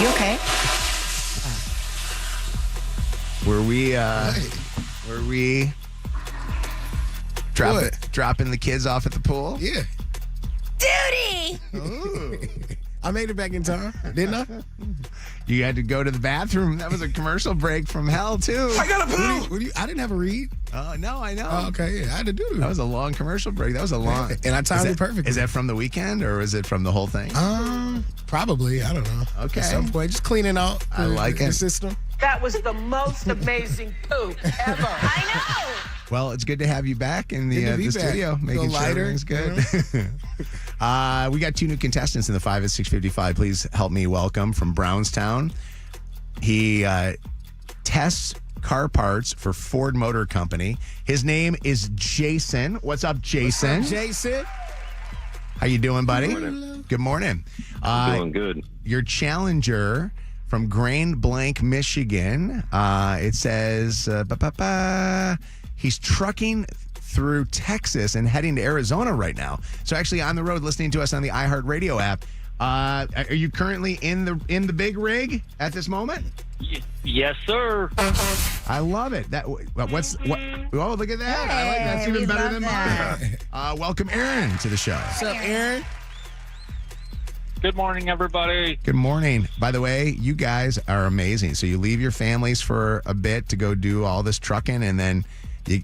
You okay? Were we dropping the kids off at the pool? Yeah. Duty! Ooh. I made it back in time, didn't I? You had to go to the bathroom. That was a commercial break from hell, too. I got a pool. I didn't have a read. Oh, no, I know. Oh, okay, yeah, I had to do That was a long commercial break. That was a long. And I timed it perfectly. Is that from the weekend or is it from the whole thing? Probably. I don't know. Okay. At some point, just cleaning out I like the it. system. That was the most amazing poop ever. I know. Well, it's good to have you back in the, Good to be the back. studio, making sure lighter, everything's good. We got 2 new contestants in the 5 at 6:55. Please help me welcome from Brownstown. He tests car parts for Ford Motor Company. His name is Jason. What's up, Jason? What's up, Jason? How you doing, buddy? Good morning. Good morning. Doing good. Your challenger from Grand Blanc, Michigan. It says he's trucking through Texas and heading to Arizona right now. So actually on the road listening to us on the iHeartRadio app. Are you currently in the big rig at this moment? Yes, sir. I love it. Oh, look at that. I like that's we even better love than that. mine. Welcome Aaron to the show. What's up, Aaron? Good morning, everybody. Good morning. By the way, you guys are amazing. So you leave your families for a bit to go do all this trucking, and then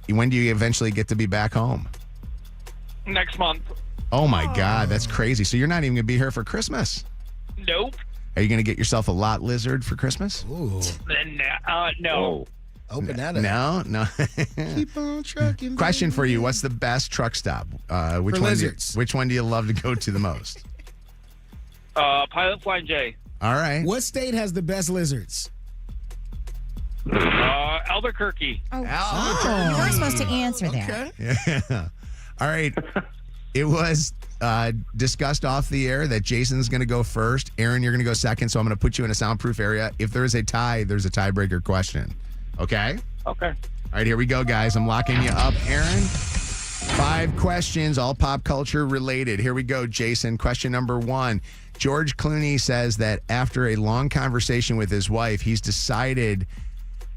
when do you eventually get to be back home? Next month. Oh, my God. That's crazy. So you're not even going to be here for Christmas. Nope. Are you going to get yourself a lot lizard for Christmas? Ooh, No. open that up. No. Keep on trucking. Question for you. What's the best truck stop? Which lizards. Which one do you love to go to the most? Pilot Flying J. All right. What state has the best lizards? Albuquerque. You weren't supposed to answer that. Okay. Yeah. All right. It was discussed off the air that Jason's going to go first. Aaron, you're going to go second, so I'm going to put you in a soundproof area. If there is a tie, there's a tiebreaker question. Okay? Okay. All right, here we go, guys. I'm locking you up, Aaron. 5 questions, all pop culture related. Here we go, Jason. Question number 1. George Clooney says that after a long conversation with his wife, he's decided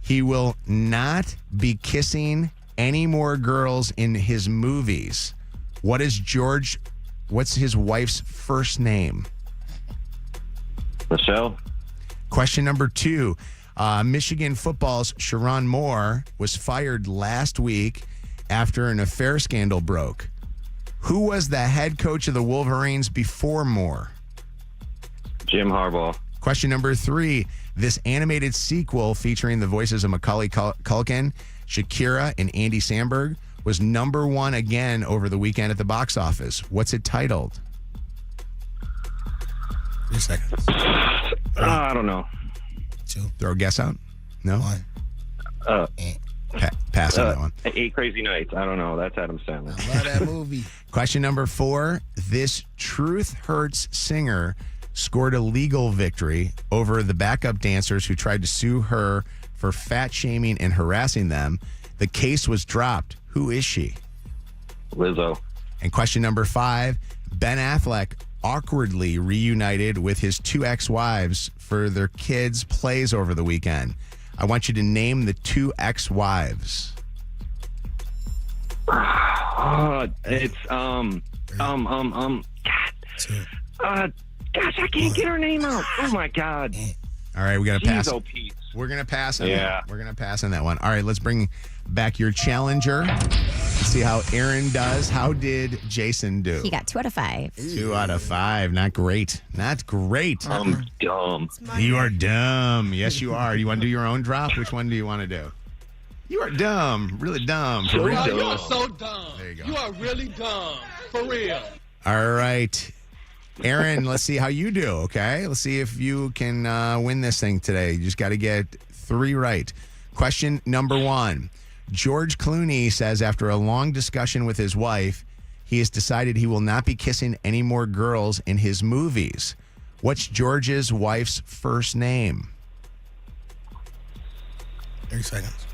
he will not be kissing any more girls in his movies. What's his wife's first name? Michelle. Question number 2. Michigan football's Sharon Moore was fired last week after an affair scandal broke. Who was the head coach of the Wolverines before Moore? Jim Harbaugh. Question number 3. This animated sequel featuring the voices of Macaulay Culkin, Shakira, and Andy Samberg was number 1 again over the weekend at the box office. What's it titled? 3 seconds. I don't know. 2, Throw a guess out? No? 1. Pass on that one. 8 Crazy Nights. I don't know. That's Adam Sandler. I love that movie. Question number 4. This Truth Hurts singer scored a legal victory over the backup dancers who tried to sue her for fat shaming and harassing them. The case was dropped. Who is she? Lizzo. And question number 5. Ben Affleck awkwardly reunited with his 2 ex-wives for their kids' plays over the weekend. I want you to name the 2 ex-wives. It's God. 2. Gosh, I can't get her name out. Oh my God. All right, we got to pass. Jeez, oh, Pete. We're going to pass on Yeah. that. We're going to pass on that one. All right, let's bring back your challenger. Let's see how Aaron does. How did Jason do? He got 2 out of 5. 2 out of 5. Not great. Not great. I'm dumb. You are dumb. Yes, you are. You want to do your own drop? Which one do you want to do? You are dumb. Really dumb. For real. You are so dumb. There you go. You are really dumb. For real. All right. Aaron, let's see how you do, okay? Let's see if you can win this thing today. You just got to get 3 right. Question number 1. George Clooney says after a long discussion with his wife, he has decided he will not be kissing any more girls in his movies. What's George's wife's first name? 3 seconds.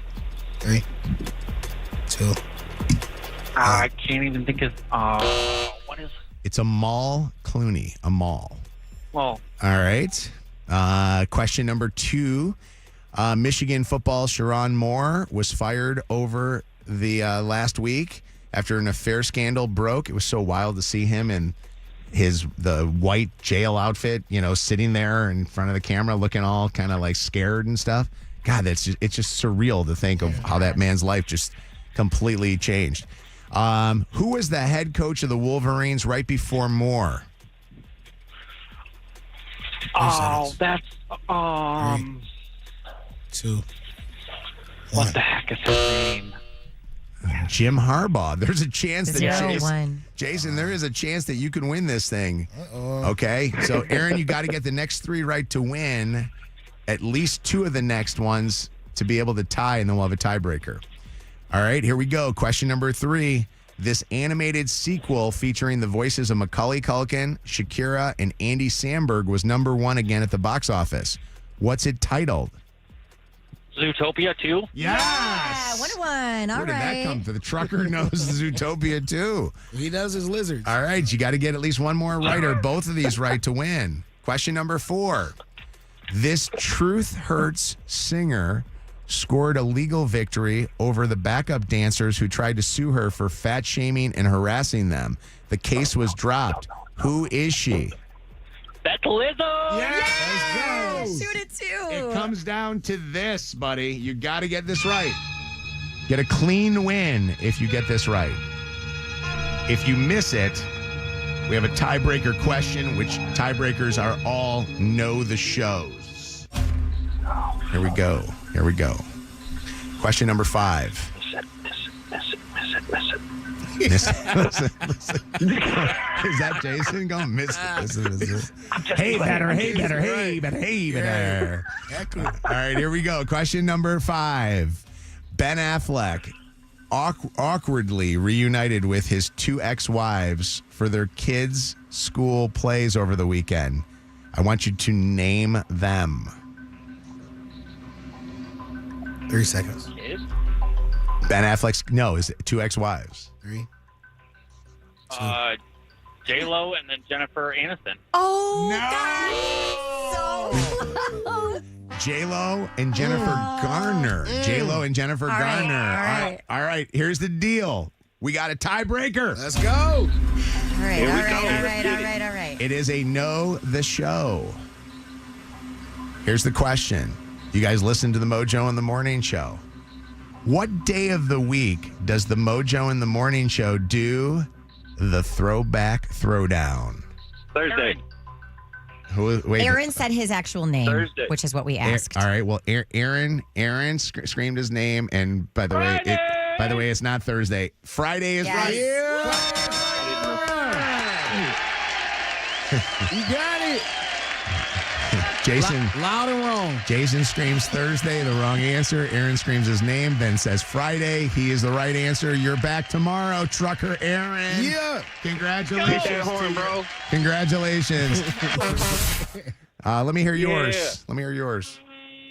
3, 2. I can't even think of. What is? It's Amal Clooney. Amal. Well, All right. Question number 2. Michigan football Sharon Moore was fired over the last week after an affair scandal broke. It was so wild to see him in the white jail outfit, sitting there in front of the camera looking all kind of like scared and stuff. God, it's just surreal to think of how that man's life just completely changed. Who was the head coach of the Wolverines right before Moore? Oh, that's 2. what the heck is his name? Jim Harbaugh. There's a chance that 0-1. Jason, there is a chance that you can win this thing. Okay, so Aaron, you got to get the next 3 right to win. At least 2 of the next ones to be able to tie, and then we'll have a tiebreaker. All right, here we go. Question number 3. This animated sequel featuring the voices of Macaulay Culkin, Shakira, and Andy Samberg was number 1 again at the box office. What's it titled? Zootopia 2? Yes! Yeah, 1-1. All Where did that come right. from? The trucker knows Zootopia too. He does his lizards. All right, you got to get at least one more right or both of these right to win. Question number 4. This Truth Hurts singer scored a legal victory over the backup dancers who tried to sue her for fat shaming and harassing them. The case was dropped. Who is she? That's Lizzo! Yeah, let's go. Shoot it too. It comes down to this, buddy. You got to get this right. Get a clean win if you get this right. If you miss it, we have a tiebreaker question, which tiebreakers are all know the shows. Here we go. Here we go. Question number 5. Miss it. Listen. Is that Jason going? Listen. Hey, better. All right, here we go. Question number 5. Ben Affleck awkwardly reunited with his 2 ex-wives for their kids' school plays over the weekend. I want you to name them. 3 seconds. Ben Affleck's, his 2 ex-wives. 3. J-Lo and then Jennifer Aniston. Oh, No! God. So J-Lo and Jennifer Garner. J-Lo and Jennifer Garner. right. All right, here's the deal. We got a tiebreaker. Let's go. All right. It is a know the show. Here's the question. You guys listen to the Mojo in the Morning Show. What day of the week does the Mojo in the Morning Show do the Throwback Throwdown? Thursday. Wait, Aaron said his actual name, Thursday. which is what we asked. All right. Well, Aaron screamed his name, and by the way, it's not Thursday. Friday is Yes. right. You got it. Jason. Loud and wrong. Jason screams Thursday, the wrong answer. Aaron screams his name, then says Friday. He is the right answer. You're back tomorrow, Trucker Aaron. Yeah. Congratulations. Hit that horn, bro. Congratulations. Let me hear yours. Yeah. Let me hear yours.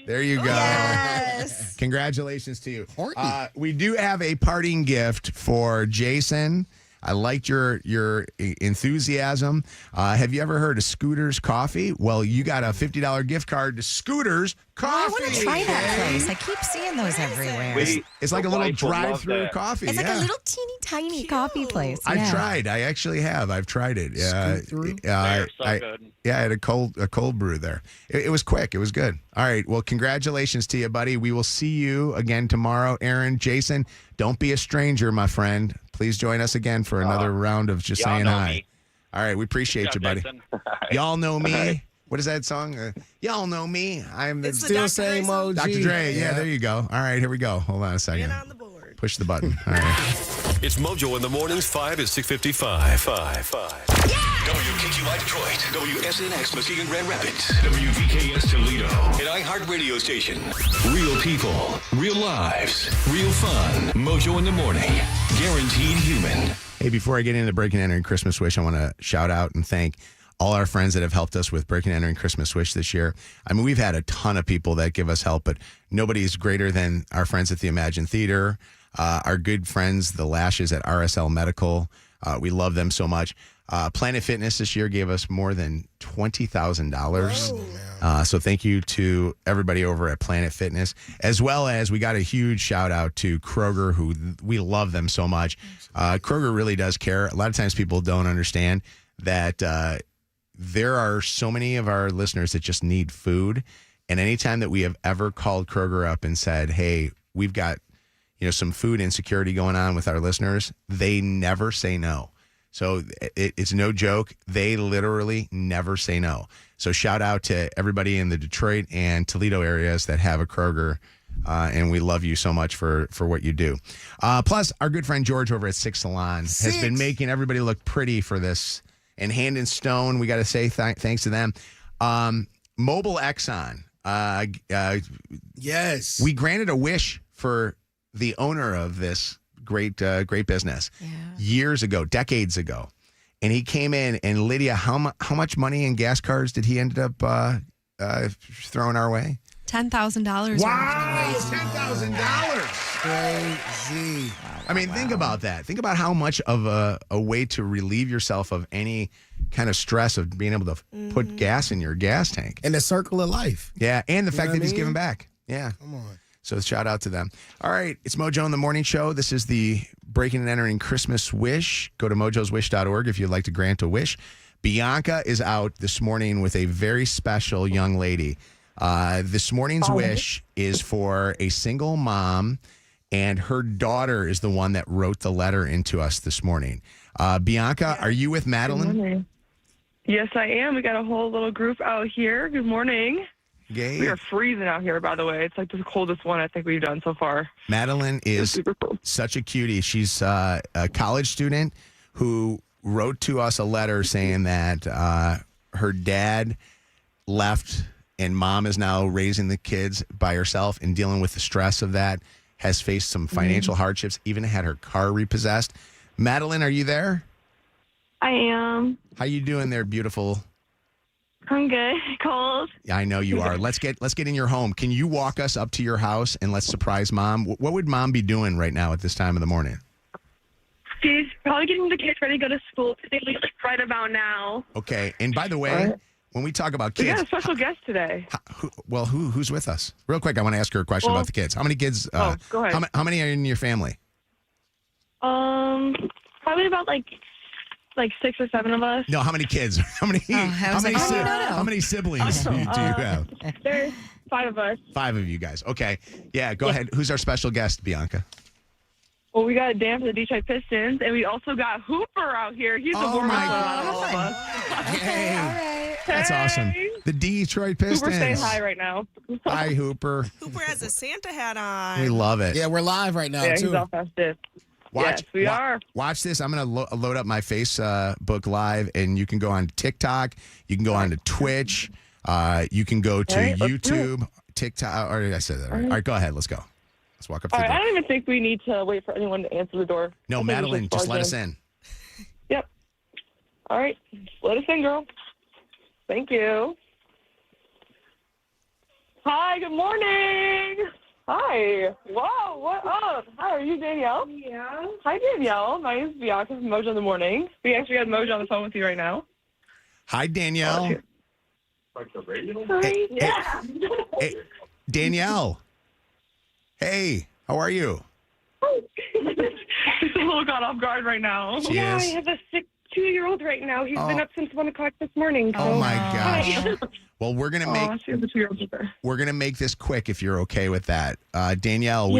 There you go. Yes. Congratulations to you. Horny. We do have a parting gift for Jason. I liked your enthusiasm. Have you ever heard of Scooter's Coffee? Well, you got a $50 gift card to Scooter's Coffee. I want to try that place. I keep seeing those everywhere. It's like a little wife will love drive-through that. coffee. It's like yeah. a little teeny tiny coffee place. I've Yeah. tried. I actually have. I've tried it. Yeah, Scoot through? They're so good. Yeah, I had a cold brew there. It was quick. It was good. All right. Well, congratulations to you, buddy. We will see you again tomorrow. Aaron, Jason, don't be a stranger, my friend. Please join us again for another round of just y'all saying know hi. me. All right. We appreciate you, buddy. Jason. Y'all know me. What is that song? Y'all know me. I'm the Still same OG. Dr. Dre. Yeah, there you go. All right, here we go. Hold on a second. Push the button. All right. It's Mojo in the mornings, 5 to 6:55. 5. WKQI Detroit, WSNX Muskegon Grand Rapids, WVKS Toledo, an iHeart radio station. Real people, real lives, real fun. Mojo in the morning, guaranteed human. Hey, before I get into Breaking and Entering Christmas Wish, I want to shout out and thank all our friends that have helped us with Breaking and Entering Christmas Wish this year. I mean, we've had a ton of people that give us help, but nobody's greater than our friends at the Imagine Theater, our good friends, the Lashes at RSL Medical. We love them so much. Planet Fitness this year gave us more than $20,000. So thank you to everybody over at Planet Fitness, as well as we got a huge shout out to Kroger, who we love them so much. Kroger really does care. A lot of times people don't understand that there are so many of our listeners that just need food. And anytime that we have ever called Kroger up and said, hey, we've got some food insecurity going on with our listeners, they never say no. So it's no joke. They literally never say no. So shout out to everybody in the Detroit and Toledo areas that have a Kroger, and we love you so much for what you do. Plus, our good friend George over at Six Salon has been making everybody look pretty for this. And Hand and Stone, we got to say thanks to them. Mobile Exxon. Yes. We granted a wish for the owner of this great business years ago, decades ago. And he came in, and Lydia, how much money in gas cards did he end up throwing our way? $10,000. Wow, $10,000. Crazy. I mean, think about that. Think about how much of a way to relieve yourself of any kind of stress of being able to put gas in your gas tank. And the circle of life. Yeah, and the fact that he's mean? giving back. Yeah. Come on. So shout out to them. All right, it's Mojo in the Morning Show. This is the Breaking and Entering Christmas Wish. Go to mojoswish.org if you'd like to grant a wish. Bianca is out this morning with a very special young lady. This morning's wish is for a single mom, and her daughter is the one that wrote the letter into us this morning. Bianca, are you with Madeline? Good morning. Yes, I am. We got a whole little group out here. Good morning. Yay. We are freezing out here, by the way. It's like the coldest one I think we've done so far. Madeline is super cool. Such a cutie. She's a college student who wrote to us a letter saying that her dad left and mom is now raising the kids by herself and dealing with the stress of that, has faced some financial hardships, even had her car repossessed. Madeline, are you there? I am. How you doing there, beautiful? I'm good. Cold. Yeah, I know you are. Let's get in your home. Can you walk us up to your house and let's surprise mom? What would mom be doing right now at this time of the morning? She's probably getting the kids ready to go to school. They leave like right about now. Okay. And by the way, when we talk about We kids, got a special guest today. Who's with us? Real quick, I want to ask her a question about the kids. How many kids? Go ahead. How many are in your family? Probably about like 6 or 7 of us. No, how many kids? How many siblings do you have? There's 5 of us. 5 of you guys. Okay. Yeah, go ahead. Who's our special guest, Bianca? Well, we got Dan for the Detroit Pistons, and we also got Hooper out here. He's the warm my up of all of us. Hey, All right. that's awesome. The Detroit Pistons. Hooper's saying hi right now. Hi, Hooper. Hooper has a Santa hat on. We love it. Yeah, we're live right now, Yeah, too. he's all festive. Yes, we are. Watch this. I'm going to load up my Facebook Live, and you can go on TikTok. You can go on to Twitch. You can go to YouTube, TikTok. Or I said that. All right, go ahead. Let's go. Let's walk up to All the right, I door. don't even think we need to wait for anyone to answer the door. No, I think we Madeline, should just barge let us in. Yep. All right. Let us in, girl. Thank you. Hi, good morning. Hi. Wow, what up? Hi, are you Danielle? Yeah. Hi, Danielle. My name's Bianca from Mojo in the Morning. We actually got Mojo on the phone with you right now. Hi, Danielle. Like the radio? Yeah. Hey, Danielle. Hey, how are you? She's a little caught off guard right now. She Yeah, I is. have a 2-year-old right now. He's been up since 1 o'clock this morning. So. Oh my gosh. Well, we're gonna make She has a 2-year-old with her. we're gonna make this quick if you're okay with that. Danielle,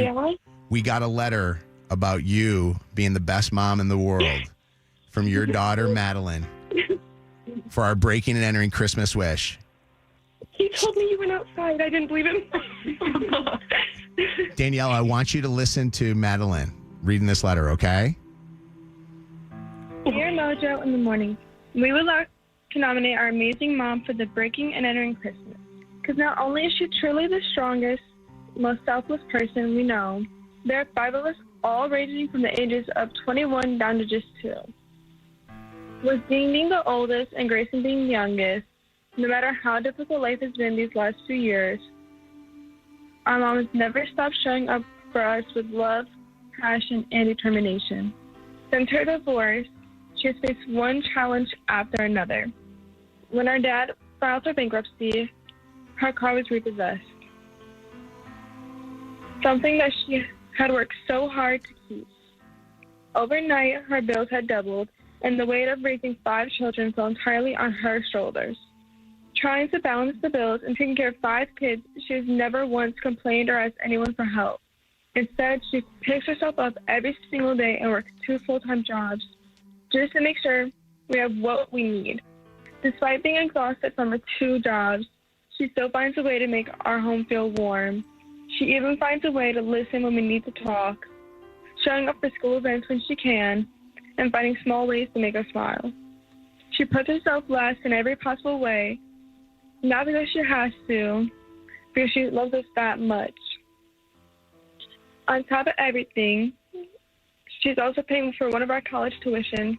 we got a letter about you being the best mom in the world from your daughter Madeline for our breaking and entering Christmas wish. He told me you went outside. I didn't believe him. Danielle, I want you to listen to Madeline reading this letter, okay? Dear Mojo in the Morning, we would like to nominate our amazing mom for the Breaking and Entering Christmas. Because not only is she truly the strongest, most selfless person we know, there are 5 of us all ranging from the ages of 21 down to just 2. With Dean being the oldest and Grayson being the youngest, no matter how difficult life has been these last few years, our mom has never stopped showing up for us with love, passion, and determination. Since her divorce, she she has faced one challenge after another. When our dad filed for bankruptcy, her car was repossessed. Something that she had worked so hard to keep. Overnight, her bills had doubled, and the weight of raising 5 children fell entirely on her shoulders. Trying to balance the bills and taking care of 5 kids, she has never once complained or asked anyone for help. Instead, she picks herself up every single day and works 2 full-time jobs just to make sure we have what we need. Despite being exhausted from her 2 jobs, she still finds a way to make our home feel warm. She even finds a way to listen when we need to talk, showing up for school events when she can, and finding small ways to make us smile. She puts herself last in every possible way, not because she has to, because she loves us that much. On top of everything, she's also paying for one of our college tuition,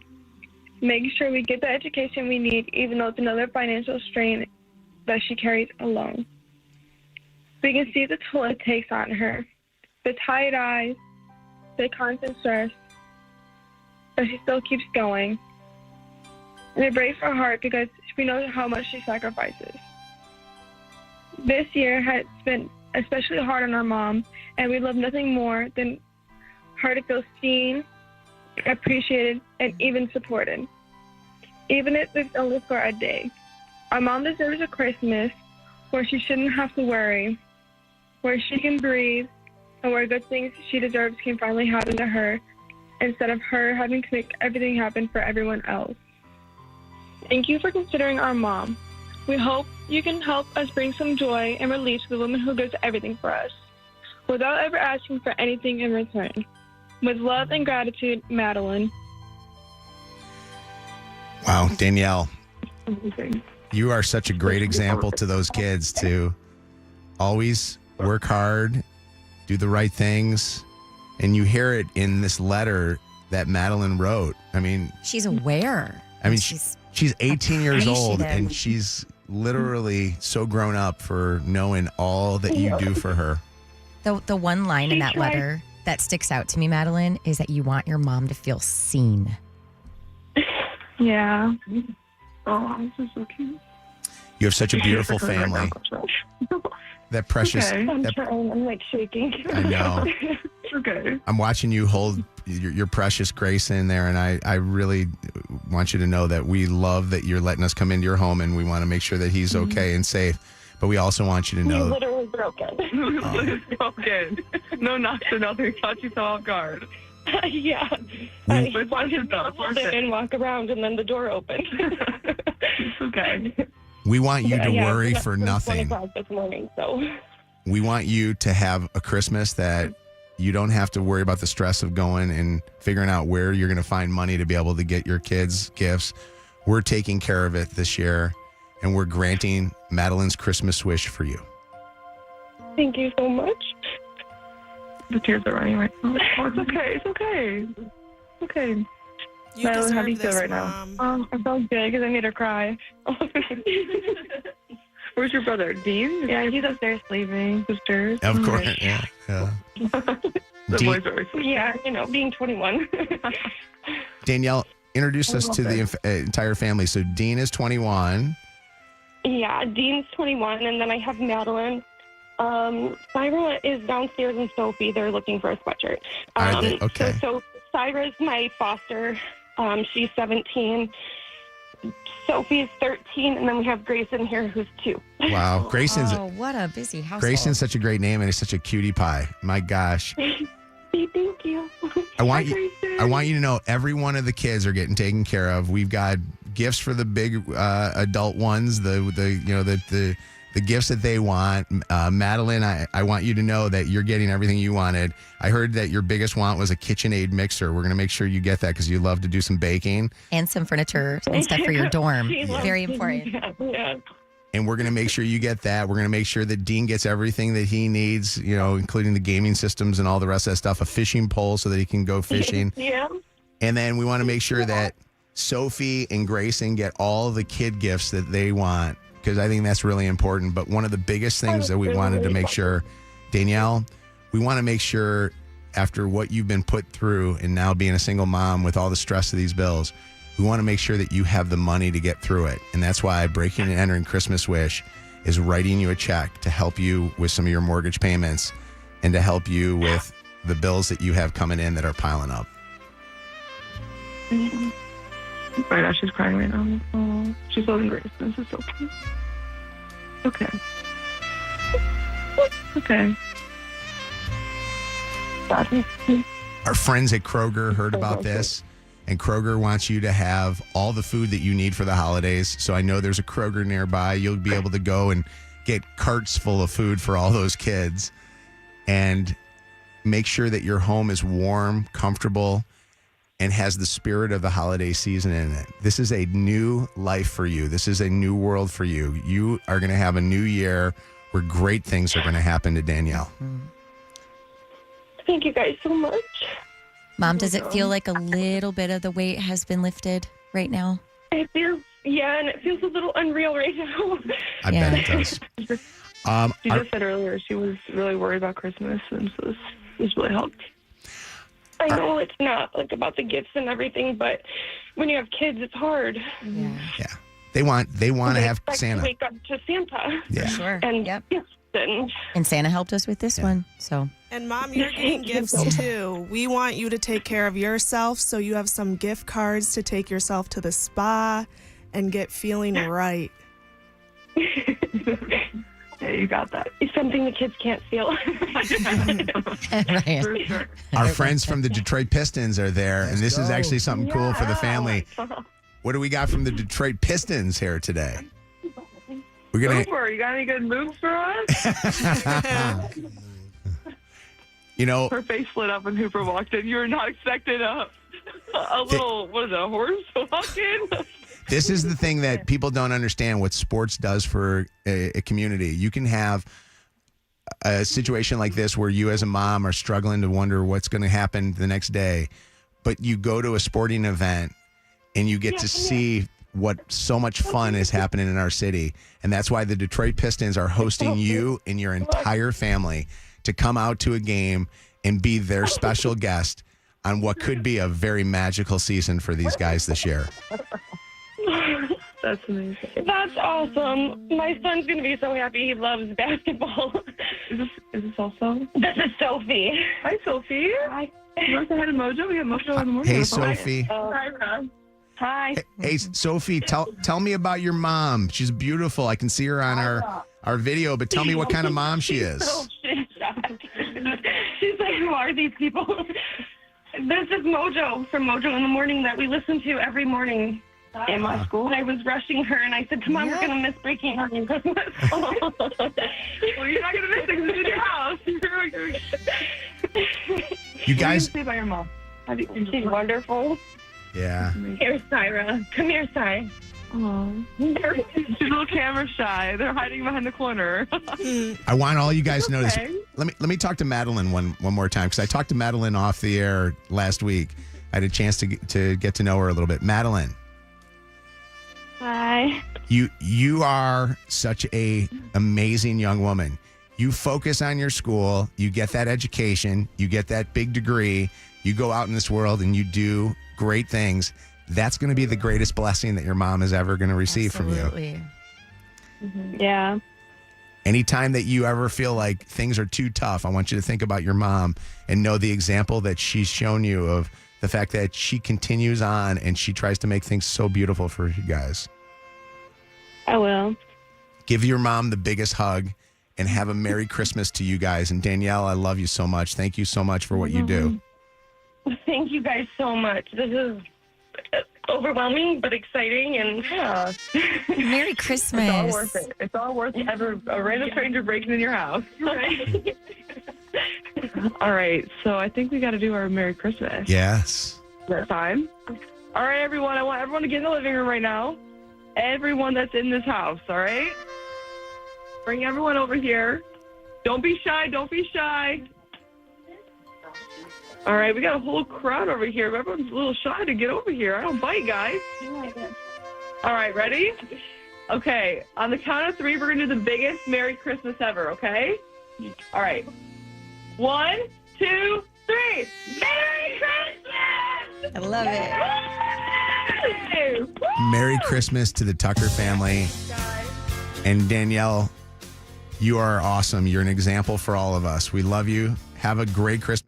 making sure we get the education we need, even though it's another financial strain that she carries alone. We can see the toll it takes on her, the tired eyes, the constant stress, but she still keeps going. And it breaks our heart because we know how much she sacrifices. This year has been especially hard on our mom, and we love nothing more than her to feel seen, appreciated, and even supported. Even if it's only for a day. Our mom deserves a Christmas where she shouldn't have to worry, where she can breathe, and where good things she deserves can finally happen to her instead of her having to make everything happen for everyone else. Thank you for considering our mom. We hope you can help us bring some joy and relief to the woman who gives everything for us, without ever asking for anything in return. With love and gratitude, Madeline. Wow, Danielle, you are such a great example to those kids to always work hard, do the right things, and you hear it in this letter that Madeline wrote. I mean, she's aware. I mean, she's 18 years old, appreciative. and she's literally so grown up for knowing all that you do for her. The one line in that tried. letter that sticks out to me, Madeline, is that you want your mom to feel seen. Yeah. Oh, this is so cute. You have such a beautiful family. That precious. I'm trying. I'm like shaking. I know. Okay. I'm watching you hold your precious Grace in there, and I really want you to know that we love that you're letting us come into your home, and we want to make sure that he's okay and safe. But we also want you to He's know. literally broken. broken. No knocks or nothing. Caught you so off guard. Yeah. We- He wanted to hold it and walk around, and then the door opened. It's okay. We want you to Yeah, worry it's for 1 nothing. o'clock this morning, so. We want you to have a Christmas that you don't have to worry about the stress of going and figuring out where you're going to find money to be able to get your kids gifts. We're taking care of it this year, and we're granting Madeline's Christmas wish for you. Thank you so much. The tears are running right now. Oh, it's okay. It's okay. Okay. You Madeline, how do you deserve feel this, right now? Mom. I felt good because I made her cry. Where's your brother? Dean? Yeah, he's upstairs sleeping. Sisters? Of course. Okay. Yeah. The Dean- boys are very sweet. Yeah, being 21. Danielle, introduce us to the entire family. So Dean is 21. Yeah, Dean's 21, and then I have Madeline. Syra is downstairs, and Sophie, they're looking for a sweatshirt. Are they? Okay. So Syra's my foster. She's 17. Sophie's 13, and then we have Grayson here, who's 2. Wow. Grayson's Oh, what a busy household. Grayson's such a great name, and he's such a cutie pie. My gosh. Thank you. I want you to know every one of the kids are getting taken care of. We've got gifts for the big adult ones, the gifts that they want. Madeline, I want you to know that you're getting everything you wanted. I heard that your biggest want was a KitchenAid mixer. We're going to make sure you get that because you love to do some baking. And some furniture and stuff for your dorm. She loves Very it. important. Yeah. And we're going to make sure you get that. We're going to make sure that Dean gets everything that he needs, including the gaming systems and all the rest of that stuff, a fishing pole so that he can go fishing. Yeah. And then we want to make sure that Sophie and Grayson get all the kid gifts that they want, because I think that's really important. But one of the biggest things that we wanted to make sure, Danielle, we want to make sure after what you've been put through and now being a single mom with all the stress of these bills, We want to make sure that you have the money to get through it. And that's why Breaking and Entering Christmas Wish is writing you a check to help you with some of your mortgage payments and to help you with the bills that you have coming in that are piling up. Right now, she's crying right now. Oh, she's loving Grace. This is so cute. Okay. Okay. Our friends at Kroger heard about this, and Kroger wants you to have all the food that you need for the holidays. So I know there's a Kroger nearby. You'll be able to go and get carts full of food for all those kids and make sure that your home is warm, comfortable, and has the spirit of the holiday season in it. This is a new life for you. This is a new world for you. You are going to have a new year where great things are going to happen to Danielle. Thank you guys so much. Mom, does it feel like a little bit of the weight has been lifted right now? It feels, and it feels a little unreal right now. I bet it does. She just said earlier she was really worried about Christmas, and so this really helped. I know it's not like about the gifts and everything, but when you have kids, it's hard. Yeah. They want to have expect Santa. To wake up to Santa. Yeah. Sure. And Yep. gifts And Santa helped us with this one. So. And Mom, you're getting gifts too. We want you to take care of yourself, so you have some gift cards to take yourself to the spa and get feeling right. Yeah, you got that. It's something the kids can't feel. Right. For sure. Our friends from the Detroit Pistons are there, and this is actually something cool for the family. What do we got from the Detroit Pistons here today? We're gonna. Hooper, you got any good moves for us? You know, Her face lit up when Hooper walked in. You were not expecting a little, what is it, a horse walk in? this is the thing that people don't understand what sports does for a community. You can have a situation like this where you as a mom are struggling to wonder what's going to happen the next day, but you go to a sporting event and you get to see what so much fun is happening in our city. And that's why the Detroit Pistons are hosting you and your entire family to come out to a game and be their special guest on what could be a very magical season for these guys this year. That's amazing. That's awesome. My son's going to be so happy. He loves basketball. Is this also? This is Sophie. Hi, Sophie. Hi. You want to say hi to Mojo? We have Mojo in the morning. Hey, Sophie. Hi, Ron. Hi. Hey, Sophie, tell me about your mom. She's beautiful. I can see her on our video, but tell me what kind of mom she is. She's like, who are these people? This is Mojo from Mojo in the Morning that we listen to every morning in my school. And I was rushing her, and I said, come on, we're going to miss breaking on Christmas. Well, you're not going to miss it because it's in your house. You guys. What do you say about your mom? She's wonderful. Yeah. Here's Syra. Come here, Sy. Oh, she's a little camera shy. They're hiding behind the corner. I want all you guys to know this. Let me talk to Madeline one more time, because I talked to Madeline off the air last week. I had a chance to get to know her a little bit. Madeline. Hi. You are such a amazing young woman. You focus on your school, you get that education, you get that big degree, you go out in this world and you do great things. That's going to be the greatest blessing that your mom is ever going to receive from you. Mm-hmm. Yeah. Anytime that you ever feel like things are too tough, I want you to think about your mom and know the example that she's shown you of the fact that she continues on and she tries to make things so beautiful for you guys. I will. Give your mom the biggest hug and have a Merry Christmas to you guys. And Danielle, I love you so much. Thank you so much for what you do. Thank you guys so much. This is overwhelming but exciting, and Merry Christmas. It's all worth it. It's all worth ever a random stranger breaking in your house. Right. All right, so I think we got to do our Merry Christmas. Yes. That time. All right, everyone. I want everyone to get in the living room right now. Everyone that's in this house. All right. Bring everyone over here. Don't be shy. Don't be shy. All right, we got a whole crowd over here. Everyone's a little shy to get over here. I don't bite, guys. All right, ready? Okay, on the count of 3, we're going to do the biggest Merry Christmas ever, okay? All right. 1, 2, 3. Merry Christmas! I love it. Yay! Merry Christmas to the Tucker family. And Danielle, you are awesome. You're an example for all of us. We love you. Have a great Christmas.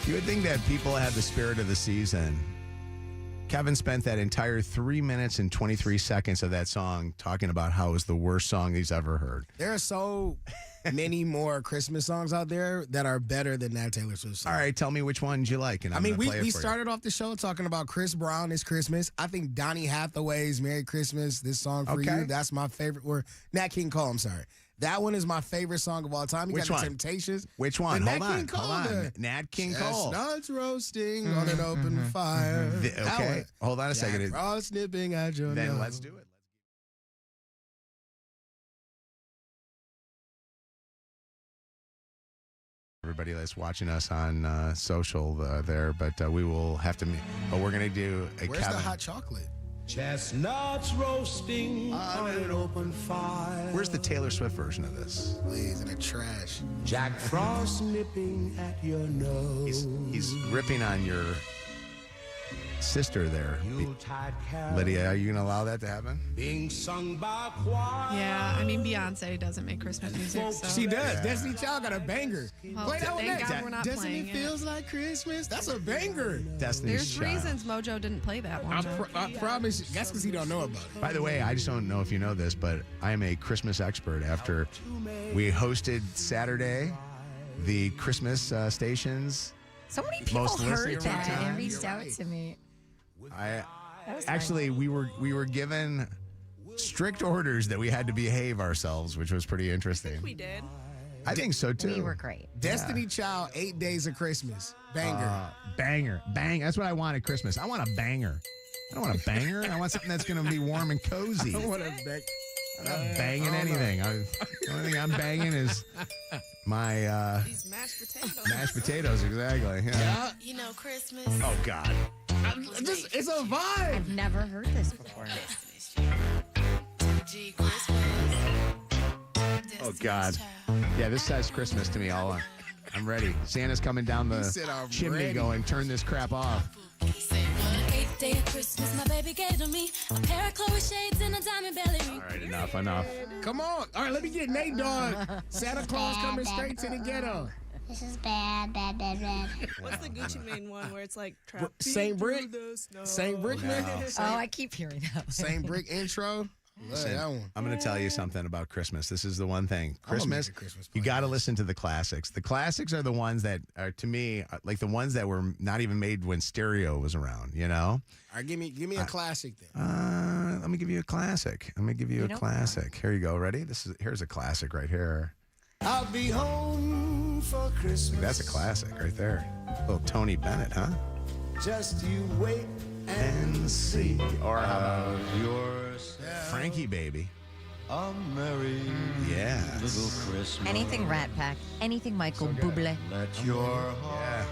You would think that people had the spirit of the season. Kevin spent that entire 3 minutes and 23 seconds of that song talking about how it was the worst song he's ever heard. There are so many more Christmas songs out there that are better than that Taylor Swift song. All right, tell me which ones you like. And we started off the show talking about Chris Brown, It's Christmas. I think Donny Hathaway's Merry Christmas, This Song for You. That's my favorite. Or Nat King Cole, I'm sorry. That one is my favorite song of all time. You Which got one? The Temptations. Which one? Nat Hold King Cole, on. Nat King Cole. Chestnuts roasting on an open fire. Okay, hold on a second. Frost snipping at your Then nose. let's do it. Everybody that's watching us on social there, but we will have to. But we're gonna do a. Where's the hot chocolate? Chestnuts roasting on an open fire. Where's the Taylor Swift version of this? Please, in the trash. Jack Frost nipping at your nose. He's ripping on your sister there. Lydia, are you going to allow that to happen? Being sung by choir. Yeah, I mean, Beyonce doesn't make Christmas music. So. She does. Destiny Child got a banger. Well, Play that one thank next. God we're not Destiny playing it. feels like Christmas. That's a banger. Destiny's There's Child. reasons Mojo didn't play that one. I promise you. That's because he don't know about it. By the way, I just don't know if you know this, but I am a Christmas expert. After we hosted Saturday, the Christmas stations. So many people Most listened heard that around. and reached out to me. Actually, we were given strict orders that we had to behave ourselves, which was pretty interesting. We did. I think so too. We were great. Destiny Child, 8 Days of Christmas. Banger. Bang. That's what I want at Christmas. I want a banger. I don't want a banger. I want something that's going to be warm and cozy. I don't want to bang. I'm not banging anything. The only thing I'm banging is my These mashed potatoes. mashed potatoes. Exactly. Yeah. You know, Christmas. Oh God. It's a vibe. I've never heard this before. Oh God. Yeah, this says Christmas to me. I'm ready. Santa's coming down the said, "I'm chimney ready." going, turn this crap off. 8th day of Christmas, my baby gave to me a pair of Chloe shades and a diamond belly ring. All right, enough. Come on. All right, let me get Nate Dogg. Santa Claus coming straight to the ghetto. This is bad. What's the Gucci Mane one where it's like trap? Saint Brick? Saint Brick, man. Oh, I keep hearing that. Saint Brick intro. Love that one. I'm going to tell you something about Christmas. This is the one thing. I'm gonna make Christmas, a Christmas you playlist. got to listen to the classics. The classics are the ones that are, to me, like the ones that were not even made when stereo was around, you know? All right, give me a classic then. Let me give you a classic. Here you go. Ready? Here's a classic right here. I'll be home for Christmas. That's a classic right there. Little Tony Bennett, huh? Just you wait And see. Or how about yours. Frankie Baby? A merry Yeah. little Christmas. Anything Rat Pack, anything Michael Bublé. Let your heart.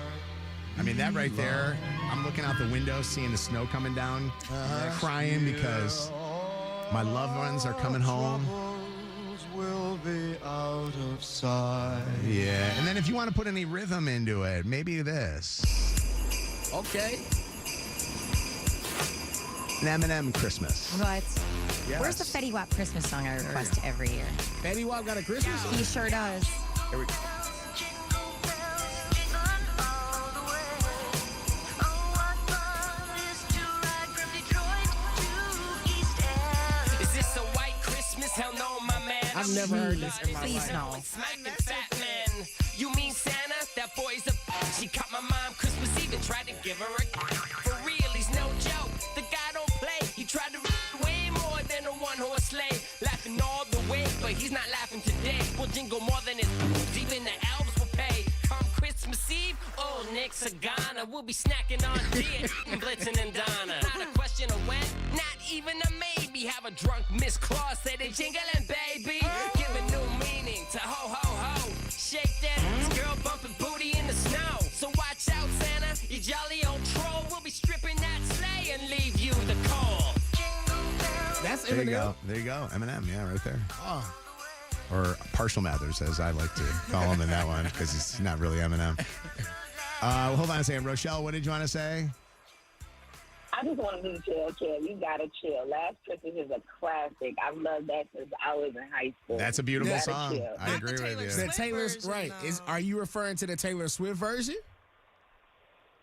I mean, that right there, I'm looking out the window, seeing the snow coming down, crying because my loved ones are coming home. Troubles will be out of sight. Yeah. And then if you want to put any rhythm into it, maybe this. Okay. An Eminem Christmas. What? Yes. Where's the Fetty Wap Christmas song I request every year? Fetty Wap got a Christmas song? He sure does. Here we go. Is this a white Christmas? Hell no, my man. I've never heard this in my Please life. no. Smacking fat man. You mean Santa? That boy's a. She caught my mom Christmas Eve and tried to give her a. For real, he's no joke. The guy don't play. He tried to way more than a one-horse sleigh. Laughing all the way, but he's not laughing today. We'll jingle more than his. Even the elves will pay. Come Christmas Eve, old Nick Sagana. We'll be snacking on deer and Blitzen and Donna. Not a question of when, not even a maybe. Have a drunk Miss Claus say they jingling, baby. Give a new meaning to ho ho ho. Shake that girl bumping booty in the snow. So watch out, Santa, you jolly old troll. We'll be stripping that sleigh and leave you the coal. That's There you Eminem. go. There you go. Eminem, yeah, right there. Oh. Or Partial Mathers, as I like to call him in that one, because he's not really Eminem. Hold on a second. Rochelle, what did you want to say? I just want to chill. You gotta chill. Last Christmas is a classic. I've loved that since I was in high school. That's a beautiful You gotta song. chill. I agree with you. The Taylor's right. Are you referring to the Taylor Swift version?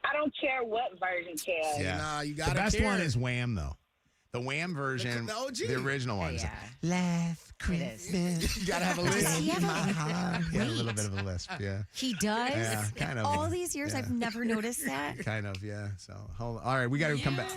I don't care what version, Kel. Yeah. Nah, you The gotta best care. one is Wham, though. The Wham version, The OG. the original ones. Yeah. Last Christmas. You gotta have a Does list. he have My a... heart. Yeah, a little Wait. bit of a lisp, yeah. He does? Yeah, kind of. All these years, Yeah. I've never noticed that. Kind of, yeah. So, hold on. All right, we got to come back.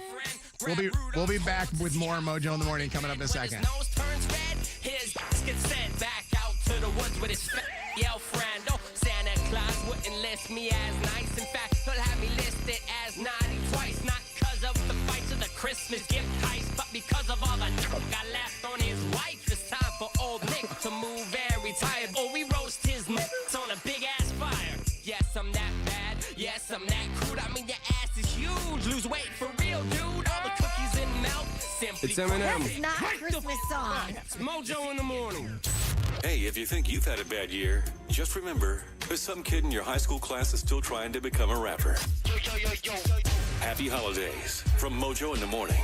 We'll be back with more Mojo in the Morning coming up in a second. His nose turns red, his gets sent back out to the woods with his yell friend. Oh, Santa Claus wouldn't list me as nice. In fact, he'll have me listed as naughty twice. Not because of the fights or the Christmas gift heist, but because of all the got left on his wife. It's time for old Nick to move and retire. Or we roast his nuts on a big ass fire. Yes, I'm that bad. Yes, I'm that crude. I mean, your ass is huge. Lose weight for real, dude. All the cookies and milk. Simply It's Eminem. That's not a Christmas song. It's Mojo in the morning. Hey, if you think you've had a bad year, just remember, there's some kid in your high school class that's still trying to become a rapper. Happy holidays from Mojo in the Morning.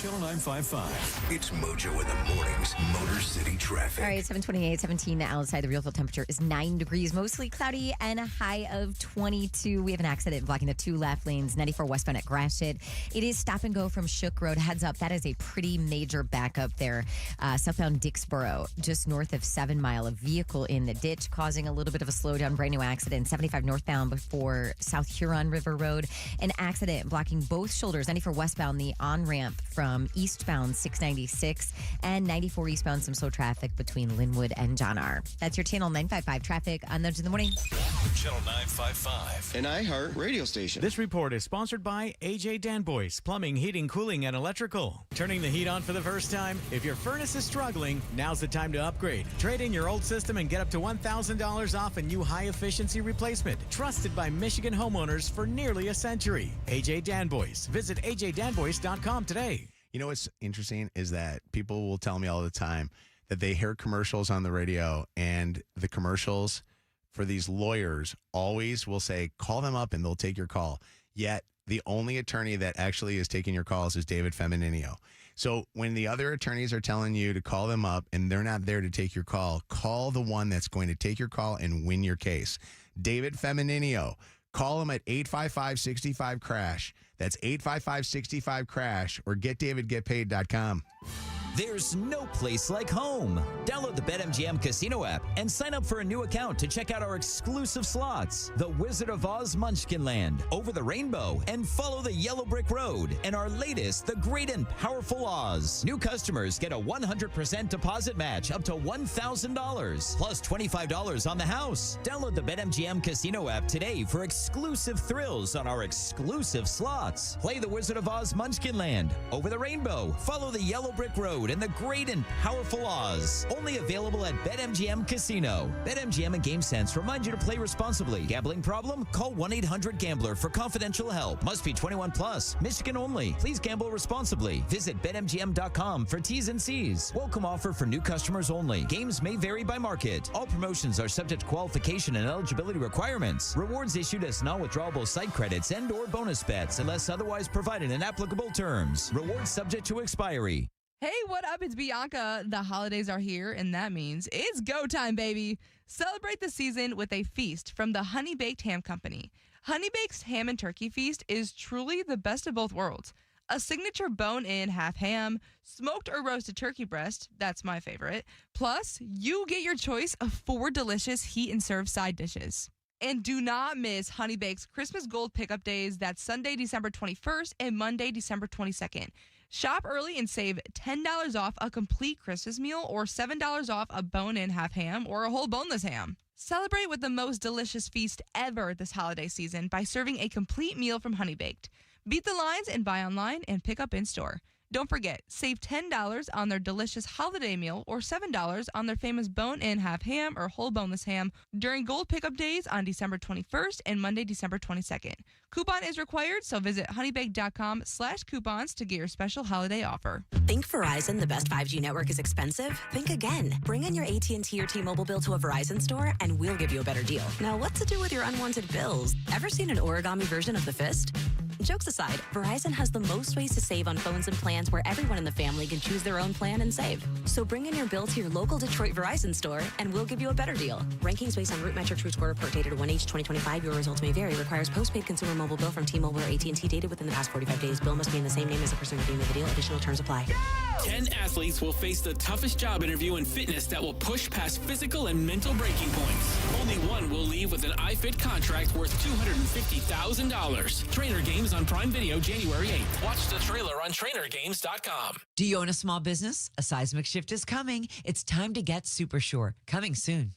Channel 955. It's Mojo in the Morning's Motor City Traffic. All right, 7:28, 17 outside. The real field temperature is 9 degrees, mostly cloudy, and a high of 22. We have an accident blocking the 2 left lanes, 94 westbound at Gratiot. It is stop and go from Shook Road. Heads up, that is a pretty major backup there. Southbound Dixboro, just north of 7 Mile. A vehicle in the ditch causing a little bit of a slowdown. Brand new accident. 75 northbound before South Huron River Road. An accident blocking both shoulders, 94 westbound, the on-ramp from eastbound 696 and 94 eastbound, some slow traffic between Linwood and John R. That's your Channel 955 traffic on Nudge in the Morning. Channel 955. An iHeart radio station. This report is sponsored by AJ Danboyce Plumbing, Heating, Cooling, and Electrical. Turning the heat on for the first time? If your furnace is struggling, now's the time to upgrade. Trade in your old system and get up to $1,000 off a new high-efficiency replacement. Trusted by Michigan homeowners for nearly a century. AJ Danboyce. Visit ajdanboyce.com today. You know what's interesting is that people will tell me all the time that they hear commercials on the radio, and the commercials for these lawyers always will say, call them up and they'll take your call. Yet the only attorney that actually is taking your calls is David Femininio. So when the other attorneys are telling you to call them up and they're not there to take your call the one that's going to take your call and win your case. David Femininio. Call him at 855-65-CRASH. That's 855-65-CRASH or getdavidgetpaid.com. There's no place like home. Download the BetMGM Casino app and sign up for a new account to check out our exclusive slots, The Wizard of Oz Munchkin Land, Over the Rainbow, and Follow the Yellow Brick Road, and our latest, The Great and Powerful Oz. New customers get a 100% deposit match up to $1,000, plus $25 on the house. Download the BetMGM Casino app today for exclusive thrills on our exclusive slots. Play The Wizard of Oz Munchkin Land, Over the Rainbow, Follow the Yellow Brick Road, and The Great and Powerful Oz. Only available at BetMGM Casino. BetMGM and GameSense remind you to play responsibly. Gambling problem? Call 1-800-GAMBLER for confidential help. Must be 21 plus. Michigan only. Please gamble responsibly. Visit BetMGM.com for T's and C's. Welcome offer for new customers only. Games may vary by market. All promotions are subject to qualification and eligibility requirements. Rewards issued as non-withdrawable site credits and or bonus bets unless otherwise provided in applicable terms. Rewards subject to expiry. Hey, what up? It's Bianca. The holidays are here, and that means it's go time, baby. Celebrate the season with a feast from the Honey Baked Ham Company. Honey Baked's Ham and Turkey Feast is truly the best of both worlds. A signature bone-in half ham, smoked or roasted turkey breast, that's my favorite. Plus, you get your choice of 4 delicious heat and serve side dishes. And do not miss Honey Baked's Christmas Gold Pickup Days. That's Sunday, December 21st and Monday, December 22nd. Shop early and save $10 off a complete Christmas meal or $7 off a bone-in half ham or a whole boneless ham. Celebrate with the most delicious feast ever this holiday season by serving a complete meal from Honey Baked. Beat the lines and buy online and pick up in-store. Don't forget, save $10 on their delicious holiday meal or $7 on their famous bone-in half ham or whole boneless ham during Gold Pickup Days on December 21st and Monday, December 22nd. Coupon is required, so visit honeybake.com/coupons to get your special holiday offer. Think Verizon, the best 5G network, is expensive? Think again. Bring in your AT&T or T-Mobile bill to a Verizon store, and we'll give you a better deal. Now, what to do with your unwanted bills? Ever seen an origami version of the fist? Jokes aside, Verizon has the most ways to save on phones and plans where everyone in the family can choose their own plan and save. So bring in your bill to your local Detroit Verizon store, and we'll give you a better deal. Rankings based on root metric true score report dated 1H2025. Your results may vary. Requires postpaid consumer mobile bill from T-Mobile or AT&T dated within the past 45 days. Bill must be in the same name as the person redeeming the deal. Additional terms apply. 10 athletes will face the toughest job interview in fitness that will push past physical and mental breaking points. Only one will leave with an iFit contract worth $250,000. Trainer Games on Prime Video January 8th. Watch the trailer on trainergames.com. Do you own a small business? A seismic shift is coming. It's time to get super sure. Coming soon.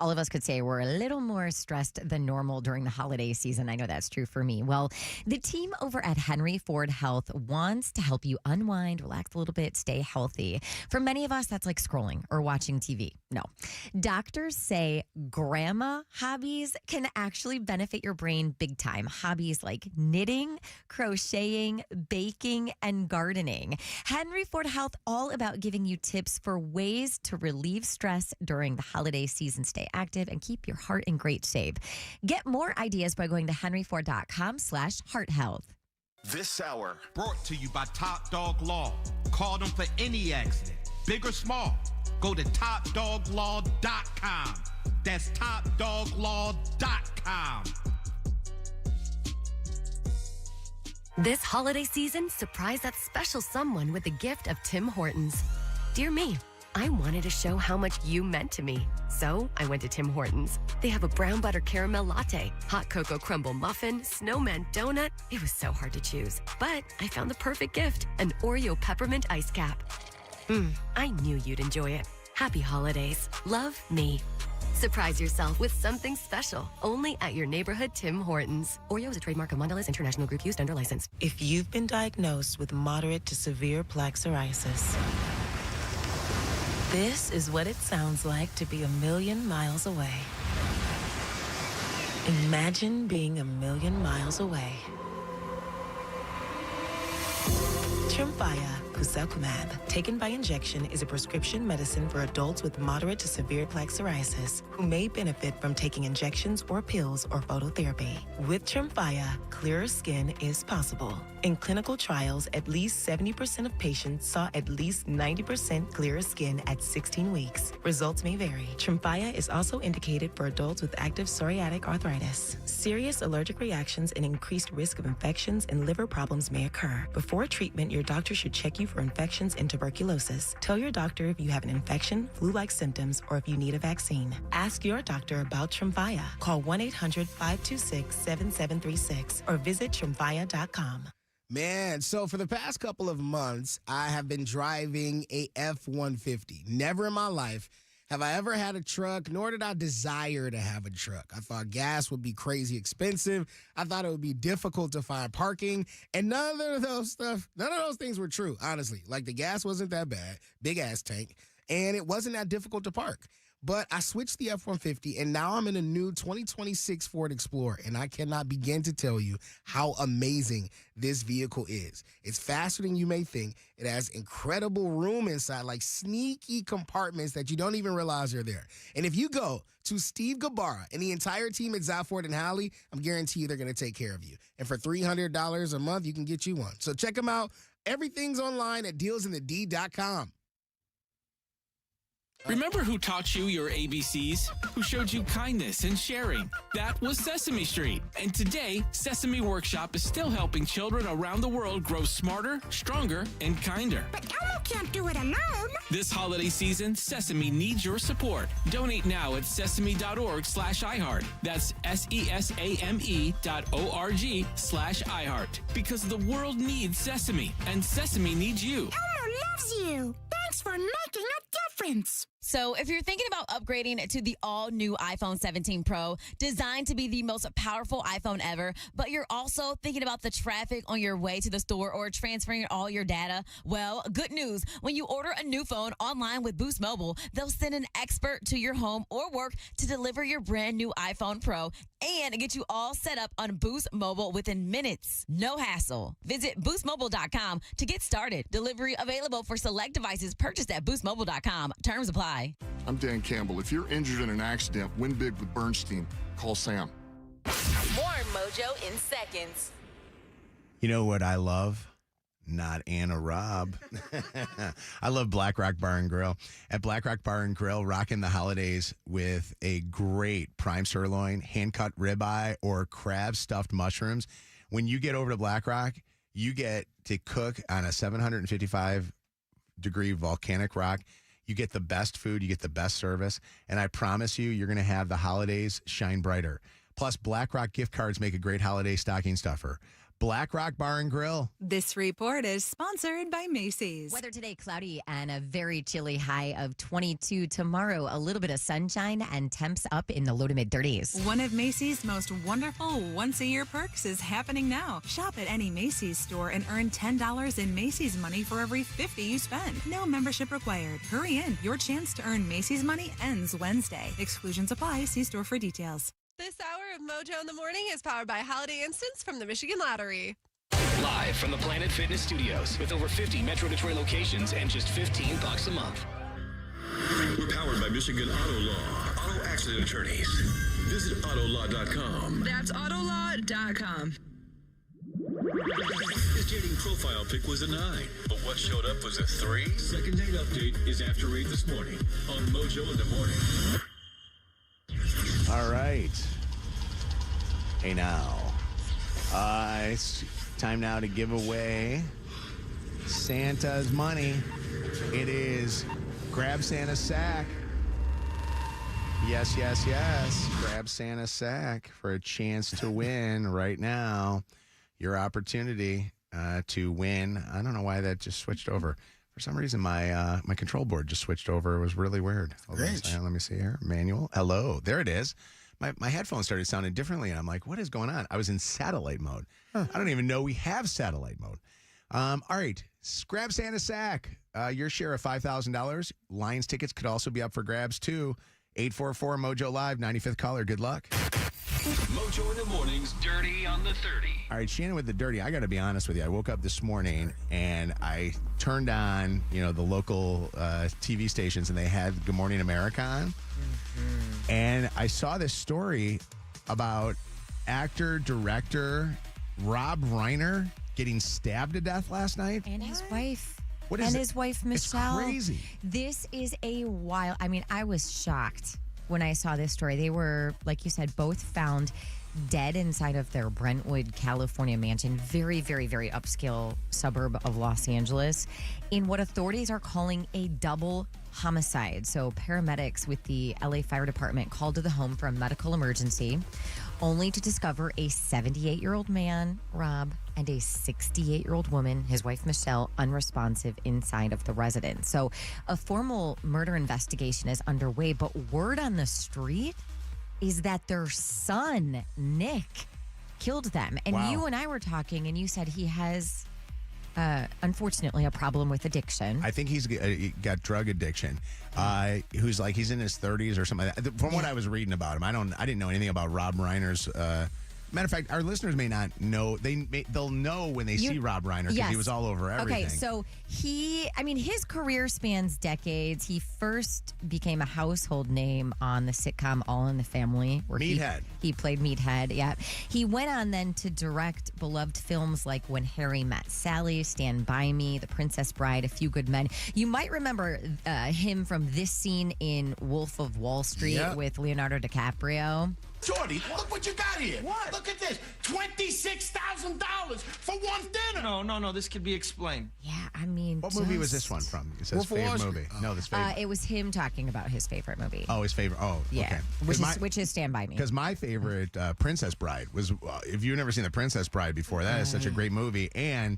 All of us could say we're a little more stressed than normal during the holiday season. I know that's true for me. Well, the team over at Henry Ford Health wants to help you unwind, relax a little bit, stay healthy. For many of us, that's like scrolling or watching TV. No. Doctors say grandma hobbies can actually benefit your brain big time. Hobbies like knitting, crocheting, baking, and gardening. Henry Ford Health, all about giving you tips for ways to relieve stress during the holiday season. Stay active and keep your heart in great shape. Get more ideas by going to henryford.com/hearthealth. This hour brought to you by Top Dog Law. Call them for any accident, big or small. Go to topdoglaw.com. That's topdoglaw.com. This holiday season, surprise that special someone with the gift of Tim Hortons. Dear me, I wanted to show how much you meant to me. So I went to Tim Hortons. They have a brown butter caramel latte, hot cocoa crumble muffin, snowman donut. It was so hard to choose. But I found the perfect gift, an Oreo peppermint ice cap. I knew you'd enjoy it. Happy holidays. Love, me. Surprise yourself with something special only at your neighborhood Tim Hortons. Oreo is a trademark of Mondelez International Group used under license. If you've been diagnosed with moderate to severe plaque psoriasis, this is what it sounds like to be 1,000,000 miles away. Imagine being 1,000,000 miles away. Tremfya Guselkumab, taken by injection, is a prescription medicine for adults with moderate to severe plaque psoriasis who may benefit from taking injections or pills or phototherapy. With Tremfya, clearer skin is possible. In clinical trials, at least 70% of patients saw at least 90% clearer skin at 16 weeks. Results may vary. Tremfya is also indicated for adults with active psoriatic arthritis. Serious allergic reactions and increased risk of infections and liver problems may occur. Before treatment, your doctor should check you for infections and tuberculosis. Tell your doctor if you have an infection, flu-like symptoms, or if you need a vaccine. Ask your doctor about Tremfya. Call 1-800-526-7736 or visit Tremfya.com. Man, so for the past couple of months, I have been driving a F-150. Never in my life have I ever had a truck, nor did I desire to have a truck. I thought gas would be crazy expensive. I thought it would be difficult to find parking. And none of those things were true, honestly. Like, the gas wasn't that bad, big ass tank, and it wasn't that difficult to park. But I switched the F-150, and now I'm in a new 2026 Ford Explorer, and I cannot begin to tell you how amazing this vehicle is. It's faster than you may think. It has incredible room inside, like sneaky compartments that you don't even realize are there. And if you go to Steve Gabara and the entire team at Zaford and Howley, I'm guaranteed they're going to take care of you. And for $300 a month, you can get you one. So check them out. Everything's online at dealsinthed.com. Remember who taught you your ABCs? Who showed you kindness and sharing? That was Sesame Street. And today, Sesame Workshop is still helping children around the world grow smarter, stronger, and kinder. But Elmo can't do it alone. This holiday season, Sesame needs your support. Donate now at sesame.org/iHeart. That's SESAME.org/iHeart. Because the world needs Sesame, and Sesame needs you. Elmo loves you. Thanks for making a difference. So if you're thinking about upgrading to the all-new iPhone 17 Pro, designed to be the most powerful iPhone ever, but you're also thinking about the traffic on your way to the store or transferring all your data, well, good news. When you order a new phone online with Boost Mobile, they'll send an expert to your home or work to deliver your brand new iPhone Pro and get you all set up on Boost Mobile within minutes. No hassle. Visit boostmobile.com to get started. Delivery available for select devices purchased at boostmobile.com. Terms apply. I'm Dan Campbell. If you're injured in an accident, win big with Bernstein. Call Sam. More Mojo in seconds. You know what I love? Not Anna Robb. I love Black Rock Bar and Grill. At Black Rock Bar and Grill, rocking the holidays with a great prime sirloin, hand-cut ribeye, or crab stuffed mushrooms. When you get over to Black Rock, you get to cook on a 755-degree volcanic rock. You get the best food, you get the best service, and I promise you, you're going to have the holidays shine brighter. Plus, Black Rock gift cards make a great holiday stocking stuffer. Black Rock Bar and Grill. This report is sponsored by Macy's. Weather today, cloudy and a very chilly high of 22. Tomorrow, a little bit of sunshine and temps up in the low to mid 30s. One of Macy's most wonderful once-a-year perks is happening now. Shop at any Macy's store and earn $10 in Macy's money for every $50 you spend. No membership required. Hurry in. Your chance to earn Macy's money ends Wednesday. Exclusions apply. See store for details. This hour of Mojo in the Morning is powered by Holiday Instants from the Michigan Lottery. Live from the Planet Fitness Studios with over 50 Metro Detroit locations and just $15 a month. We're powered by Michigan Auto Law. Auto accident attorneys. Visit autolaw.com. That's autolaw.com. His dating profile pic was a 9, but what showed up was a 3. Second date update is after 8 this morning on Mojo in the Morning. All right. Hey, now. It's time now to give away Santa's money. It is Grab Santa's sack. Yes, yes, yes. Grab Santa's sack for a chance to win right now. Your opportunity to win. I don't know why that just switched over. For some reason, my control board just switched over. It was really weird. Hold on a second. Let me see here. Manual. Hello. There it is. My headphones started sounding differently, and I'm like, what is going on? I was in satellite mode. I don't even know we have satellite mode. All right. Grab Santa's sack. Your share of $5,000. Lions tickets could also be up for grabs, too. 844 Mojo Live, 95th caller. Good luck. Mojo in the mornings, Dirty on the 30. All right, Shannon with the dirty. I got to be honest with you. I woke up this morning and I turned on, the local TV stations, and they had Good Morning America on. And I saw this story about actor, director Rob Reiner getting stabbed to death last night. And his wife. What is and it? his wife, Michelle. It's crazy. This is a wild. I mean, I was shocked when I saw this story. They were, like you said, both found dead inside of their Brentwood, California mansion. Very, very, very upscale suburb of Los Angeles, in what authorities are calling a double homicide. So paramedics with the LA Fire Department called to the home for a medical emergency, only to discover a 78-year-old man, Rob, and a 68-year-old woman, his wife, Michelle, unresponsive inside of the residence. So a formal murder investigation is underway, but word on the street is that their son, Nick, killed them. And you and I were talking, and you said he has, unfortunately, a problem with addiction. I think he's got drug addiction. He's in his 30s or something like that. From what I was reading about him, I didn't know anything about Rob Reiner's. Matter of fact, our listeners may not know. They'll know when they see Rob Reiner because he was all over everything. Okay, so his career spans decades. He first became a household name on the sitcom All in the Family, where Meathead. He played Meathead. Yeah, he went on then to direct beloved films like When Harry Met Sally, Stand By Me, The Princess Bride, A Few Good Men. You might remember him from this scene in Wolf of Wall Street with Leonardo DiCaprio. Jordy, look what you got here. What? Look at this. $26,000 for one dinner. No. This could be explained. Yeah, I mean, what movie was this one from? It says favorite movie. No, this favorite. It was him talking about his favorite movie. Oh, his favorite. Oh, yeah. Okay. Which is Stand By Me. Because my favorite Princess Bride was, if you've never seen The Princess Bride before, that is such a great movie. And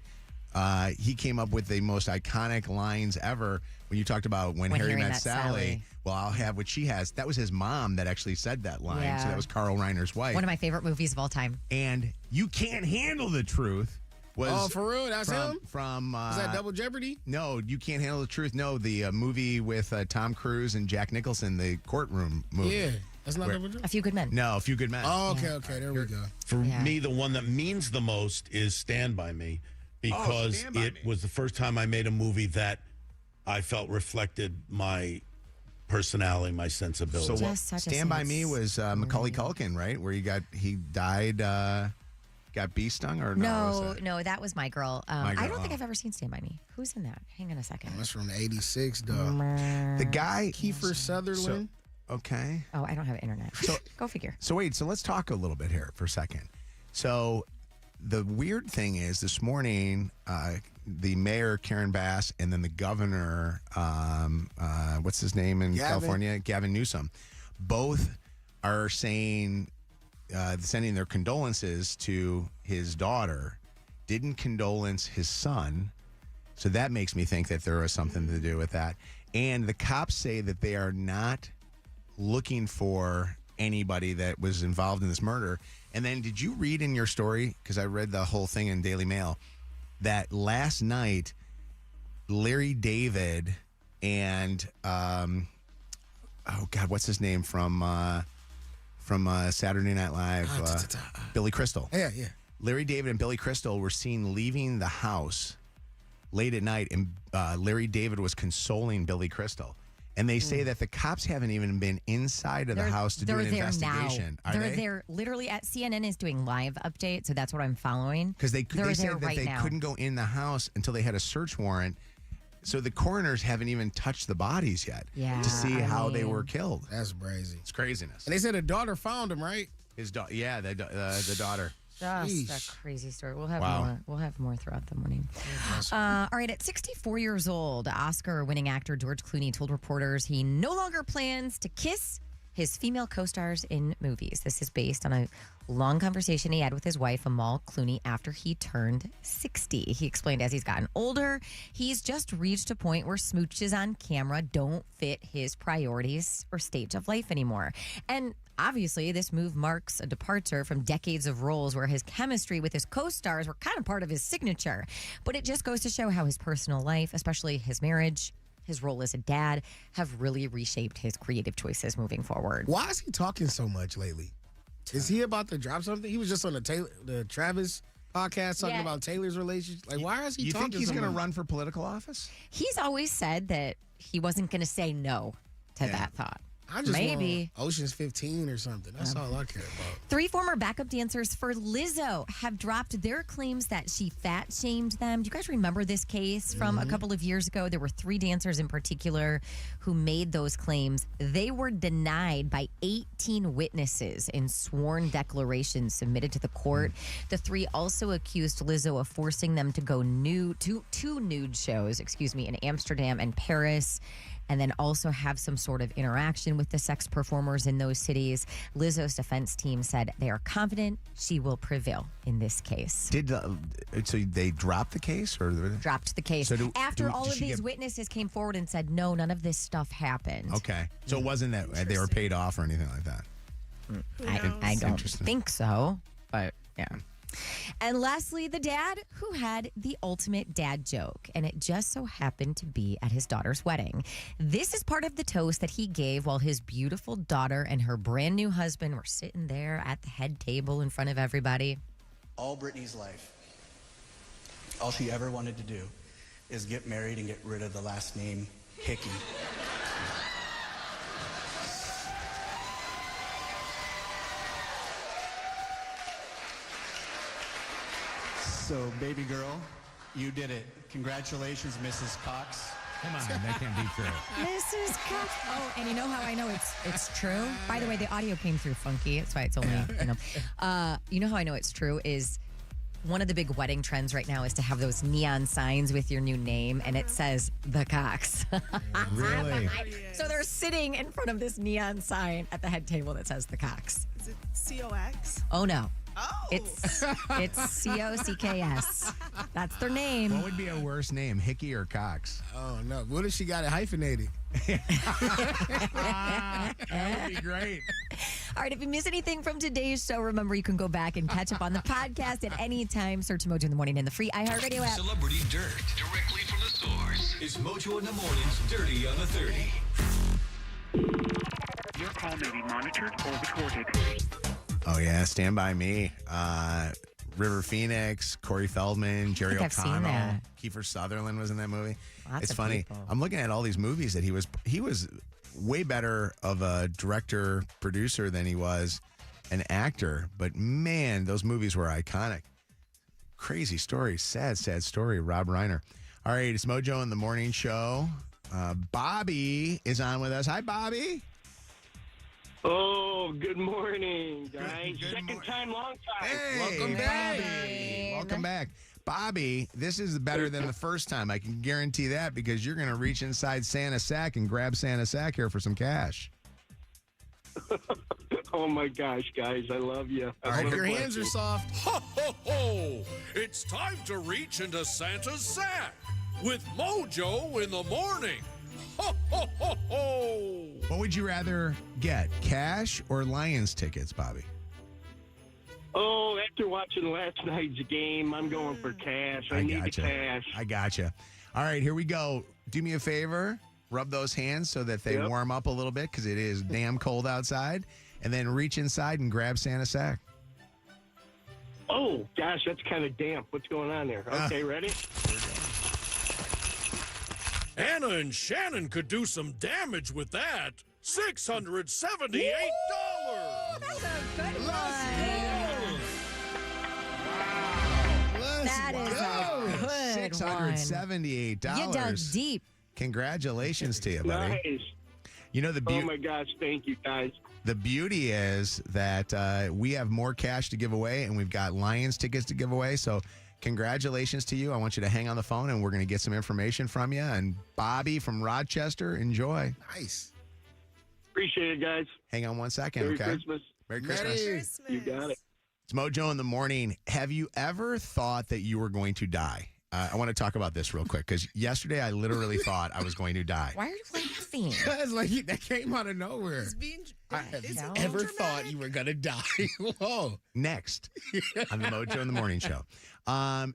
he came up with the most iconic lines ever when you talked about when Harry Met Sally. Well, I'll have what she has. That was his mom that actually said that line. Yeah. So that was Carl Reiner's wife. One of my favorite movies of all time. And You Can't Handle the Truth was... for real? That's him? From... Is that Double Jeopardy? No, You Can't Handle the Truth. No, the movie with Tom Cruise and Jack Nicholson, the courtroom movie. Yeah. That's not Double Jeopardy? A Few Good Men. No, A Few Good Men. Oh, okay. There we go. For me, the one that means the most is Stand By Me, because was the first time I made a movie that I felt reflected my personality, my sensibility. So Stand By Me was Macaulay Culkin, right? Where he died, got bee stung, or no, that was My Girl. My Girl, I don't think I've ever seen Stand By Me. Who's in that? Hang on a second. That's from '86, though. The guy Kiefer Sutherland. Okay. Oh, I don't have internet. So go figure. So wait, so let's talk a little bit here for a second. So the weird thing is, this morning, the mayor, Karen Bass, and then the governor, what's his name in California? Gavin Newsom, both are saying, sending their condolences to his daughter, didn't condolence his son. So that makes me think that there was something to do with that. And the cops say that they are not looking for anybody that was involved in this murder. And then did you read in your story, because I read the whole thing in Daily Mail, that last night Larry David and what's his name from Saturday Night Live, Billy Crystal. Yeah. Larry David and Billy Crystal were seen leaving the house late at night, and Larry David was consoling Billy Crystal. And they say that the cops haven't even been inside of the house to do an investigation. Now. They're there literally at CNN is doing live update, so that's what I'm following. Because they said that they couldn't go in the house until they had a search warrant. So the coroners haven't even touched the bodies yet to see how they were killed. That's crazy. It's craziness. And they said a daughter found him, right? His daughter, the daughter. Just a crazy story. We'll have Wow. more. We'll have more throughout the morning. All right, at 64 years old, Oscar-winning actor George Clooney told reporters he no longer plans to kiss his female co-stars in movies. This is based on a long conversation he had with his wife, Amal Clooney, after he turned 60. He explained as he's gotten older, he's just reached a point where smooches on camera don't fit his priorities or stage of life anymore. And obviously, this move marks a departure from decades of roles where his chemistry with his co-stars were kind of part of his signature. But it just goes to show how his personal life, especially his marriage, his role as a dad, have really reshaped his creative choices moving forward. Why is he talking so much lately? Is he about to drop something? He was just on the Travis podcast talking about Taylor's relationship. Like, why is he You talking think he's so going to much? run for political office? He's always said that he wasn't going to say no to that thought. I just Maybe. want Ocean's 15 or something. That's all I care about. 3 former backup dancers for Lizzo have dropped their claims that she fat shamed them. Do you guys remember this case from a couple of years ago? There were 3 dancers in particular who made those claims. They were denied by 18 witnesses in sworn declarations submitted to the court. The 3 also accused Lizzo of forcing them to go two nude shows, in Amsterdam and Paris, and then also have some sort of interaction with the sex performers in those cities. Lizzo's defense team said they are confident she will prevail in this case. So they dropped the case? Or Dropped the case. So After all did of she these get- witnesses came forward and said, no, none of this stuff happened. Okay. So it wasn't that they were paid off or anything like that? I don't Interesting. think so, but yeah. And lastly, the dad who had the ultimate dad joke, and it just so happened to be at his daughter's wedding. This is part of the toast that he gave while his beautiful daughter and her brand new husband were sitting there at the head table in front of everybody. All Brittany's life, all she ever wanted to do is get married and get rid of the last name Hickey. So, baby girl, you did it. Congratulations, Mrs. Cox. Come on, that can't be true. Mrs. Cox. Oh, and you know how I know it's true? By the way, the audio came through funky. That's why it's only, you know how I know it's true is one of the big wedding trends right now is to have those neon signs with your new name, and it says the Cox. Really? So they're sitting in front of this neon sign at the head table that says the Cox. Is it COX? Oh, no. Oh. It's COCKS. That's their name. What would be a worse name, Hickey or Cox? Oh, no. What if she got it hyphenated? That would be great. All right, if you miss anything from today's show, remember you can go back and catch up on the podcast at any time. Search Mojo in the Morning in the free iHeartRadio app. Celebrity Dirt, directly from the source. It's Mojo in the Morning's Dirty on the 30. Your call may be monitored or recorded. Oh, yeah. Stand By Me. River Phoenix, Corey Feldman, Jerry I've seen O'Connell, that. Kiefer Sutherland was in that movie. Lots It's of funny. people. I'm looking at all these movies that he was way better of a director, producer than he was an actor. But man, those movies were iconic. Crazy story. Sad story. Rob Reiner. All right, it's Mojo in the Morning Show. Bobby is on with us. Hi, Bobby. Oh, good morning, guys. Second time, long time. Hey, Welcome back. Bobby. Welcome back. Bobby, this is better than the first time. I can guarantee that because you're going to reach inside Santa's sack and grab Santa's sack here for some cash. Oh, my gosh, guys. I love you. I hope your hands are soft. Ho, ho, ho! It's time to reach into Santa's sack with Mojo in the morning. Ho, ho, ho, ho! What would you rather get, cash or Lions tickets, Bobby? Oh, after watching last night's game, I'm going for cash. I need the cash. I gotcha. All right, here we go. Do me a favor. Rub those hands so that they warm up a little bit because it is damn cold outside. And then reach inside and grab Santa's sack. Oh, gosh, that's kind of damp. What's going on there? Okay, ready? Anna and Shannon could do some damage with that. $678. That's a good one. That is a good one. $678. You dug deep. Congratulations to you, buddy. Nice. You know, Oh, my gosh. Thank you, guys. the beauty is that we have more cash to give away, and we've got Lions tickets to give away. So congratulations to you. I want you to hang on the phone, and we're going to get some information from you. And Bobby from Rochester, enjoy. Nice. Appreciate it, guys. Hang on 1 second, Merry okay? Christmas. Merry Christmas. You got it. It's Mojo in the morning. Have you ever thought that you were going to die? I want to talk about this real quick because yesterday I literally thought I was going to die. Why are you laughing? It's like that came out of nowhere. I have ever thought you were going to die. Whoa. Next on the Mojo in the Morning Show.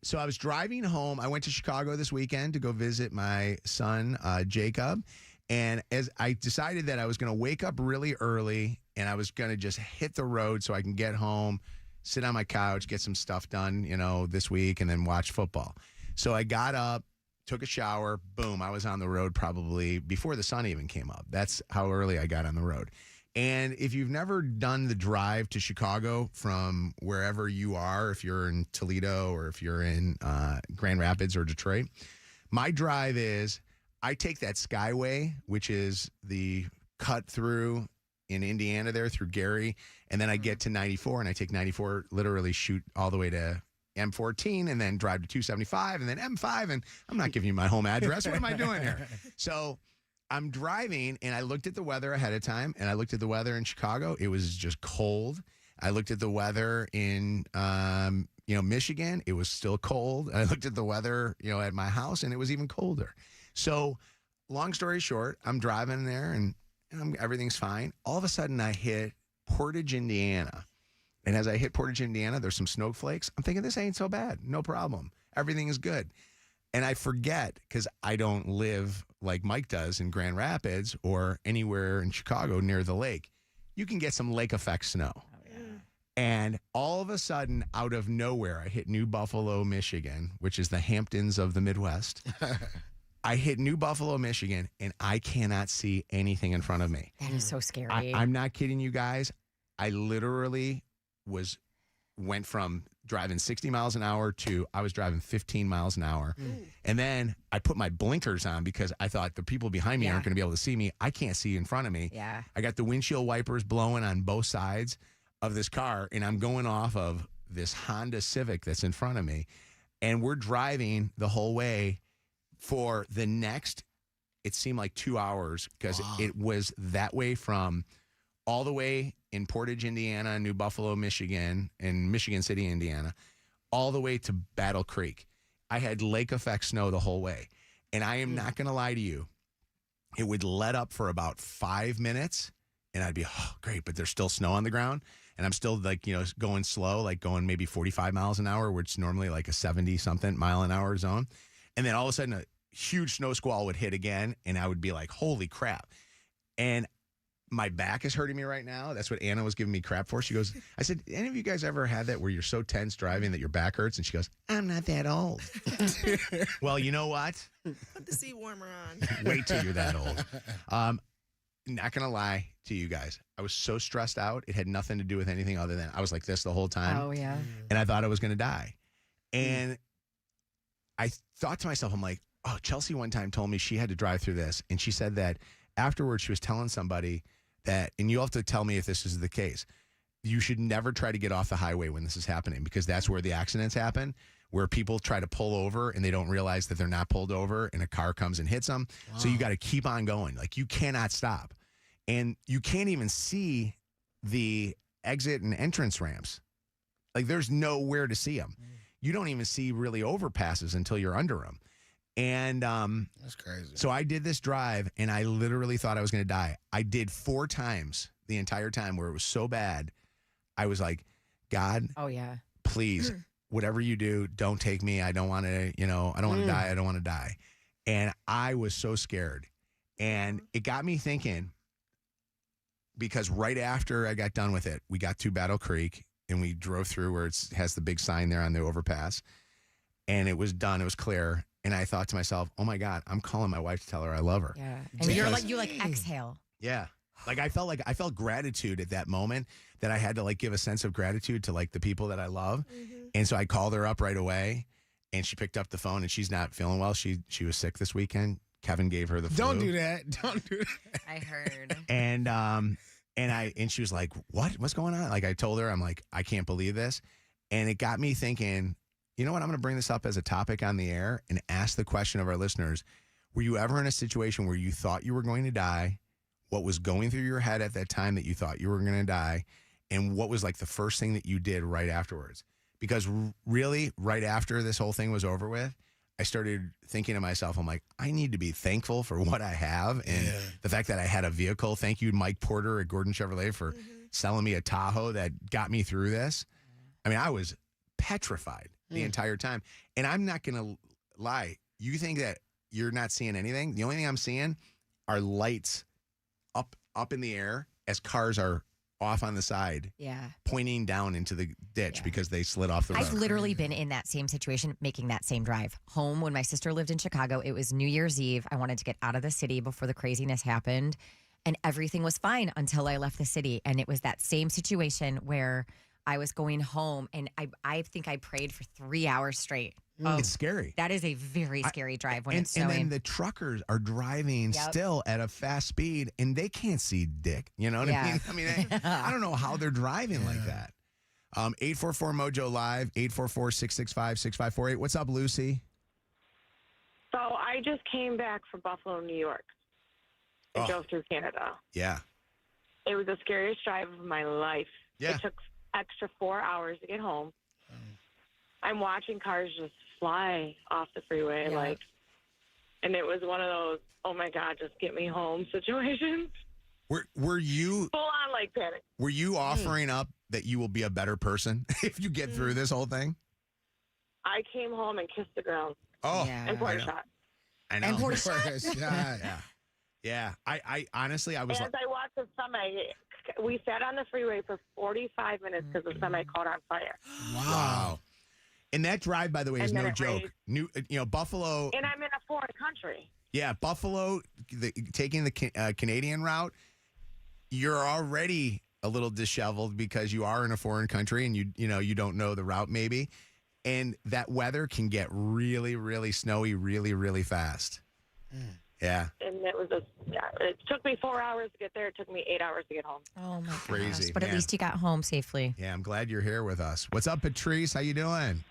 So I was driving home. I went to Chicago this weekend to go visit my son, Jacob. And as I decided that I was going to wake up really early and I was going to just hit the road so I can get home, sit on my couch, get some stuff done, this week, and then watch football. So I got up, took a shower, boom, I was on the road probably before the sun even came up. That's how early I got on the road. And if you've never done the drive to Chicago from wherever you are, if you're in Toledo or if you're in Grand Rapids or Detroit, my drive is I take that Skyway, which is the cut through in Indiana there through Gary, and then I get to 94, and I take 94, literally shoot all the way to M14, and then drive to 275, and then M5, and I'm not giving you my home address. What am I doing here? So I'm driving, and I looked at the weather ahead of time, and I looked at the weather in Chicago. It was just cold. I looked at the weather in Michigan. It was still cold. I looked at the weather, at my house, and it was even colder. So long story short, I'm driving there, and everything's fine. All of a sudden, I hit Portage, Indiana. And as I hit Portage, Indiana, there's some snowflakes. I'm thinking, this ain't so bad. No problem. Everything is good. And I forget, because I don't live like Mike does in Grand Rapids or anywhere in Chicago near the lake. You can get some lake effect snow. Oh, yeah. And all of a sudden, out of nowhere, I hit New Buffalo, Michigan, which is the Hamptons of the Midwest. I hit New Buffalo, Michigan, and I cannot see anything in front of me. That is so scary. I'm not kidding you guys. I literally went from driving 60 miles an hour to I was driving 15 miles an hour. And then I put my blinkers on because I thought the people behind me aren't going to be able to see me. I can't see in front of me. Yeah. I got the windshield wipers blowing on both sides of this car, and I'm going off of this Honda Civic that's in front of me. And we're driving the whole way for the next, it seemed like 2 hours because it was that way from all the way in Portage, Indiana, New Buffalo, Michigan, and Michigan City, Indiana, all the way to Battle Creek. I had lake effect snow the whole way. And I am not going to lie to you. It would let up for about 5 minutes, and I'd be, oh, great, but there's still snow on the ground. And I'm still going slow, like going maybe 45 miles an hour, which is normally like a 70-something mile an hour zone. And then all of a sudden, a huge snow squall would hit again, and I would be like, holy crap. And my back is hurting me right now. That's what Anna was giving me crap for. She goes, I said, any of you guys ever had that where you're so tense driving that your back hurts? And she goes, I'm not that old. Well, you know what? Put the seat warmer on. Wait till you're that old. Not going to lie to you guys. I was so stressed out. It had nothing to do with anything other than I was like this the whole time. Oh, yeah. And I thought I was going to die. And I thought to myself, I'm like, oh, Chelsea one time told me she had to drive through this. And she said that afterwards she was telling somebody that, and you'll have to tell me if this is the case, you should never try to get off the highway when this is happening because that's where the accidents happen, where people try to pull over and they don't realize that they're not pulled over and a car comes and hits them. Wow. So you got to keep on going. Like you cannot stop. And you can't even see the exit and entrance ramps. Like there's nowhere to see them. You don't even see really overpasses until you're under them. And that's crazy. So I did this drive, and I literally thought I was going to die. I did 4 times the entire time where it was so bad. I was like, God, oh yeah, please, whatever you do, don't take me. I don't want to, I don't want to die. I don't want to die. And I was so scared. And it got me thinking, because right after I got done with it, we got to Battle Creek, and we drove through where it has the big sign there on the overpass. And it was done. It was clear. And I thought to myself, oh my God, I'm calling my wife to tell her I love her. Yeah. And you exhale. Yeah. Like I felt gratitude at that moment that I had to give a sense of gratitude to the people that I love. Mm-hmm. And so I called her up right away, and she picked up the phone, and she's not feeling well. She was sick this weekend. Kevin gave her the flu. Don't do that. Don't do that. I heard. And she was like, what's going on? Like I told her, I'm like, I can't believe this. And it got me thinking, you know what? I'm going to bring this up as a topic on the air and ask the question of our listeners. Were you ever in a situation where you thought you were going to die? What was going through your head at that time that you thought you were going to die? And what was like the first thing that you did right afterwards? Because really, right after this whole thing was over with, I started thinking to myself, I'm like, I need to be thankful for what I have and the fact that I had a vehicle. Thank you, Mike Porter at Gordon Chevrolet, for selling me a Tahoe that got me through this. I mean, I was petrified the entire time. And I'm not going to lie. You think that you're not seeing anything? The only thing I'm seeing are lights up in the air as cars are off on the side, pointing down into the ditch because they slid off the road. I've literally been in that same situation, making that same drive home when my sister lived in Chicago. It was New Year's Eve. I wanted to get out of the city before the craziness happened, and everything was fine until I left the city. And it was that same situation where I was going home, and I think I prayed for 3 hours straight. It's scary. That is a very scary drive when it's and snowing. then the truckers are driving still at a fast speed, and they can't see dick. You know what I mean? I mean, I don't know how they're driving like that. 844 Mojo Live, 844-665-6548. What's up, Lucy? So I just came back from Buffalo, New York. I drove through Canada. Yeah. It was the scariest drive of my life. Yeah. It took extra 4 hours to get home. I'm watching cars just fly off the freeway, and it was one of those, oh my God, just get me home situations. Were you full on like panic? Were you offering up that you will be a better person if you get through this whole thing? I came home and kissed the ground. Oh, and poured a shot. I know. And poured a shot. Yeah. I honestly, I was As I watched the semi, we sat on the freeway for 45 minutes because the semi caught on fire. Wow. And that drive, by the way, is no joke. Buffalo. And I'm in a foreign country. Yeah, Buffalo, taking the Canadian route, you're already a little disheveled because you are in a foreign country and you don't know the route maybe. And that weather can get really, really snowy really, really fast. Yeah. And it took me 4 hours to get there. It took me 8 hours to get home. Oh, my Crazy. gosh. But at least you got home safely. Yeah, I'm glad you're here with us. What's up, Patrice? How you doing?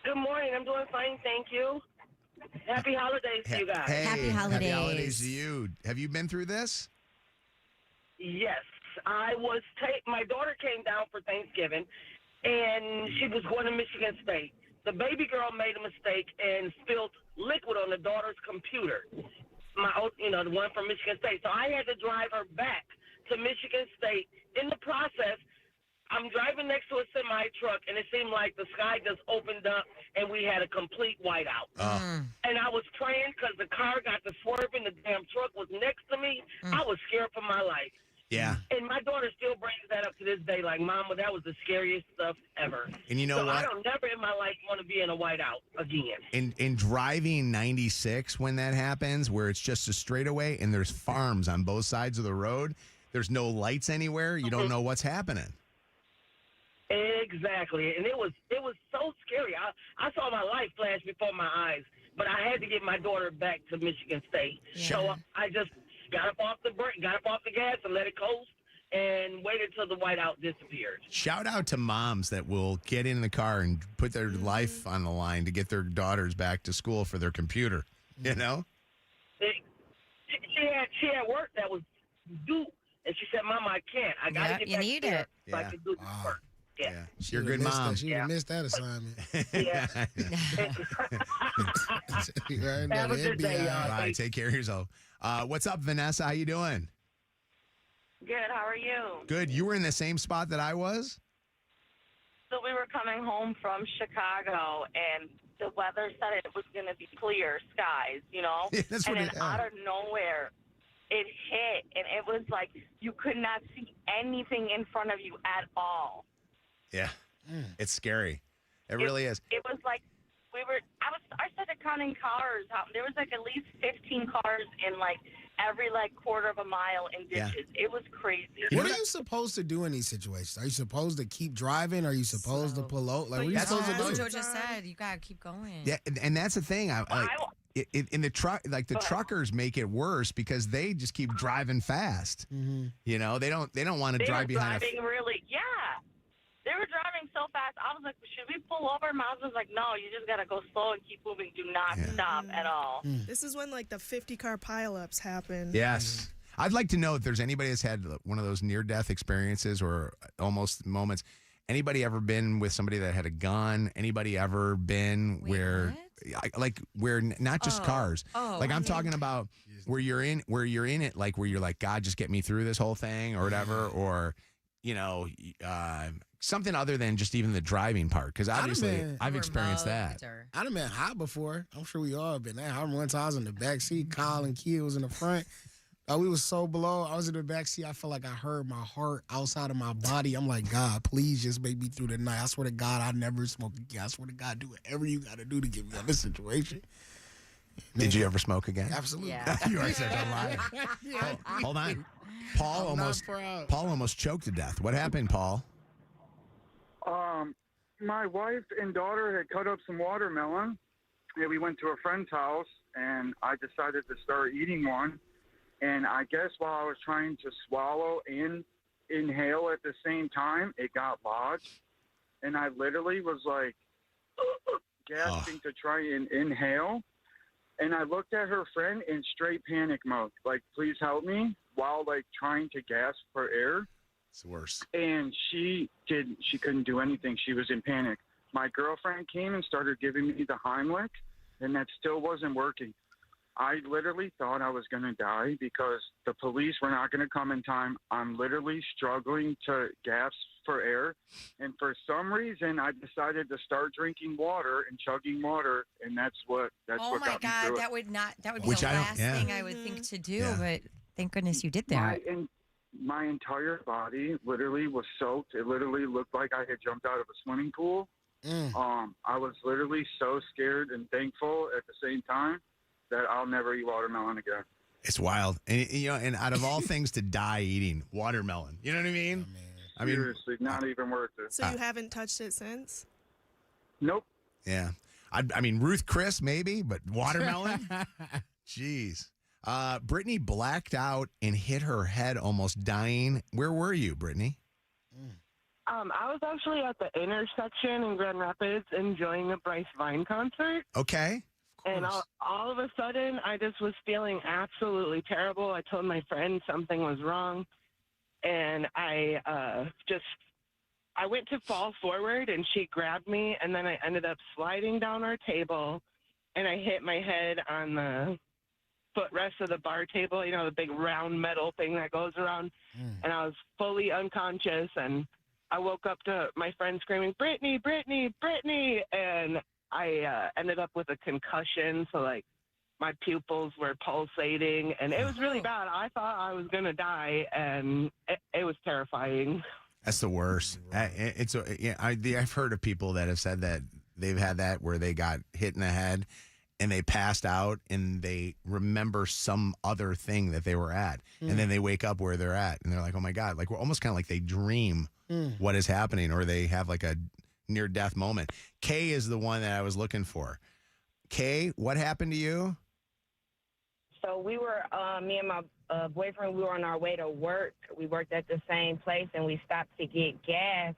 Good morning. I'm doing fine, thank you. Happy holidays to you guys. Hey, Happy holidays. Happy holidays to you. Have you been through this? Yes. My daughter came down for Thanksgiving, and she was going to Michigan State. The baby girl made a mistake and spilled liquid on the daughter's computer. The one from Michigan State. So I had to drive her back to Michigan State. In the process, I'm driving next to a semi truck, and it seemed like the sky just opened up, and we had a complete whiteout. And I was praying because the car got to swerving. The damn truck was next to me. I was scared for my life. Yeah. And my daughter still brings that up to this day. Like, Mama, that was the scariest stuff ever. And you know what? I don't never in my life want to be in a whiteout again. In driving 96 when that happens, where it's just a straightaway and there's farms on both sides of the road, there's no lights anywhere. You don't know what's happening. Exactly. And it was so scary. I saw my life flash before my eyes, but I had to get my daughter back to Michigan State. Yeah. So I just got up off the gas and let it coast and waited till the whiteout disappeared. Shout out to moms that will get in the car and put their life on the line to get their daughters back to school for their computer. You know? She had work that was due, and she said, Mama, I can't. I got to get back there so I can do this work. Yeah. You're a good mom. She would have missed that assignment. Yeah. Have a good day, y'all. All right, take care of yourself. What's up, Vanessa? How you doing? Good. How are you? Good. You were in the same spot that I was? So we were coming home from Chicago, and the weather said it was going to be clear skies, Yeah, that's and what then out of nowhere, it hit, and it was like you could not see anything in front of you at all. Yeah. It's scary. It really is. It was like I started counting cars. There was like at least 15 cars in like every quarter of a mile in ditches. It was crazy. What are you supposed to do in these situations? Are you supposed to keep driving? Are you supposed to pull out? Like, what are you supposed to do? Mojo just said you gotta keep going. Yeah, and that's the thing. in the truck, like the truckers make it worse because they just keep driving fast. You know, they don't want to drive behind They were driving so fast. I was like, should we pull over? Miles was like, no, you just got to go slow and keep moving. Do not stop at all. This is when like the 50-car pileups happen. Yes. I'd like to know if there's anybody that's had one of those near-death experiences or almost moments. Anybody ever been with somebody that had a gun? Anybody ever been where not just cars? Like I'm talking about where you're in it, like where you're like, God, just get me through this whole thing or whatever, or you know, something other than just even the driving part. Because obviously I've experienced that. I'd have been high before. I'm sure we all have been there. I remember one time I was in the back seat, Kyle and Kia was in the front. We was so below. I was in the backseat. I felt like I heard my heart outside of my body. I'm like, God, please just make me through the night. I swear to God, I never smoke again. I swear to God, do whatever you got to do to get me out of this situation. Did you ever smoke again? Absolutely. Yeah. You are such a liar. Hold on. Paul almost choked to death. What happened, Paul? My wife and daughter had cut up some watermelon, and we went to a friend's house, and I decided to start eating one. And I guess while I was trying to swallow and inhale at the same time, it got lodged. And I literally was like gasping to try and inhale. And I looked at her friend in straight panic mode, like, please help me, while like trying to gasp for air. It's the worst. And she couldn't do anything. She was in panic. My girlfriend came and started giving me the Heimlich, and that still wasn't working. I literally thought I was going to die because the police were not going to come in time. I'm literally struggling to gasp for air. And for some reason, I decided to start drinking water and chugging water. And that's what got me through it. that would be the last thing I would think to do. But thank goodness you did that. My entire body literally was soaked. It literally looked like I had jumped out of a swimming pool. I was literally so scared and thankful at the same time that I'll never eat watermelon again. It's wild. And, you know, and out of all things to die eating, watermelon. You know what I mean? Seriously, not even worth it. So you haven't touched it since? Nope. Yeah. I mean, Ruth Chris, maybe, but watermelon? Jeez. Brittany blacked out and hit her head, almost dying. Where were you, Brittany? I was actually at the intersection in Grand Rapids enjoying a Bryce Vine concert. Okay. And all of a sudden, I just was feeling absolutely terrible. I told my friend something was wrong. And I went to fall forward, and she grabbed me. And then I ended up sliding down our table, and I hit my head on the footrest of the bar table, you know, the big round metal thing that goes around. And I was fully unconscious. And I woke up to my friend screaming, Brittany, Brittany, Brittany. And I ended up with a concussion, so like my pupils were pulsating, and it was really bad. I thought I was gonna die, and it was terrifying. That's the worst. I've heard of people that have said that they've had that where they got hit in the head and they passed out and they remember some other thing that they were at, and then they wake up where they're at, and they're like, oh my God, like we're almost kind of like they dream what is happening, or they have like a near-death moment. Kay is the one that I was looking for. Kay, what happened to you? So we were, me and my boyfriend, we were on our way to work. We worked at the same place, and we stopped to get gas.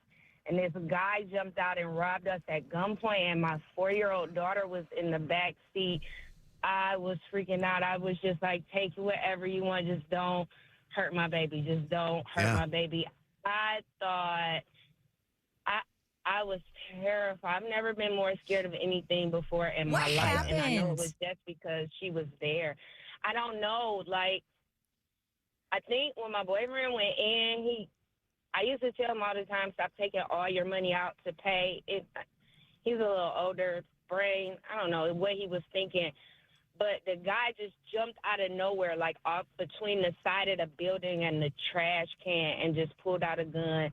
And this guy jumped out and robbed us at gunpoint, and my 4-year-old daughter was in the back seat. I was freaking out. I was just like, take whatever you want. Just don't hurt my baby. Just don't hurt my baby. I thought... I was terrified. I've never been more scared of anything before in my life. And I know it was just because she was there. I don't know. Like, I think when my boyfriend went in, I used to tell him all the time, stop taking all your money out to pay. He's a little older brain. I don't know what he was thinking. But the guy just jumped out of nowhere, like off between the side of the building and the trash can, and just pulled out a gun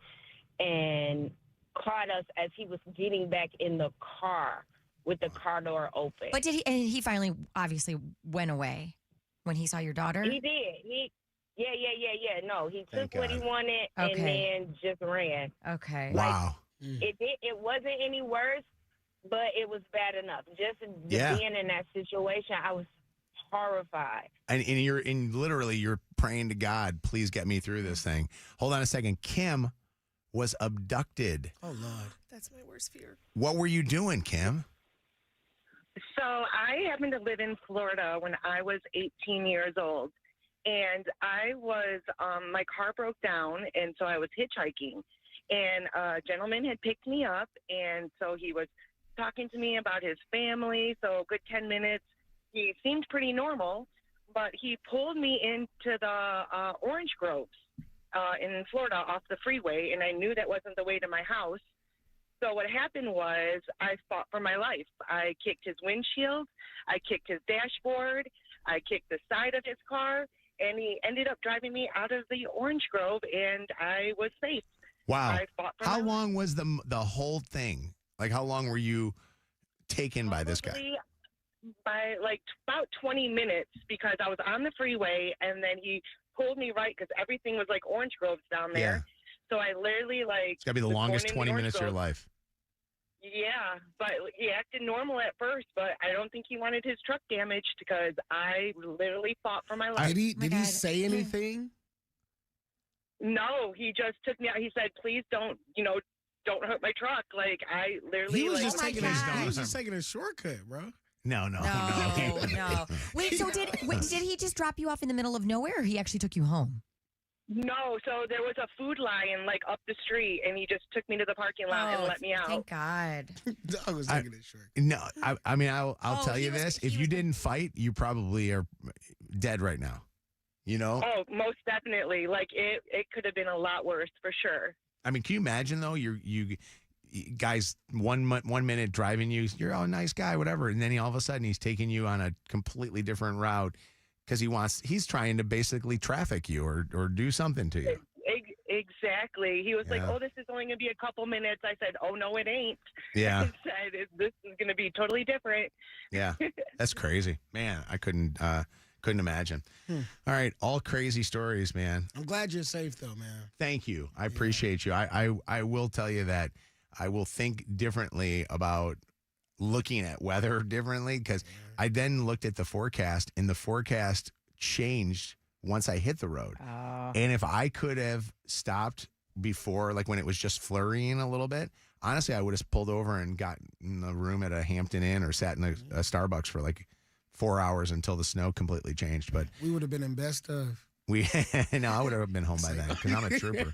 and caught us as he was getting back in the car with the car door open. But he finally obviously went away when he saw your daughter? He did. Yeah. No, he took what he wanted and then just ran. Okay. Like, it wasn't any worse, but it was bad enough. Just being in that situation, I was horrified. And you're praying to God, please get me through this thing. Hold on a second. Kim was abducted. Oh, Lord. That's my worst fear. What were you doing, Kim? So I happened to live in Florida when I was 18 years old. And I was, my car broke down, and so I was hitchhiking. And a gentleman had picked me up, and so he was talking to me about his family. So a good 10 minutes. He seemed pretty normal, but he pulled me into the orange groves in Florida off the freeway, and I knew that wasn't the way to my house. So what happened was I fought for my life. I kicked his windshield. I kicked his dashboard. I kicked the side of his car, and he ended up driving me out of the orange grove, and I was safe. Wow. I fought for how my long was the whole thing? Like, how long were you taken by this guy? By like about 20 minutes, because I was on the freeway, and then he pulled me right because everything was like orange groves down there. Yeah. So I literally It's got to be the longest 20 minutes of your life. Yeah, but he acted normal at first, but I don't think he wanted his truck damaged because I literally fought for my life. Did he say anything? No, he just took me out. He said, "Please don't hurt my truck." Like I literally. He was like, just taking a shortcut, bro. No. No. Wait, so did he just drop you off in the middle of nowhere, or he actually took you home? No, so there was a Food Lion like up the street, and he just took me to the parking lot and let me out. Thank God. I was taking it short. No, I mean, I'll tell you this. If you didn't fight, you probably are dead right now. You know? Oh, most definitely. Like it could have been a lot worse for sure. I mean, can you imagine though? You guys, one minute driving you, you're a nice guy, whatever, and then all of a sudden he's taking you on a completely different route because he's trying to basically traffic you or do something to you. Exactly. He was like, "Oh, this is only going to be a couple minutes." I said, "Oh no, it ain't." Yeah. I said, "This is going to be totally different." Yeah, that's crazy, man. I couldn't imagine. All right, all crazy stories, man. I'm glad you're safe, though, man. Thank you. I appreciate you. I will tell you that I will think differently about looking at weather differently because I then looked at the forecast, and the forecast changed once I hit the road. And if I could have stopped before, like when it was just flurrying a little bit, honestly, I would have pulled over and got in a room at a Hampton Inn or sat in a Starbucks for like 4 hours until the snow completely changed. But we would have been in best of. No, I would have been home by then because I'm a trooper.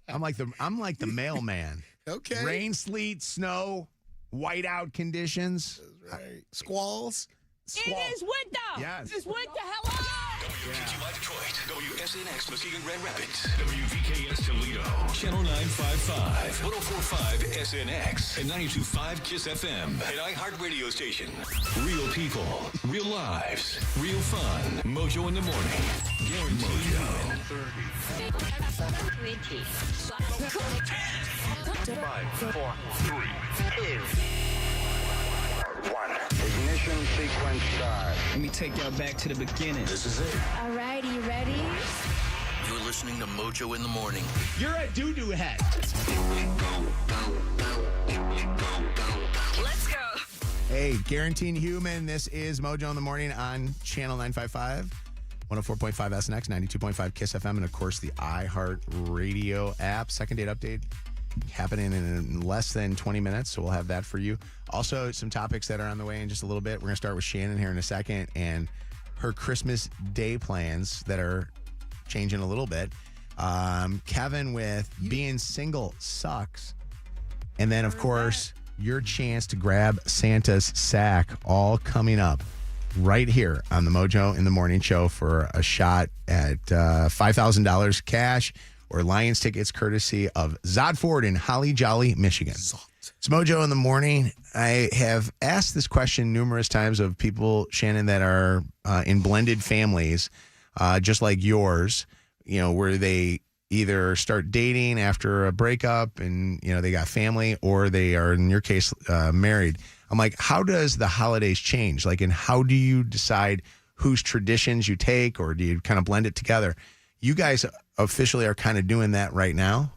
I'm like the mailman. Okay. Rain, sleet, snow, whiteout conditions. That's right. Squalls. It is winter. Yes. It's winter. Hello. WKQI Detroit, WSNX Muskegon Grand Rapids, WVKS Toledo, Channel 955, 1045 SNX, and 925 KISS FM, an iHeart radio station. Real people, real lives, real fun. Mojo in the morning. Guaranteed. Mojo. 5, 4, 3, 2, 1. Ignition sequence start. Let me take y'all back to the beginning. This is it. All right, you ready? You're listening to Mojo in the morning. You're a doo-doo head. Let's go. Hey, Guaranteed Human. This is Mojo in the morning on Channel 955, 104.5 SNX, 92.5 KISS FM, and of course the iHeart Radio app. Second date update happening in less than 20 minutes, so we'll have that for you. Also, some topics that are on the way in just a little bit. We're going to start with Shannon here in a second and her Christmas Day plans that are changing a little bit. Kevin with being single sucks. And then, of course, your chance to grab Santa's sack, all coming up right here on the Mojo in the Morning Show for a shot at $5,000 cash or Lions tickets courtesy of Zod Ford in Holly Jolly, Michigan. It's Mojo in the morning. I have asked this question numerous times of people, Shannon, that are in blended families, just like yours, where they either start dating after a breakup and, they got family, or they are, in your case, married. I'm like, how does the holidays change? Like, and how do you decide whose traditions you take, or do you kind of blend it together? You guys officially are kind of doing that right now.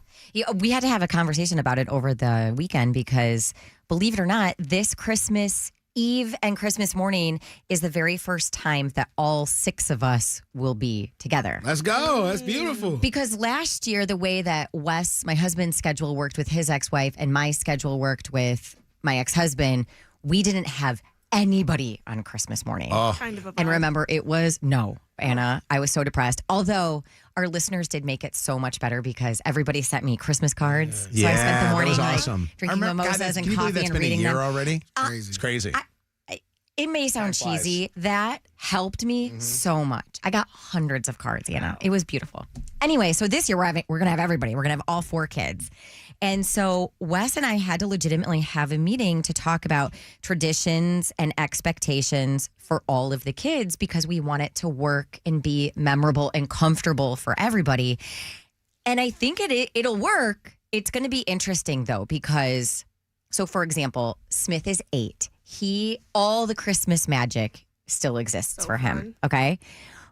We had to have a conversation about it over the weekend because, believe it or not, this Christmas Eve and Christmas morning is the very first time that all 6 of us will be together. Let's go. That's beautiful. Because last year, the way that Wes, my husband's schedule worked with his ex-wife and my schedule worked with my ex-husband, we didn't have anybody on Christmas morning. Kind of a And vibe. remember, it was, no, Anna, I was so depressed. Although our listeners did make it so much better because everybody sent me Christmas cards. So I spent the morning that was awesome. like drinking mimosas and can you believe coffee that's and been reading a year them. already? Crazy. It's crazy. It may sound Time flies. cheesy. That helped me so much. I got hundreds of cards, It was beautiful. Anyway, so this year we're going to have everybody. We're going to have all 4 kids. And so Wes and I had to legitimately have a meeting to talk about traditions and expectations for all of the kids because we want it to work and be memorable and comfortable for everybody. And I think it'll work. It's going to be interesting, though, because, so for example, Smith is 8. All the Christmas magic still exists for him. fun. Okay.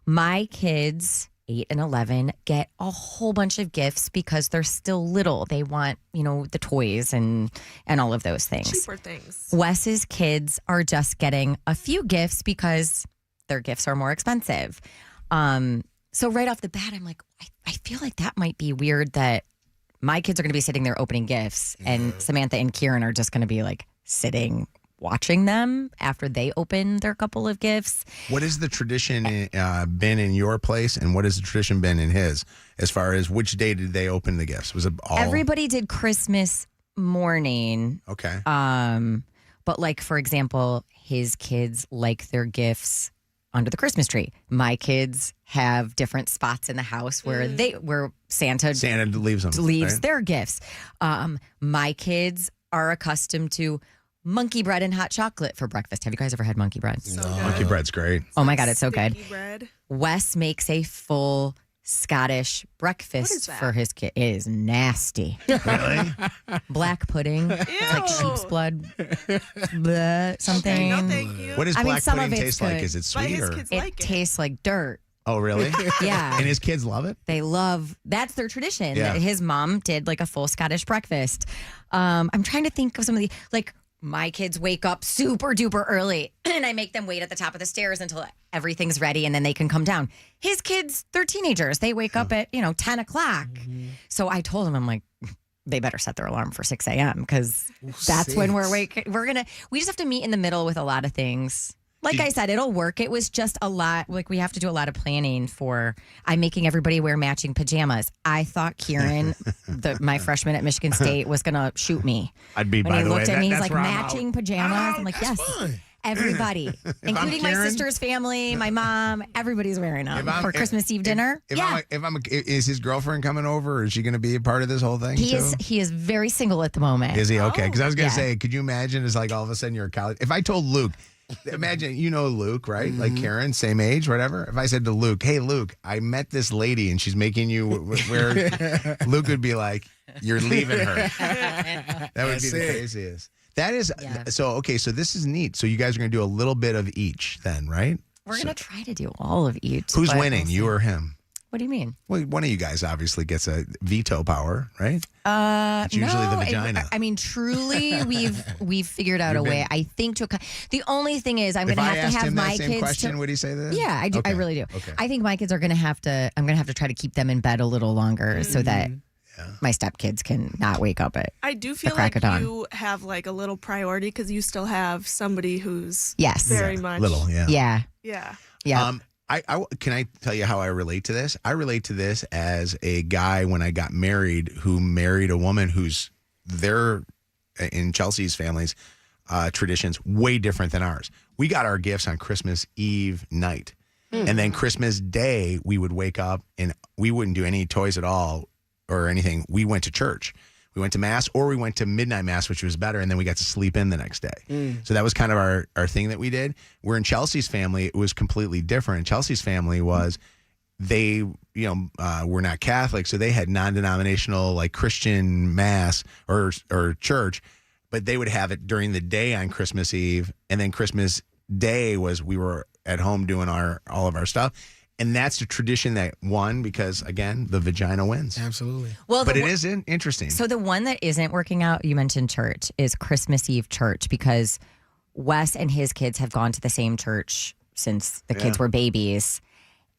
My kids, 8 and 11, get a whole bunch of gifts because they're still little. They want, the toys and all of those things. Cheaper things. Wes's kids are just getting a few gifts because their gifts are more expensive. So right off the bat, I'm like, I feel like that might be weird that my kids are going to be sitting there opening gifts and Samantha and Kieran are just going to be like sitting watching them after they open their couple of gifts. What has the tradition been in your place, and what has the tradition been in his, as far as which day did they open the gifts? Was it all? Everybody did Christmas morning. Okay. But like, for example, his kids like their gifts under the Christmas tree. My kids have different spots in the house where Santa leaves them. Leaves right? their gifts. My kids are accustomed to monkey bread and hot chocolate for breakfast. Have you guys ever had monkey bread? Monkey bread's great. Oh my God, it's so good. Sticky bread. Wes makes a full Scottish breakfast for his kid. It is nasty. Really? Black pudding. It's like sheep's blood. Bleh, something. No, thank you. What does black some pudding of it's taste like? good. Is it But sweet his or? kids It like it. tastes like dirt. Oh, really? Yeah. And his kids love it? They love, that's their tradition. Yeah. His mom did like a full Scottish breakfast. I'm trying to think of some of the, like, my kids wake up super duper early and I make them wait at the top of the stairs until everything's ready and then they can come down. His kids, they're teenagers. They wake up at, 10 o'clock. So I told him, I'm like, they better set their alarm for 6 a.m. because that's when we're awake. We just have to meet in the middle with a lot of things. Like I said, it'll work. It was just a lot. Like, we have to do a lot of planning for. I'm making everybody wear matching pajamas. I thought Kieran, my freshman at Michigan State, was going to shoot me. I'd be, When by he the way, looked at me, he's that's like, where I'm matching out. pajamas. I'm like, yes. fine. Everybody, including my Kieran- sister's family, my mom, everybody's wearing them for Christmas Eve dinner. Is his girlfriend coming over, or is she going to be a part of this whole thing? He too? is very single at the moment. Is he okay? Because I was going to Yeah. say, could you imagine? It's like all of a sudden you're a college. If I told Luke, imagine Luke, right? Mm-hmm. Like Karen, same age, whatever. If I said to Luke, "Hey, Luke, I met this lady and she's making you wear," Luke would be like, "You're leaving her." That would be the craziest. That is so. Okay, so this is neat. So you guys are going to do a little bit of each, then, right? We're going to try to do all of each. Who's but winning, we'll you see. or him? What do you mean? Well, one of you guys obviously gets a veto power, right? It's usually the vagina. I mean, truly, we've figured out a way. I think the only thing is, I'm going to have to have my same kids. question, would he say this? Yeah, I do. Okay. I really do. Okay. I think my kids are going to have to. I'm going to have to try to keep them in bed a little longer so that my stepkids can not wake up at. I do the feel crack like of dawn. you have like a little priority because you still have somebody who's Yes. very much Little, yeah. Yeah. Yeah. Yeah. I can I tell you how I relate to this? I relate to this as a guy when I got married who married a woman who's in Chelsea's family's traditions way different than ours. We got our gifts on Christmas Eve night. And then Christmas Day, we would wake up and we wouldn't do any toys at all or anything. We went to church. We went to mass or we went to midnight mass, which was better. And then we got to sleep in the next day. So that was kind of our thing that we did. Where in Chelsea's family, it was completely different. Chelsea's family was they, were not Catholic. So they had non-denominational like Christian mass or church, but they would have it during the day on Christmas Eve. And then Christmas Day was we were at home doing all of our stuff. And that's a tradition that won because, again, the vagina wins. Absolutely. Well, but it is interesting. So the one that isn't working out, you mentioned church, is Christmas Eve church because Wes and his kids have gone to the same church since the kids were babies.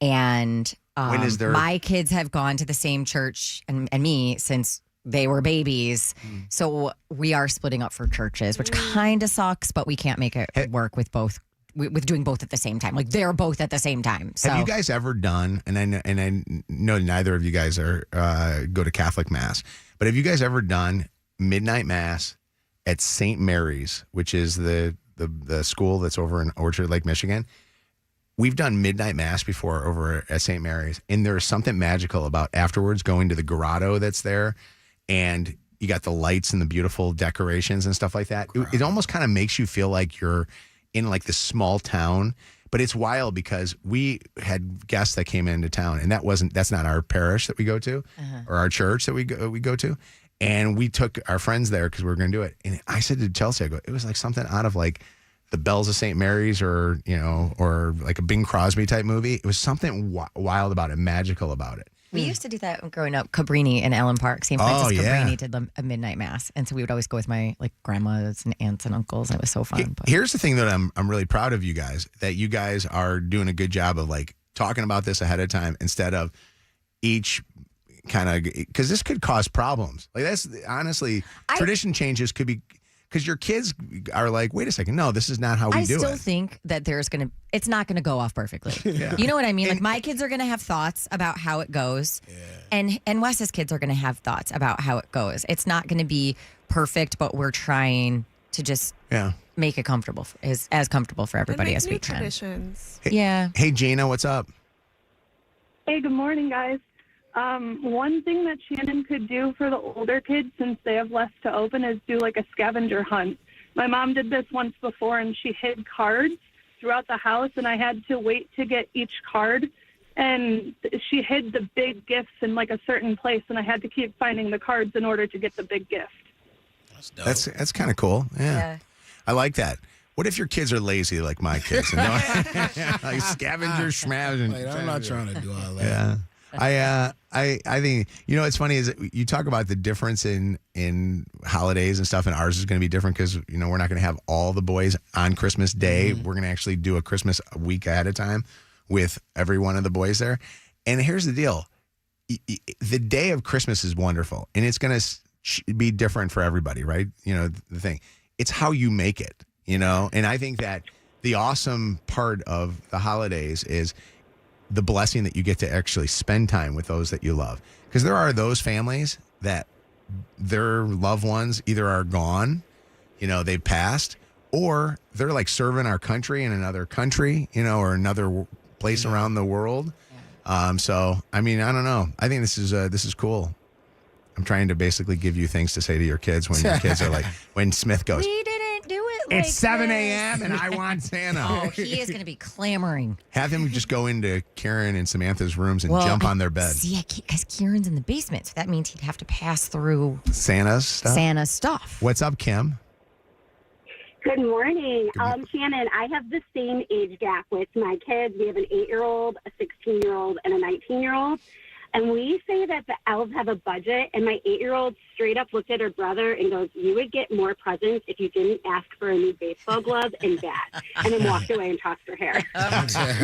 And when is there... my kids have gone to the same church and me since they were babies. So we are splitting up for churches, which kind of sucks, but we can't make it work with both. With doing both at the same time, like they're both at the same time. So. Have you guys ever done? And I know neither of you guys are go to Catholic Mass, but have you guys ever done midnight Mass at St. Mary's, which is the school that's over in Orchard Lake, Michigan? We've done midnight Mass before over at St. Mary's, and there's something magical about afterwards going to the grotto that's there, and you got the lights and the beautiful decorations and stuff like that. It almost kind of makes you feel like you're in like this small town, but it's wild because we had guests that came into town, and that's not our parish that we go to or our church that we go to, and we took our friends there because we were going to do it. And I said to Chelsea, I go, it was like something out of like the Bells of St. Mary's or like a Bing Crosby type movie. It was something wild about it, magical about it. We used to do that growing up. Cabrini in Allen Park. St. Francis Cabrini did a midnight Mass. And so we would always go with my grandmas and aunts and uncles. And it was so fun. Here's the thing that I'm really proud of you guys, that you guys are doing a good job of like talking about this ahead of time instead of each kind of, because this could cause problems. Like that's honestly, tradition changes could be, because your kids are like, wait a second, no, this is not how we do it. I still think that it's not going to go off perfectly. You know what I mean? Like my kids are going to have thoughts about how it goes. And Wes's kids are going to have thoughts about how it goes. It's not going to be perfect, but we're trying to just make it comfortable, as comfortable for everybody as we can. Traditions. Hey, Gina, what's up? Hey, good morning, guys. One thing that Shannon could do for the older kids, since they have less to open, is do like a scavenger hunt. My mom did this once before, and she hid cards throughout the house, and I had to wait to get each card. And she hid the big gifts in like a certain place, and I had to keep finding the cards in order to get the big gift. That's kind of cool. Yeah. I like that. What if your kids are lazy like my kids? And like scavenger, schmavenger. I'm not trying to do all that. Yeah. I think, it's funny is that you talk about the difference in holidays and stuff, and ours is going to be different because, we're not going to have all the boys on Christmas Day. We're going to actually do a Christmas a week ahead of time with every one of the boys there. And here's the deal. The day of Christmas is wonderful, and it's going to be different for everybody, right? The thing. It's how you make it, and I think that the awesome part of the holidays is the blessing that you get to actually spend time with those that you love. Because there are those families that their loved ones either are gone, they've passed, or they're like serving our country in another country, or another place around the world. So, I mean, I don't know. I think this is cool. I'm trying to basically give you things to say to your kids when your kids are like, when Smith goes, we didn't do it like it's 7 this. a.m. and I want Santa. Oh, he is going to be clamoring. Have him just go into Karen and Samantha's rooms and jump on their bed. See, because Kieran's in the basement, so that means he'd have to pass through Santa's stuff. What's up, Kim? Good morning. Shannon, I have the same age gap with my kids. We have an 8-year-old, a 16-year-old, and a 19-year-old. And we say that the elves have a budget, and my 8-year-old straight up looked at her brother and goes, you would get more presents if you didn't ask for a new baseball glove and bat, and then walked away and tossed her hair.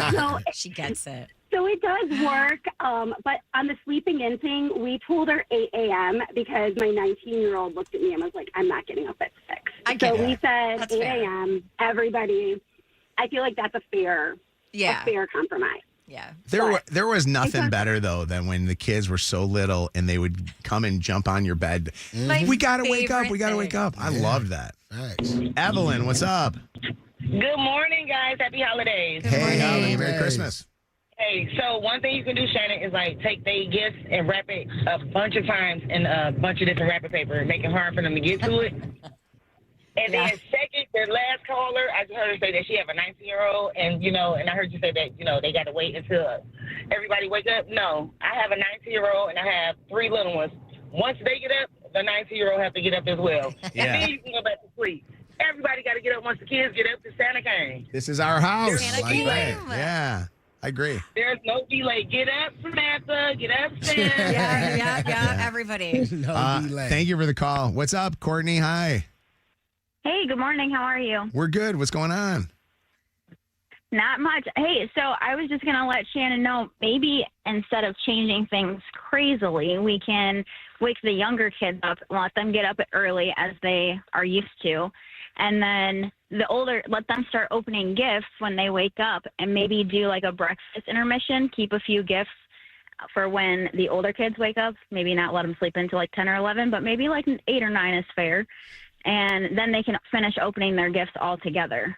So she gets it. So it does work, but on the sleeping in thing, we told her 8 a.m. because my 19-year-old looked at me and was like, I'm not getting up at 6. So we said that's 8 a.m. Everybody, I feel like that's a fair compromise. Yeah. There was nothing better, though, than when the kids were so little and they would come and jump on your bed. We got to wake up. We got to wake up. I loved that. Thanks. Evelyn, what's up? Good morning, guys. Happy holidays. Hey, Merry Christmas. Hey, so one thing you can do, Shannon, is like take their gifts and wrap it a bunch of times in a bunch of different wrapping paper and make it hard for them to get to it. And then second, the last caller, I just heard her say that she have a 19-year-old, and and I heard you say that they got to wait until everybody wake up. No, I have a 19-year-old and I have 3 little ones. Once they get up, the 19-year-old have to get up as well, and then you can go back to sleep. Everybody got to get up once the kids get up because Santa came. This is our house. Santa came. Yeah. I agree. There's no delay. Get up, Samantha. Get up, Sam. Yeah, everybody. No delay. Thank you for the call. What's up, Courtney? Hi. Hey, good morning. How are you? We're good. What's going on? Not much. Hey, so I was just going to let Shannon know, maybe instead of changing things crazily, we can wake the younger kids up and let them get up early as they are used to. And then the older, let them start opening gifts when they wake up, and maybe do like a breakfast intermission, keep a few gifts for when the older kids wake up. Maybe not let them sleep until like 10 or 11, but maybe like 8 or 9 is fair. And then they can finish opening their gifts all together.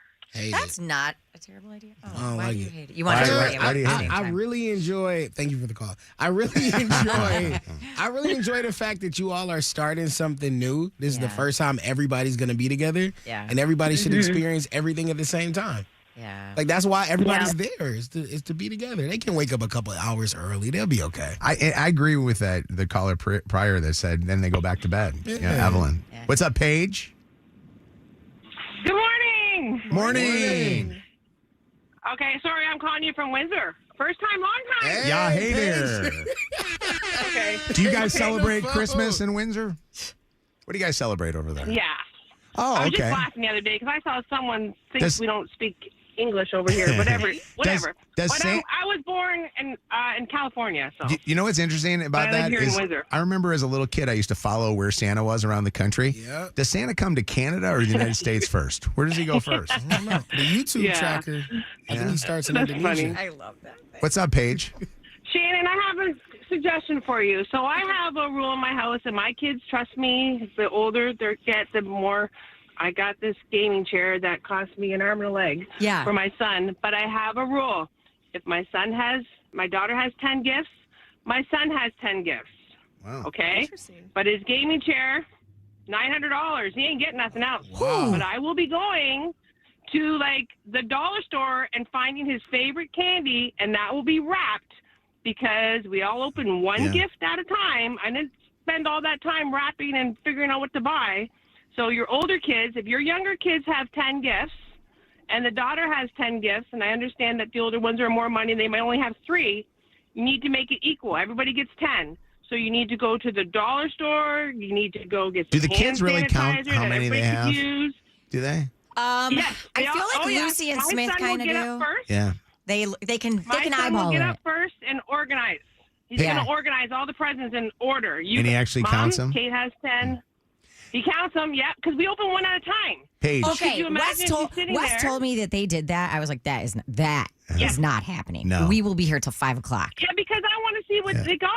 That's not a terrible idea. I Why like do you it. hate it? You want to Why do you hate it? I really enjoy. Thank you for the call. I really enjoy the fact that you all are starting something new. This is the first time everybody's going to be together. Yeah. And everybody should experience everything at the same time. Yeah. Like, that's why everybody's there, is to be together. They can wake up a couple of hours early. They'll be okay. I agree with that. The caller prior that said then they go back to bed. Yeah, Evelyn. Yeah. What's up, Paige? Good morning. Morning. Okay, sorry, I'm calling you from Windsor. First time, long time. Yeah, hey there. Okay. Do you guys Okay, celebrate no Christmas in Windsor? What do you guys celebrate over there? Yeah. Oh, I was okay. just laughing the other day because I saw someone think Does- we don't speak English over here. Whatever. does But San- I was born in California, so. You know what's interesting about But I live that here in is Windsor. I remember as a little kid I used to follow where Santa was around the country. Yep. Does Santa come to Canada or the United States first? Where does he go first? I don't know. The YouTube Yeah. tracker, I think he starts in That's Indonesia. funny. I love that. What's up, Paige? Shannon, I have a suggestion for you. So I have a rule in my house, and my kids trust me. The older they get, the more. I got this gaming chair that cost me an arm and a leg for my son. But I have a rule. If my daughter has 10 gifts, my son has 10 gifts. Wow. Okay? Interesting. But his gaming chair, $900. He ain't getting nothing else. Wow. But I will be going to like the dollar store and finding his favorite candy, and that will be wrapped because we all open one gift at a time. I didn't spend all that time wrapping and figuring out what to buy. So your older kids, if your younger kids have 10 gifts and the daughter has 10 gifts, and I understand that the older ones are more money, they might only have 3, you need to make it equal. Everybody gets 10. So you need to go to the dollar store. You need to go get some Do the kids hand really count sanitizer how that many they everybody have? could use. Do they? Yes, I feel like yeah. Lucy and My Smith son will kind of get do. up first. Yeah. They can My son eyeball will get it. up first and organize. He's Yeah. going to organize all the presents in order. And he actually Mom, counts them? Kate has 10. He counts them, yeah, because we open one at a time. Paige. Could Okay, you imagine if he's sitting Wes there? told me that they did that. I was like, that is not happening. No. We will be here till 5 o'clock. Yeah, because I want to see what they got.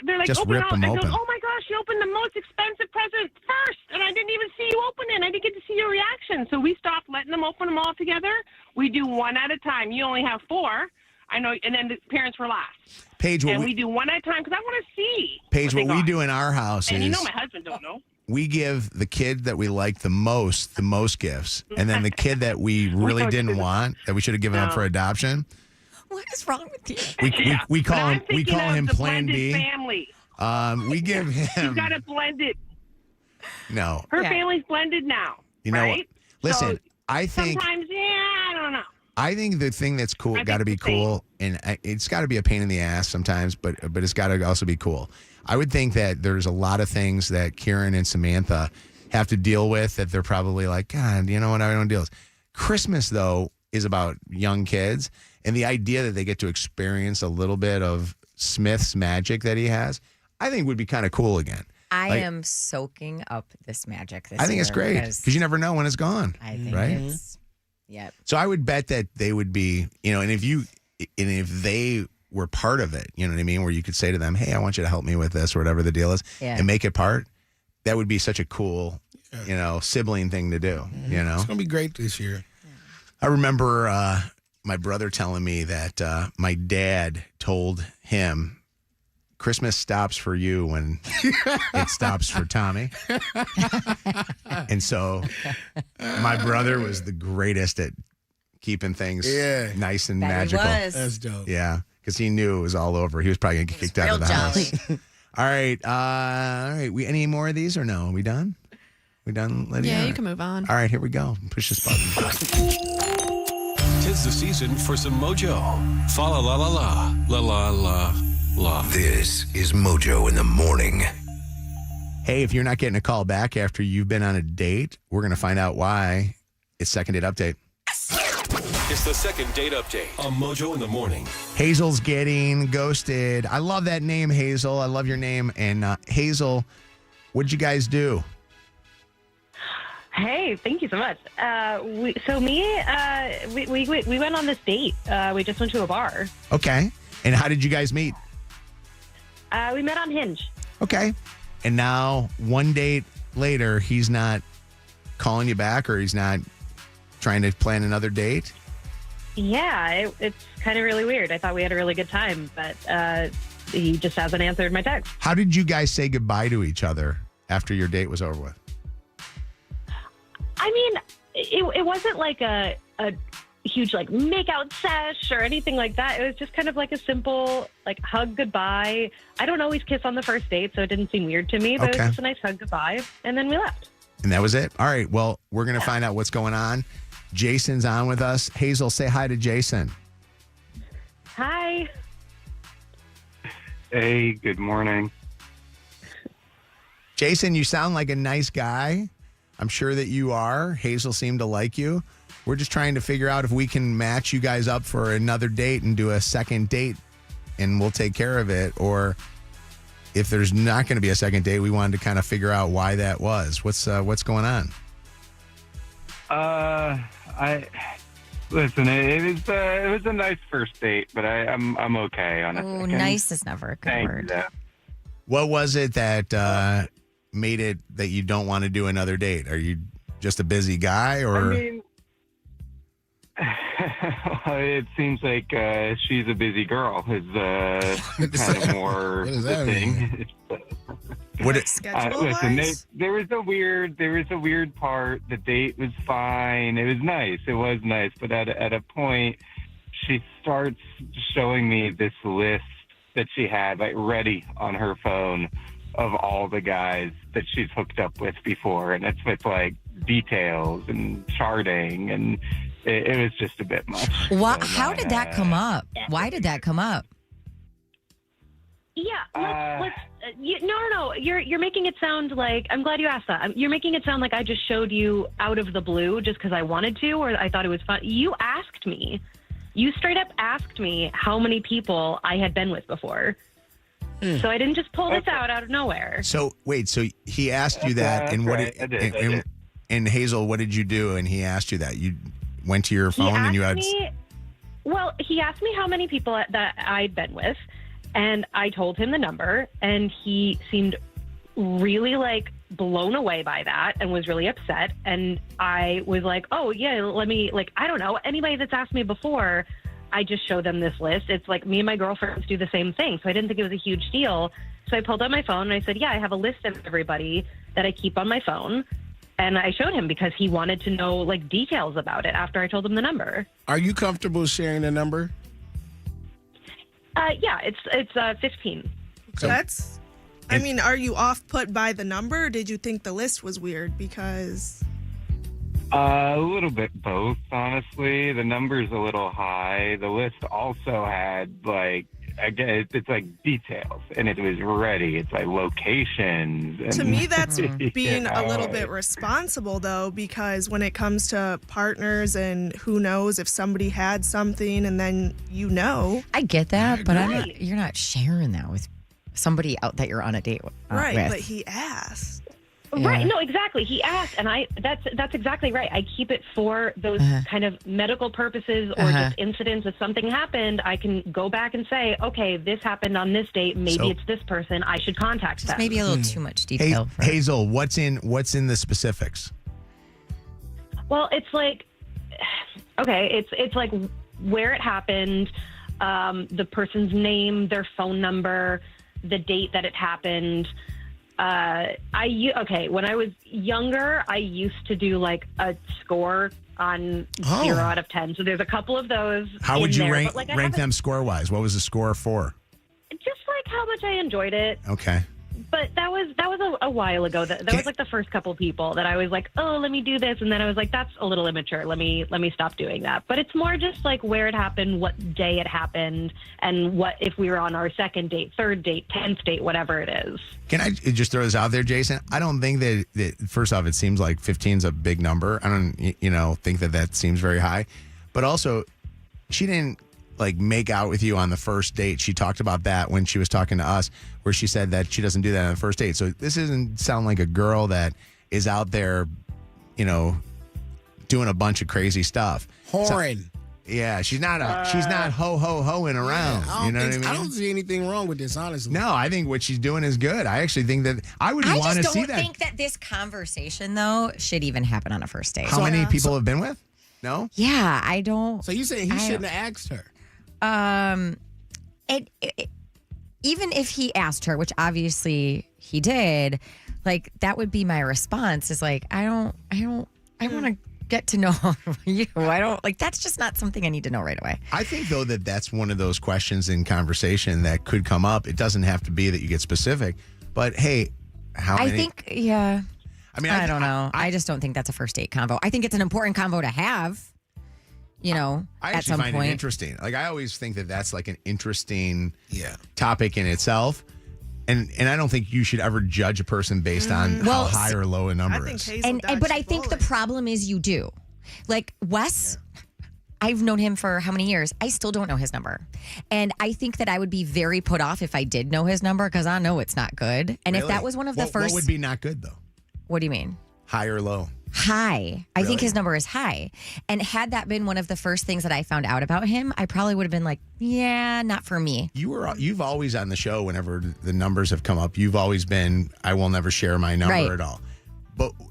They're like, Just open rip all. them I go, open. oh my gosh, you opened the most expensive present first, and I didn't even see you open it. I didn't get to see your reaction. So we stopped letting them open them all together. We do one at a time. You only have 4. I know, and then the parents were last. Paige, And we do one at a time because I want to see. Paige, they what we got. do in our house And is you know my husband don't know. we give the kid that we like the most gifts, and then the kid that we really didn't want, that we should have given up for adoption, What is wrong with you? we But call I'm him we thinking call of him the Plan blended B. Family. We give You him got to blend it. no. Her family's blended now. You know what? right? Listen, So I think sometimes, I don't know. I think the thing that's cool I got to be think the same. cool, and it's got to be a pain in the ass sometimes, but it's got to also be cool. I would think that there's a lot of things that Kieran and Samantha have to deal with that they're probably like, God, you know what? I don't deal with. Christmas though is about young kids, and the idea that they get to experience a little bit of Smith's magic that he has, I think would be kind of cool again. I Like, am soaking up this magic this I think it's year great because you never know when it's gone. I think right? it's, yep. So I would bet that they would be, and if they were part of it, you know what I mean, where you could say to them, "Hey, I want you to help me with this," or whatever the deal is, and make it part. That would be such a cool, sibling thing to do. You know, It's going to be great this year. I remember my brother telling me that my dad told him, Christmas stops for you when it stops for Tommy. And so my brother was the greatest at keeping things nice and magical. That's dope. Yeah, because he knew it was all over. He was probably going to get kicked out of the house. All right. Any more of these or no? Are we done? We done, Lydia? Yeah, you can move on. All right, here we go. Push this button. 'tis the season for some Mojo. Fa la la la la, la la la la. This is Mojo in the morning. Hey, if you're not getting a call back after you've been on a date, we're going to find out why. It's Second Date Update. It's the Second Date Update on Mojo in the morning. Hazel's getting ghosted. I love that name, Hazel. I love your name. And Hazel, what'd you guys do? Hey, thank you so much. We went on this date. We just went to a bar. Okay. And how did you guys meet? We met on Hinge. Okay. And now, one date later, he's not calling you back, or he's not trying to plan another date? Yeah, it's kind of really weird. I thought we had a really good time, but he just hasn't answered my text. How did you guys say goodbye to each other after your date was over with? I mean, it wasn't like a huge like make out sesh or anything like that. It was just kind of like a simple like hug goodbye. I don't always kiss on the first date, so it didn't seem weird to me, but It was just a nice hug goodbye, and then we left. And that was it? All right, well, we're going to find out what's going on. Jason's on with us. Hazel, say hi to Jason. Hi. Hey, good morning. Jason, you sound like a nice guy. I'm sure that you are. Hazel seemed to like you. We're just trying to figure out if we can match you guys up for another date and do a second date, and we'll take care of it. Or if there's not going to be a second date, we wanted to kind of figure out why that was. What's going on? Listen. It was a nice first date, but I'm okay on it. Oh, nice is never a good word. You. What was it that made it that you don't want to do another date? Are you just a busy guy, or? I mean, it seems like she's a busy girl. Is kind of more the thing. Listen, there was a weird part. The date was fine. It was nice. But at a point, she starts showing me this list that she had like ready on her phone of all the guys that she's hooked up with before, and it's with like details and charting, and it was just a bit much. How did that come up? Why did that come up? Yeah, let's no. You're making it sound like, I'm glad you asked that. You're making it sound like I just showed you out of the blue just because I wanted to, or I thought it was fun. You asked me. You straight up asked me how many people I had been with before. So I didn't just pull this out of nowhere. So wait, so he asked you that, and what? I did. And Hazel, what did you do? And he asked you that. You went to your phone and you had. He asked me how many people that I'd been with, and I told him the number, and he seemed really like blown away by that and was really upset. And I was like, oh yeah, let me, like, I don't know, anybody that's asked me before, I just show them this list. It's like me and my girlfriends do the same thing. So I didn't think it was a huge deal. So I pulled out my phone and I said, yeah, I have a list of everybody that I keep on my phone. And I showed him because he wanted to know like details about it after I told him the number. Are you comfortable sharing the number? Yeah, it's 15. I mean, are you off put by the number, or did you think the list was weird? Because a little bit both, honestly. The number's a little high. The list also had like, again, it's like details, and it was ready. It's like locations. And, to me, that's being a little bit responsible, though, because when it comes to partners and who knows if somebody had something and then I get that, but you're not sharing that with somebody out that you're on a date with. Right, but he asked. Yeah. Right, no, exactly. He asked, and that's exactly right. I keep it for those kind of medical purposes or just incidents. If something happened, I can go back and say, okay, this happened on this date. Maybe it's this person. I should contact them. Maybe a little too much detail. Hazel, what's in the specifics? Well, it's like, okay, it's like where it happened, the person's name, their phone number, the date that it happened. When I was younger, I used to do like a score on 0 out of 10. So there's a couple of those. How would you rank them score wise? What was the score for? Just like how much I enjoyed it. Okay. But that was a while ago. That was like the first couple people that I was like, oh, let me do this, and then I was like, that's a little immature. Let me stop doing that. But it's more just like where it happened, what day it happened, and what if we were on our second date, third date, 10th date, whatever it is. Can I just throw this out there, Jason? I don't think that first off, it seems like 15 is a big number. I don't, think that seems very high. But also, she didn't like make out with you on the first date. She talked about that when she was talking to us, where she said that she doesn't do that on the first date. So this doesn't sound like a girl that is out there, doing a bunch of crazy stuff. Whoring. Yeah, she's not hoing around. Yeah, you know what I mean? I don't see anything wrong with this, honestly. No, I think what she's doing is good. I actually think that I would want to see that. I just don't think that this conversation, though, should even happen on a first date. How many people have been with? No? Yeah, I don't. So you saying he shouldn't have asked her? Even if he asked her, which obviously he did, like that would be my response. Is like, I want to get to know you. I don't like. That's just not something I need to know right away. I think though that that's one of those questions in conversation that could come up. It doesn't have to be that you get specific, but hey, how many? I think, yeah. I mean, I don't know. I just don't think that's a first date convo. I think it's an important convo to have. I at actually some find point. it interesting. Like I always think that that's like an interesting topic in itself. And I don't think you should ever judge a person based on how high or low a number is. But I think the problem is you do. Like Wes, I've known him for how many years? I still don't know his number. And I think that I would be very put off if I did know his number because I know it's not good. And if that was one of the first... What would be not good though? What do you mean? High or low? High. I think his number is high. And had that been one of the first things that I found out about him, I probably would have been like, yeah, not for me. You've always on the show, whenever the numbers have come up, you've always been, I will never share my number at all.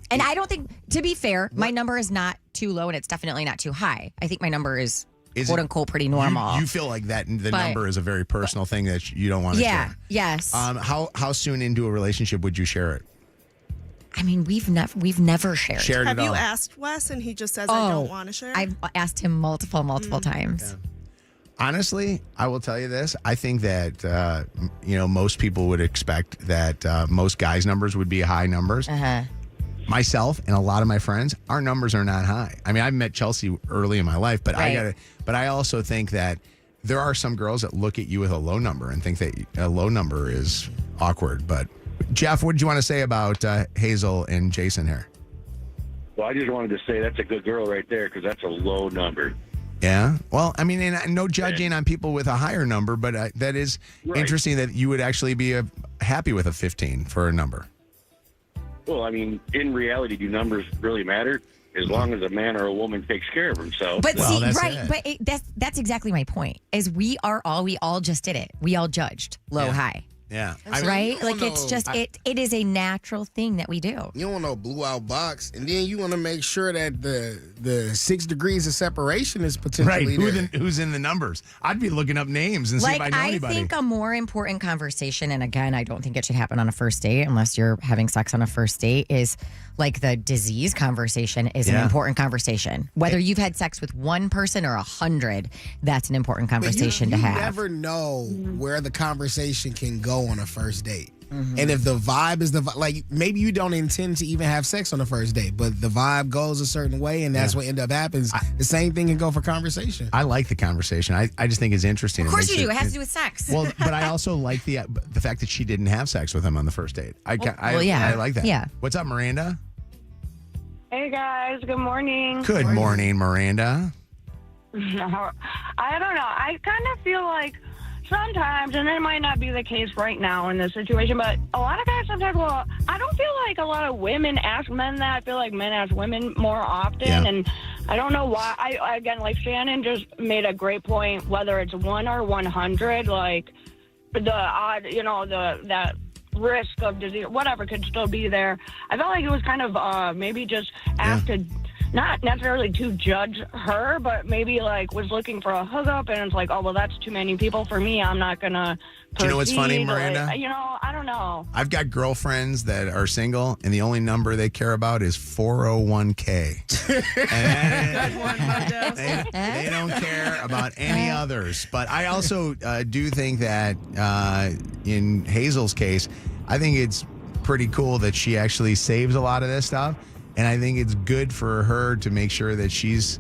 And I don't think, to be fair, my number is not too low and it's definitely not too high. I think my number is quote unquote pretty normal. You feel like that the number is a very personal thing that you don't want to share. Yes. How soon into a relationship would you share it? I mean, we've never shared. Have you asked Wes and he just says, I don't want to share? I've asked him multiple times. Yeah. Honestly, I will tell you this. I think that, most people would expect that most guys' numbers would be high numbers. Myself and a lot of my friends, our numbers are not high. I mean, I met Chelsea early in my life, but I also think that there are some girls that look at you with a low number and think that a low number is awkward. But Jeff, what did you want to say about Hazel and Jason here? Well, I just wanted to say that's a good girl right there because that's a low number. Yeah. Well, I mean, and no judging on people with a higher number, but that is interesting that you would actually be happy with a 15 for a number. Well, I mean, in reality, do numbers really matter? As long as a man or a woman takes care of himself. But that's exactly my point. Is we all just did it. We all judged low, high. Yeah. Right? Like it's just it is a natural thing that we do. You don't want no blew out box, and then you want to make sure that the 6 degrees of separation is potentially there. Who's in the numbers? I'd be looking up names and see if I know anybody. I think a more important conversation, and again, I don't think it should happen on a first date unless you're having sex on a first date, is like the disease conversation is an important conversation. Whether you've had sex with one person or 100, that's an important conversation to have. You never know where the conversation can go on a first date. And if the vibe is like maybe you don't intend to even have sex on the first date, but the vibe goes a certain way and that's what end up happens. The same thing can go for conversation. I like the conversation. I just think it's interesting. Of course you do. It has to do with sex. Well, but I also like the fact that she didn't have sex with him on the first date. I like that. Yeah. What's up, Miranda? Hey guys, good morning. Good morning, Miranda. I don't know. I kind of feel like sometimes, and it might not be the case right now in this situation, but a lot of guys sometimes I don't feel like a lot of women ask men that. I feel like men ask women more often, and I don't know why. Again, like Shannon just made a great point, whether it's 1 or 100, like the odd, that risk of disease, whatever could still be there. I felt like it was kind of maybe just asked to not necessarily to judge her, but maybe like was looking for a hookup, and it's like, oh well, that's too many people for me. I'm not gonna proceed. Do you know what's funny, Miranda? Like, I don't know. I've got girlfriends that are single, and the only number they care about is 401k. They don't care about any others. But I also do think that in Hazel's case, I think it's pretty cool that she actually saves a lot of this stuff. And I think it's good for her to make sure that she's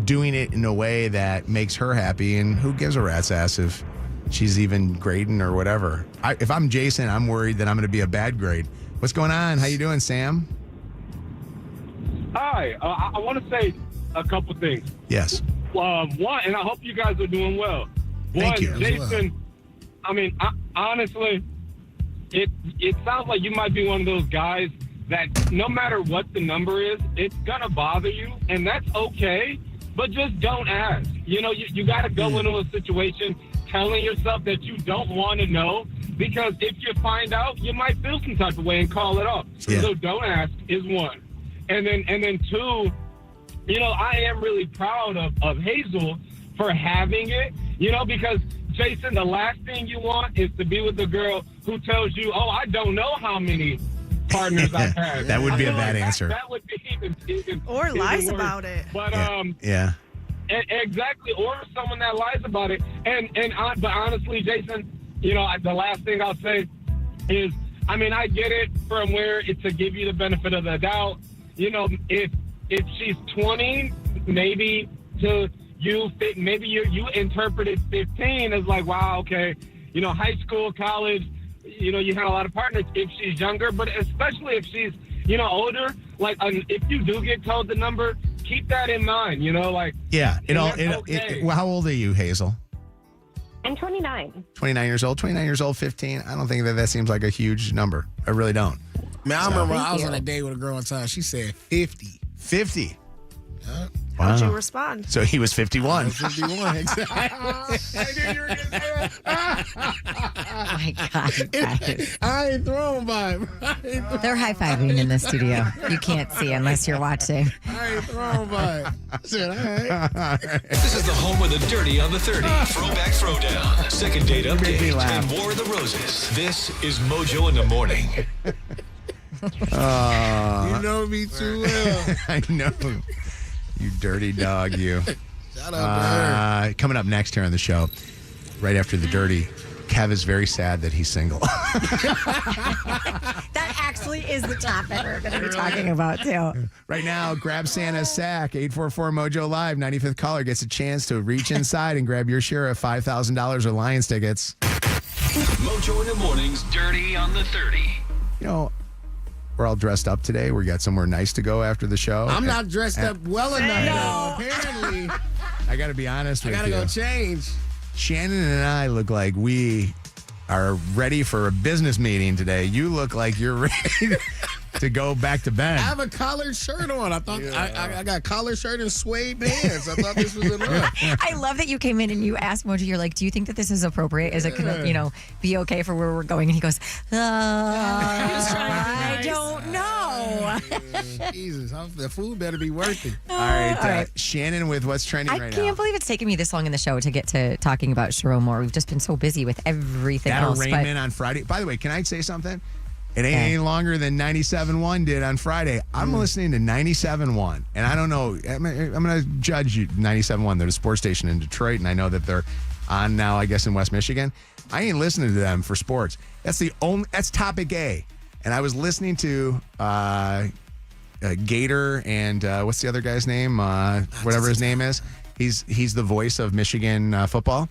doing it in a way that makes her happy. And who gives a rat's ass if she's even grading or whatever? If I'm Jason, I'm worried that I'm going to be a bad grade. What's going on? How you doing, Sam? Hi. I want to say a couple things. Yes. One, and I hope you guys are doing well. Thank you. Jason, I mean, honestly, it sounds like you might be one of those guys that no matter what the number is, it's going to bother you, and that's okay, but just don't ask. You know, you got to go into a situation telling yourself that you don't want to know, because if you find out, you might feel some type of way and call it off. Yeah. So don't ask is one. And then two, you know, I am really proud of Hazel for having it, you know, because, Jason, the last thing you want is to be with a girl who tells you, oh, I don't know how many partners I've had. That would be a bad like answer. That would be even Or lies worse. about it. But, Yeah. Exactly, or someone that lies about it. But honestly, Jason, you know, the last thing I'll say is, I mean, I get it from where it's to give you the benefit of the doubt. You know, if she's 20, maybe to you, maybe you interpreted 15 as like, wow, okay, you know, high school, college, you know, you had a lot of partners. If she's younger, but especially if she's, you know, older, like if you do get told the number, keep that in mind, you know, like. Yeah. Okay. Well, how old are you, Hazel? I'm 29. 29 years old. 29 years old, 15. I don't think that seems like a huge number. I really don't. Man, I remember I was on a date with a girl one time. She said 50. 50. Yeah. How'd you Wow. respond? So he was 51. 51, exactly. I knew you were going to say that. Oh my God, you guys. I ain't thrown by him. They're high-fiving in the studio. You can't see unless you're watching. I ain't thrown by him. I said, all right. This is the home of the dirty on the 30. Throwback Throwdown. Second date Made me update laugh. and War of the Roses. This is Mojo in the Morning. You know me too well. I know. You dirty dog, you. Shout out to her. Coming up next here on the show, right after the dirty, Kev is very sad that he's single. That actually is the topic we're going to be talking about, too. Right now, grab Santa's sack. 844 Mojo Live. 95th caller gets a chance to reach inside and grab your share of $5,000 of Lions tickets. Mojo in the Morning's Dirty on the 30. You know, we're all dressed up today. We got somewhere nice to go after the show. I'm not dressed up well enough. No. Apparently, I got to be honest I with gotta you. go change. Shannon and I look like we are ready for a business meeting today. You look like you're ready to go back to bed. I have a collared shirt on. I thought I got a collared shirt and suede pants. I thought this was enough. I love that you came in and you asked Mojo, you're like, do you think that this is appropriate? Is it going to, you know, be okay for where we're going? And he goes, I don't know. Jesus, the food better be worth it. All right, Shannon with what's trending I right can't now. believe it's taken me this long in the show to get to talking about Sharon Moore. We've just been so busy with everything That else. arraignment on Friday. By the way, can I say something? It ain't any longer than 97.1 did on Friday. I'm listening to 97.1, and I don't know. I'm going to judge you 97.1. They're a sports station in Detroit, and I know that they're on now, I guess, in West Michigan. I ain't listening to them for sports. That's topic A. And I was listening to Gator and what's the other guy's name? Whatever his name is. He's the voice of Michigan football.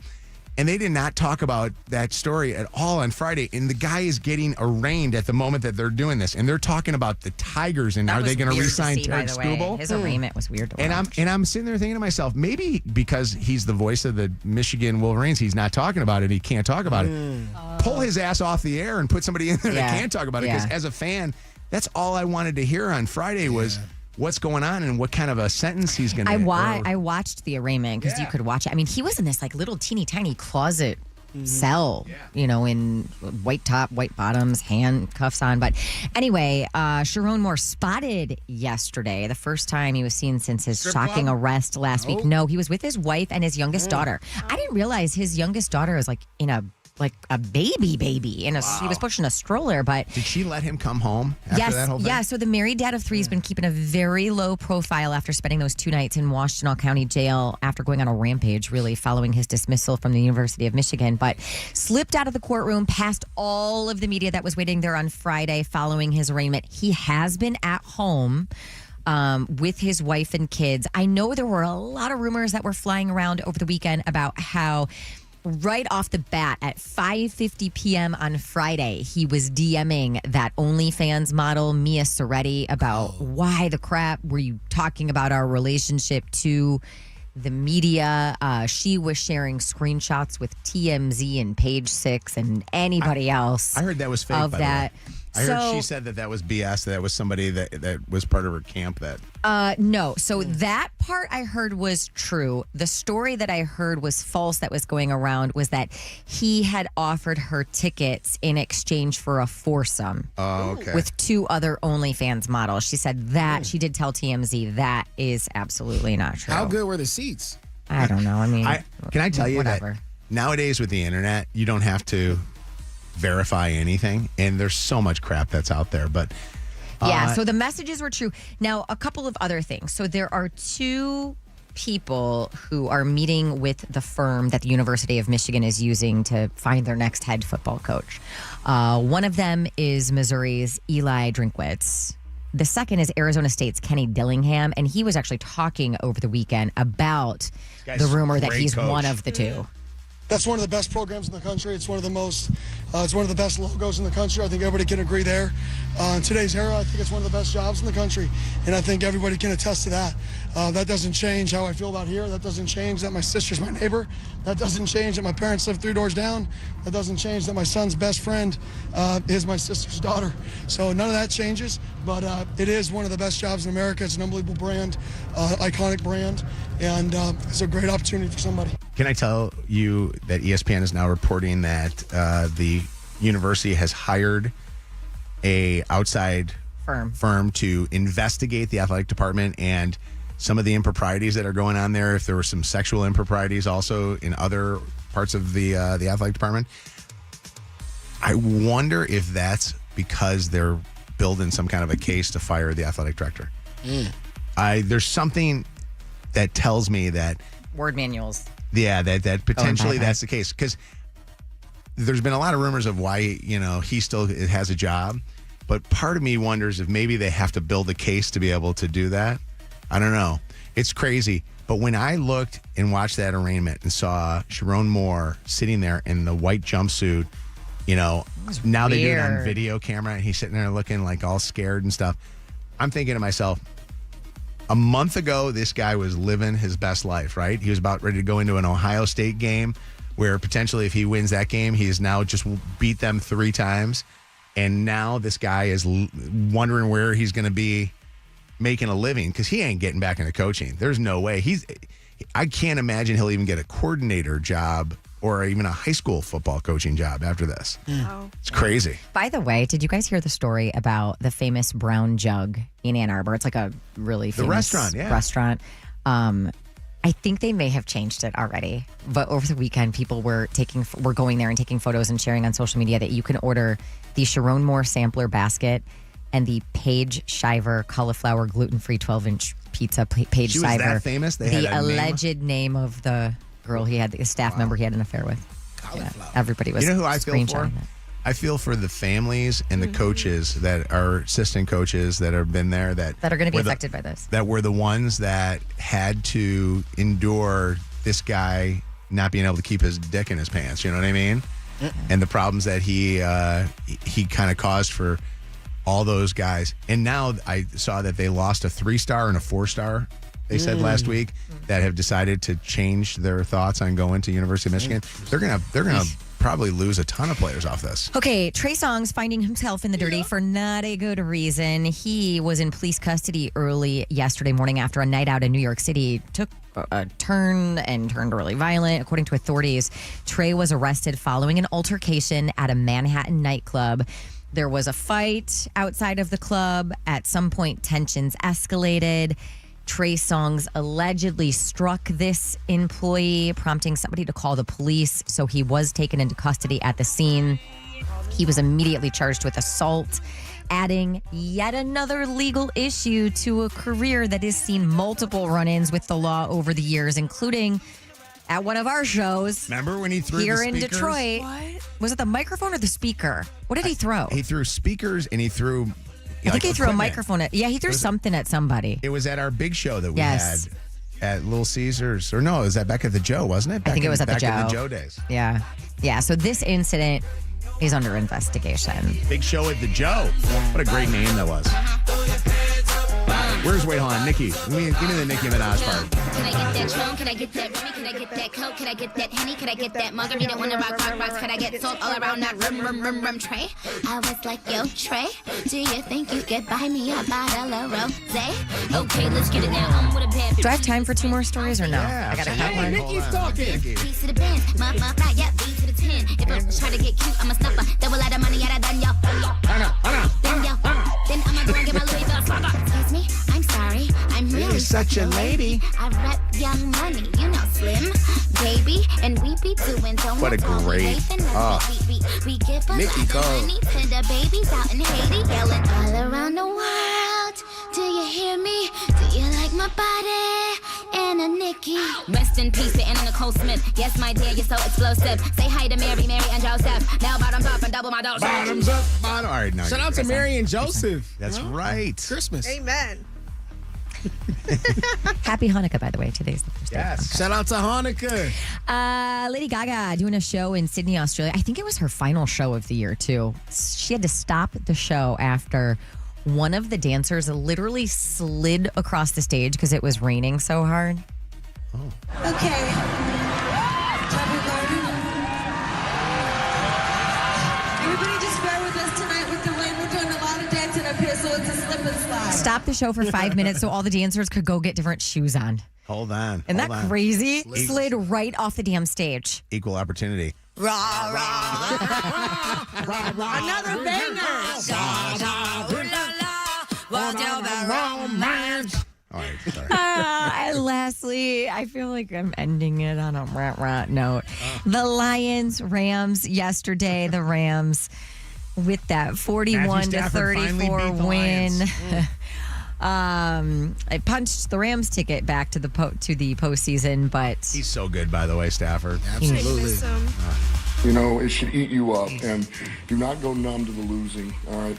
And they did not talk about that story at all on Friday. And the guy is getting arraigned at the moment that they're doing this. And they're talking about the Tigers and are they going to re-sign Tarek Skubal? His arraignment was weird to watch. And I'm sitting there thinking to myself, maybe because he's the voice of the Michigan Wolverines, he's not talking about it. He can't talk about it. Pull his ass off the air and put somebody in there that can talk about it. Because as a fan, that's all I wanted to hear on Friday was what's going on and what kind of a sentence he's going to I watched the arraignment because you could watch it. I mean, he was in this like little teeny tiny closet cell, you know, in white top, white bottoms, handcuffs on. But anyway, Sharon Moore spotted yesterday, the first time he was seen since his shocking arrest last week. No, he was with his wife and his youngest daughter. I didn't realize his youngest daughter is like in a like a baby, and he was pushing a stroller. But did she let him come home after that whole thing? Yeah. So the married dad of 3 has been keeping a very low profile after spending those 2 nights in Washtenaw County Jail after going on a rampage, really following his dismissal from the University of Michigan. But slipped out of the courtroom past all of the media that was waiting there on Friday following his arraignment. He has been at home with his wife and kids. I know there were a lot of rumors that were flying around over the weekend about how right off the bat at 5:50 p.m. on Friday, he was DMing that OnlyFans model, Mia Soretti, about why the crap were you talking about our relationship to the media. She was sharing screenshots with TMZ and Page Six and anybody else. I heard that was fake, of by the that. way. I heard she said that was BS, that was somebody that was part of her camp that... No. So that part I heard was true. The story that I heard was false that was going around was that he had offered her tickets in exchange for a foursome with 2 other OnlyFans models. She said that. She did tell TMZ that is absolutely not true. How good were the seats? I don't know. I mean, can I tell you whatever. that nowadays with the internet, you don't have to verify anything, and there's so much crap that's out there. But yeah, so the messages were true. Now, a couple of other things. So there are 2 people who are meeting with the firm that the University of Michigan is using to find their next head football coach. One of them is Missouri's Eli Drinkwitz. The second is Arizona State's Kenny Dillingham, and he was actually talking over the weekend about the rumor that he's one of the 2. That's one of the best programs in the country. It's one of the most, it's one of the best logos in the country. I think everybody can agree there. In today's era, I think it's one of the best jobs in the country, and I think everybody can attest to that. That doesn't change how I feel about here. That doesn't change that my sister's my neighbor. That doesn't change that my parents live 3 doors down. That doesn't change that my son's best friend is my sister's daughter. So none of that changes, but it is one of the best jobs in America. It's an unbelievable brand, iconic brand, and it's a great opportunity for somebody. Can I tell you that ESPN is now reporting that the university has hired a outside firm to investigate the athletic department and some of the improprieties that are going on there? If there were some sexual improprieties also in other parts of the athletic department. I wonder if that's because they're building some kind of a case to fire the athletic director. There's something that tells me that word manuals. Yeah, that potentially that's the case, because there's been a lot of rumors of why he still has a job, but part of me wonders if maybe they have to build a case to be able to do that. I don't know. It's crazy. But when I looked and watched that arraignment and saw Sharon Moore sitting there in the white jumpsuit, now they do it on video camera, and he's sitting there looking like all scared and stuff. I'm thinking to myself, a month ago, this guy was living his best life, right? He was about ready to go into an Ohio State game where potentially if he wins that game, he has now just beat them 3 times. And now this guy is wondering where he's going to be making a living, because he ain't getting back into coaching. There's no way. I can't imagine he'll even get a coordinator job or even a high school football coaching job after this. It's crazy. By the way, did you guys hear the story about the famous Brown Jug in Ann Arbor? It's like a really famous restaurant. I think they may have changed it already, but over the weekend, people were going there and taking photos and sharing on social media that you can order the Sharon Moore sampler basket and the Paige Shiver cauliflower gluten-free 12-inch pizza. Paige She was Shiver, that famous? They had the a name? alleged name of the girl he had, the staff member he had an affair with. Yeah, everybody was. You know who I feel for? screenshotting it. I feel for the families and the coaches that are assistant coaches that have been there that are going to be were affected by this. That were the ones that had to endure this guy not being able to keep his dick in his pants. You know what I mean? And the problems that he kind of caused for all those guys. And now I saw that they lost a 3-star and a 4-star. They said last week that have decided to change their thoughts on going to University of Michigan. They're gonna probably lose a ton of players off this. Okay, Trey Songz finding himself in the dirty for not a good reason. He was in police custody early yesterday morning after a night out in New York City took a turn and turned really violent. According to authorities, Trey was arrested following an altercation at a Manhattan nightclub. There was a fight outside of the club. At some point, tensions escalated. Trey Songz allegedly struck this employee, prompting somebody to call the police. So he was taken into custody at the scene. He was immediately charged with assault, adding yet another legal issue to a career that has seen multiple run-ins with the law over the years, including at one of our shows. Remember when he threw here the in speakers? Detroit? What? Was it the microphone or the speaker? What did he throw? He threw speakers and he threw. I think he threw a microphone at. Yeah, he threw something at somebody. It was at our big show that we Yes. had at Little Caesars, or no, it was that back at the Joe, wasn't it? I think it was at the Joe. Back in the Joe days. Yeah. Yeah. So this incident is under investigation. Big show at the Joe. What a great name that was. Where's, wait, hold on, Nicki. Give me the Nicki Minaj part. Can I get that Tron? Can I get that Remy? Can I get that Coke? Can I get that Henny? Can I get that Margarita? Wanna rock rocks? Can I get salt all around that rum tray? I was like, yo, Trey, do you think you could buy me a bottle of rosé? Okay, let's get it now. I'm with a bad Do I have time for 2 more stories or no? Yeah, I got a absolutely. hot one. Nikki's talking. B to the band, my fly, yeah, B to the 10. If I try to get cute, I'm a snuffer. Double out of money out of done, yo. Then I'ma go and get my Louis Vuitton. Excuse me, I'm sorry. I'm really such a lady. I rep Young Money, you know, Slim, Baby, and we be doing donuts. What a great- We give us Nikki Cole. money to the babies out in Haiti, yelling all around the world. Do you hear me? Do you like my body? Anna Nikki. Rest in peace to Anna Nicole Smith. Yes, my dear, you're so explosive. Say hi to Mary, and Joseph. Now bottoms up and double my dose. Bottoms up, bottom. All right, no. Shout out to Mary and Joseph. That's right. Christmas. Amen. Happy Hanukkah, by the way. Today's the first day. Yes. Shout out to Hanukkah. Lady Gaga doing a show in Sydney, Australia. I think it was her final show of the year, too. She had to stop the show after one of the dancers literally slid across the stage because it was raining so hard. Okay. Everybody just bear with us tonight with the rain. We're doing a lot of dancing up here, so it's a slip and slide. Stop the show for 5 minutes so all the dancers could go get different shoes on. Hold on. Isn't that hold on. crazy? Slid right off the damn stage. Equal opportunity. Rah, Another banger. All right, sorry. And lastly, I feel like I'm ending it on a rah note. The Lions, Rams yesterday. The Rams with that 41-34 win. I punched the Rams ticket back to the postseason, but He's so good, by the way, Stafford. Absolutely. You know, it should eat you up, and do not go numb to the losing. All right,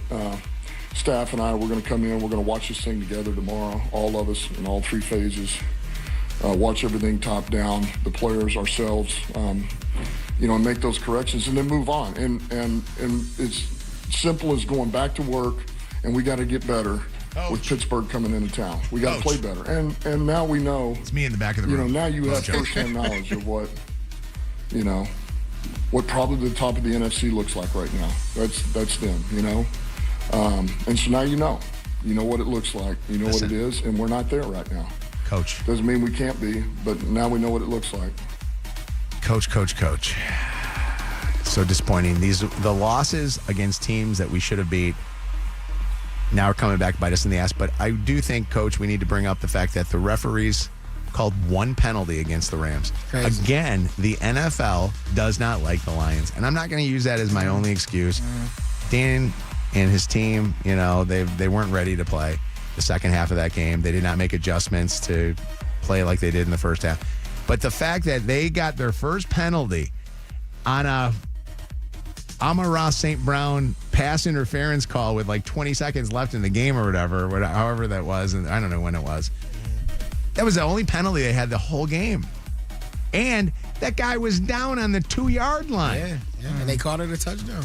staff and I, we're going to come in. We're going to watch this thing together tomorrow. All of us in all 3 phases. Watch everything top down. The players, ourselves. You know, and make those corrections, and then move on. And it's simple as going back to work, and we got to get better. With Pittsburgh coming into town, we got to play better, and now we know. It's me in the back of the room. You know, now you have Mojo. firsthand knowledge of what, you know, what probably the top of the NFC looks like right now. That's them, you know, and so now you know what it looks like, you know what it is, and we're not there right now. Coach. Doesn't mean we can't be, but now we know what it looks like. Coach. So disappointing. The losses against teams that we should have beat now are coming back to bite us in the ass. But I do think, Coach, we need to bring up the fact that the referees called 1 penalty against the Rams. Crazy. Again, the NFL does not like the Lions. And I'm not going to use that as my only excuse. Dan and his team, you know, they weren't ready to play the second half of that game. They did not make adjustments to play like they did in the first half. But the fact that they got their first penalty on a Amon-Ra St. Brown pass interference call with like 20 seconds left in the game or whatever, however that was, and I don't know when it was. That was the only penalty they had the whole game. And that guy was down on the 2-yard line. Yeah, and they called it a touchdown.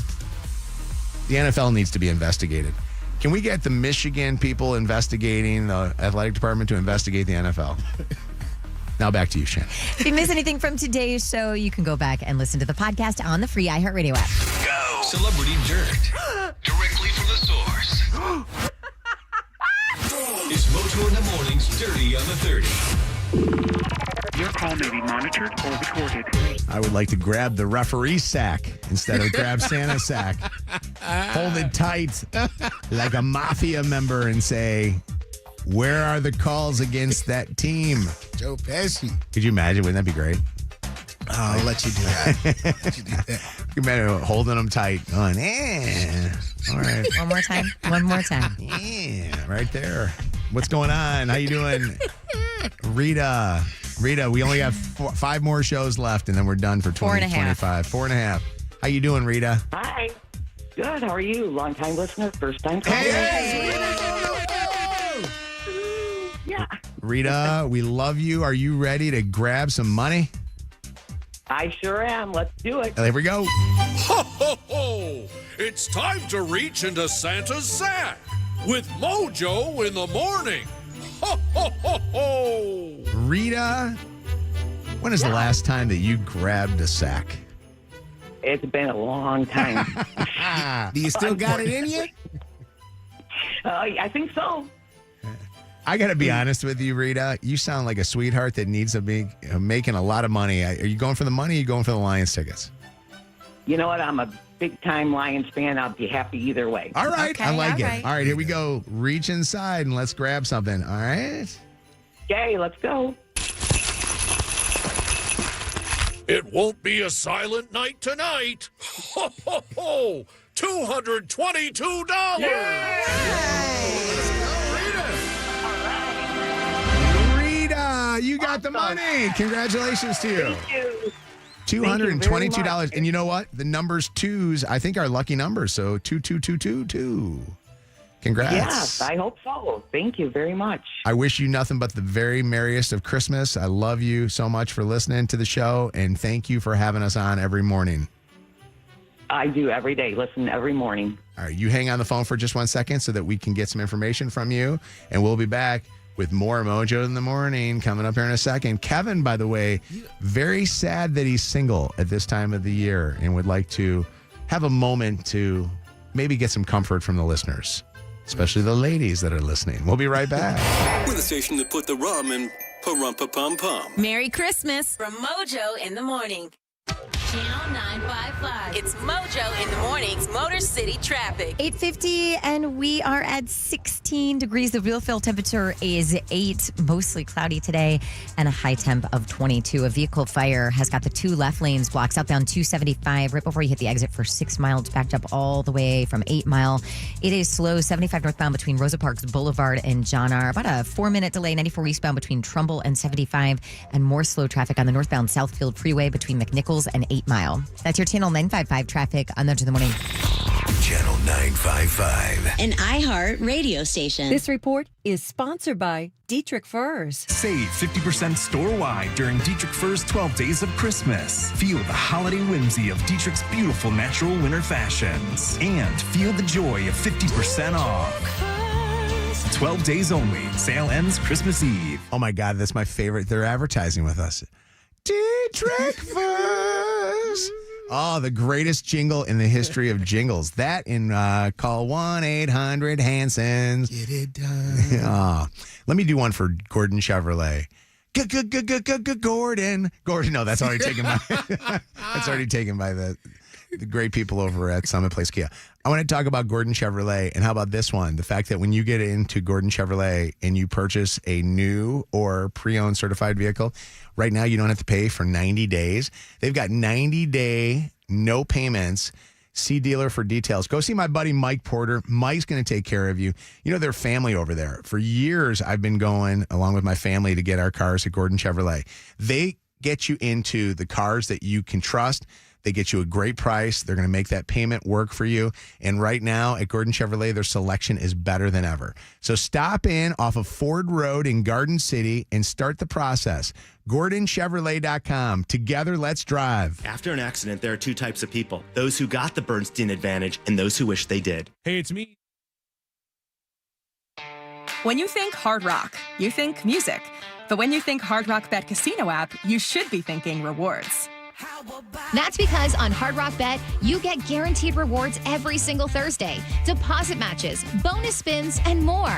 The NFL needs to be investigated. Can we get the Michigan people investigating the athletic department to investigate the NFL? Now back to you, Shannon. if you miss anything from today's show, you can go back and listen to the podcast on the free iHeartRadio app. Go. Celebrity Dirt. Directly from the source. It's Mojo in the Morning's Dirty on the 30. Your call may be monitored or recorded. I would like to grab the referee sack instead of grab Santa's sack. Hold it tight like a mafia member and say, Where are the calls against that team? Joe Pesci. Could you imagine? Wouldn't that be great? I'll let you do that. You imagine holding them tight. Going, all right. One more time. One more time. Yeah, right there. What's going on? How you doing? Rita, we only have 5 more shows left, and then we're done for 2025. 4.5. How you doing, Rita? Hi. Good. How are you? Long time listener, first time caller. Yeah. Rita, we love you. Are you ready to grab some money? I sure am. Let's do it. Here we go. Ho, ho, ho! It's time to reach into Santa's sack with Mojo in the morning. Ho, ho, ho, ho! Rita, when is the last time that you grabbed a sack? It's been a long time. Do you still got it in you? I think so. I got to be honest with you, Rita. You sound like a sweetheart that needs to be making a lot of money. Are you going for the money or are you going for the Lions tickets? You know what? I'm a big-time Lions fan. I'll be happy either way. All right. Okay, I like all it. right. All right, here we go. Reach inside and let's grab something. All right? Okay, let's go. It won't be a silent night tonight. Ho, ho, ho! $222! Rita, you got the money. Congratulations to you. Thank you. $222. And you know what? The numbers 2s, I think, are lucky numbers. So 22222. Congrats. Yes, I hope so. Thank you very much. I wish you nothing but the very merriest of Christmas. I love you so much for listening to the show, and thank you for having us on every morning. I do every day. Listen every morning. All right, you hang on the phone for just 1 second so that we can get some information from you, and we'll be back with more Mojo in the morning coming up here in a second. Kevin, by the way, very sad that he's single at this time of the year and would like to have a moment to maybe get some comfort from the listeners, especially the ladies that are listening. We'll be right back. We're the station that put the rum in pa-rum-pa-pum-pum. Merry Christmas from Mojo in the morning. Channel 955. It's Mojo in the morning's Motor City traffic. 8:50, and we are at 16 degrees. The real feel temperature is 8, mostly cloudy today, and a high temp of 22. A vehicle fire has got the 2 left lanes blocked southbound 275 right before you hit the exit for 6 Mile. It's backed up all the way from 8 Mile. It is slow 75 northbound between Rosa Parks Boulevard and John R. About a 4-minute delay 94 eastbound between Trumbull and 75, and more slow traffic on the northbound Southfield Freeway between McNichols and 8 Mile. That's your Channel 955 traffic on the morning. Channel 955. An iHeart radio station. This report is sponsored by Dietrich Furs. Save 50% store-wide during Dietrich Furs 12 Days of Christmas. Feel the holiday whimsy of Dietrich's beautiful natural winter fashions. And feel the joy of 50% off. 12 days only. Sale ends Christmas Eve. Oh my God, that's my favorite. They're advertising with us. Dietrich Furs. Oh, the greatest jingle in the history of jingles. That in call 1-800-Hansons. Get it done. Oh, let me do one for Gordon Chevrolet. Gordon. No, that's already taken by that's already taken by the great people over at Summit Place Kia. I want to talk about Gordon Chevrolet, and how about this one? The fact that when you get into Gordon Chevrolet and you purchase a new or pre-owned certified vehicle, right now you don't have to pay for 90 days. They've got 90-day, no payments. See dealer for details. Go see my buddy Mike Porter. Mike's going to take care of you. You know, their family over there. For years, I've been going along with my family to get our cars at Gordon Chevrolet. They get you into the cars that you can trust. They get you a great price. They're going to make that payment work for you. And right now at Gordon Chevrolet, their selection is better than ever. So stop in off of Ford Road in Garden City and start the process. GordonChevrolet.com. Together, let's drive. After an accident, there are 2 types of people. Those who got the Bernstein advantage and those who wish they did. Hey, it's me. When you think Hard Rock, you think music. But when you think Hard Rock Bet Casino app, you should be thinking rewards. That's because on Hard Rock Bet, you get guaranteed rewards every single Thursday, deposit matches, bonus spins, and more.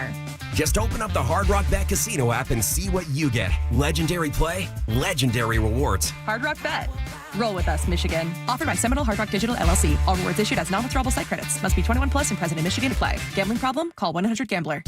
Just open up the Hard Rock Bet Casino app and see what you get. Legendary play, legendary rewards. Hard Rock Bet. Roll with us, Michigan. Offered by Seminole Hard Rock Digital LLC. All rewards issued as non-withdrawable site credits. Must be 21 plus and present in Michigan to play. Gambling problem? Call 1-800-GAMBLER.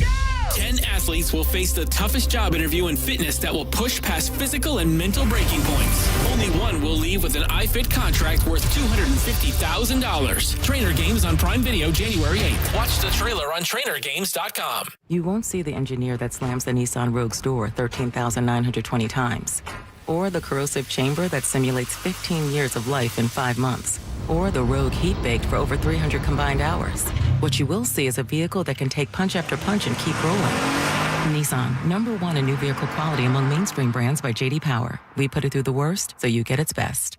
10 athletes will face the toughest job interview in fitness that will push past physical and mental breaking points. Only one will leave with an iFit contract worth $250,000. Trainer Games on Prime Video January 8th. Watch the trailer on trainergames.com. You won't see the engineer that slams the Nissan Rogue's door 13,920 times. Or the corrosive chamber that simulates 15 years of life in 5 months. Or the Rogue heat-baked for over 300 combined hours. What you will see is a vehicle that can take punch after punch and keep rolling. Nissan, #1 in new vehicle quality among mainstream brands by J.D. Power. We put it through the worst so you get its best.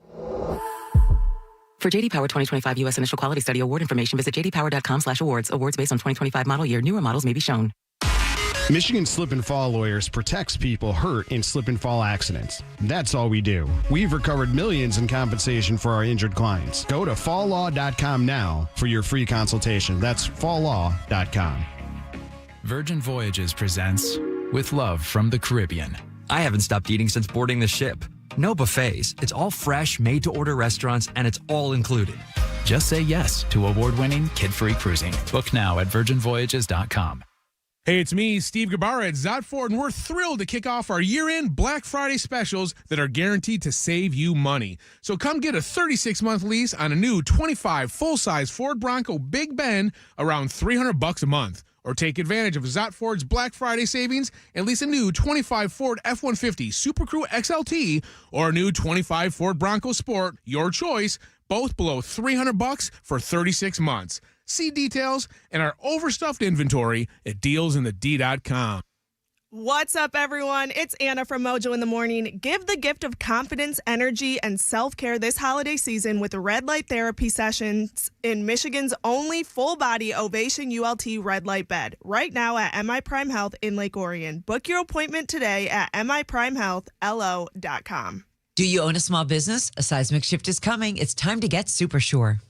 For J.D. Power 2025 U.S. Initial Quality Study Award information, visit jdpower.com/awards. Awards based on 2025 model year. Newer models may be shown. Michigan Slip and Fall Lawyers protects people hurt in slip and fall accidents. That's all we do. We've recovered millions in compensation for our injured clients. Go to falllaw.com now for your free consultation. That's falllaw.com. Virgin Voyages presents With Love from the Caribbean. I haven't stopped eating since boarding the ship. No buffets. It's all fresh, made-to-order restaurants, and it's all included. Just say yes to award-winning, kid-free cruising. Book now at virginvoyages.com. Hey, it's me, Steve Gabara at Zott Ford, and we're thrilled to kick off our year-end Black Friday specials that are guaranteed to save you money. So come get a 36-month lease on a new 25 full-size Ford Bronco Big Bend around $300 a month. Or take advantage of Zott Ford's Black Friday savings and lease a new 25 Ford F-150 Super Crew XLT or a new 25 Ford Bronco Sport, your choice, both below $300 for 36 months. See details and our overstuffed inventory at dealsinthed.com. What's up, everyone? It's Anna from Mojo in the Morning. Give the gift of confidence, energy, and self-care this holiday season with the red light therapy sessions in Michigan's only full-body Ovation ULT red light bed. Right now at MI Prime Health in Lake Orion. Book your appointment today at miprimehealthlo.com. Do you own a small business? A seismic shift is coming. It's time to get super sure.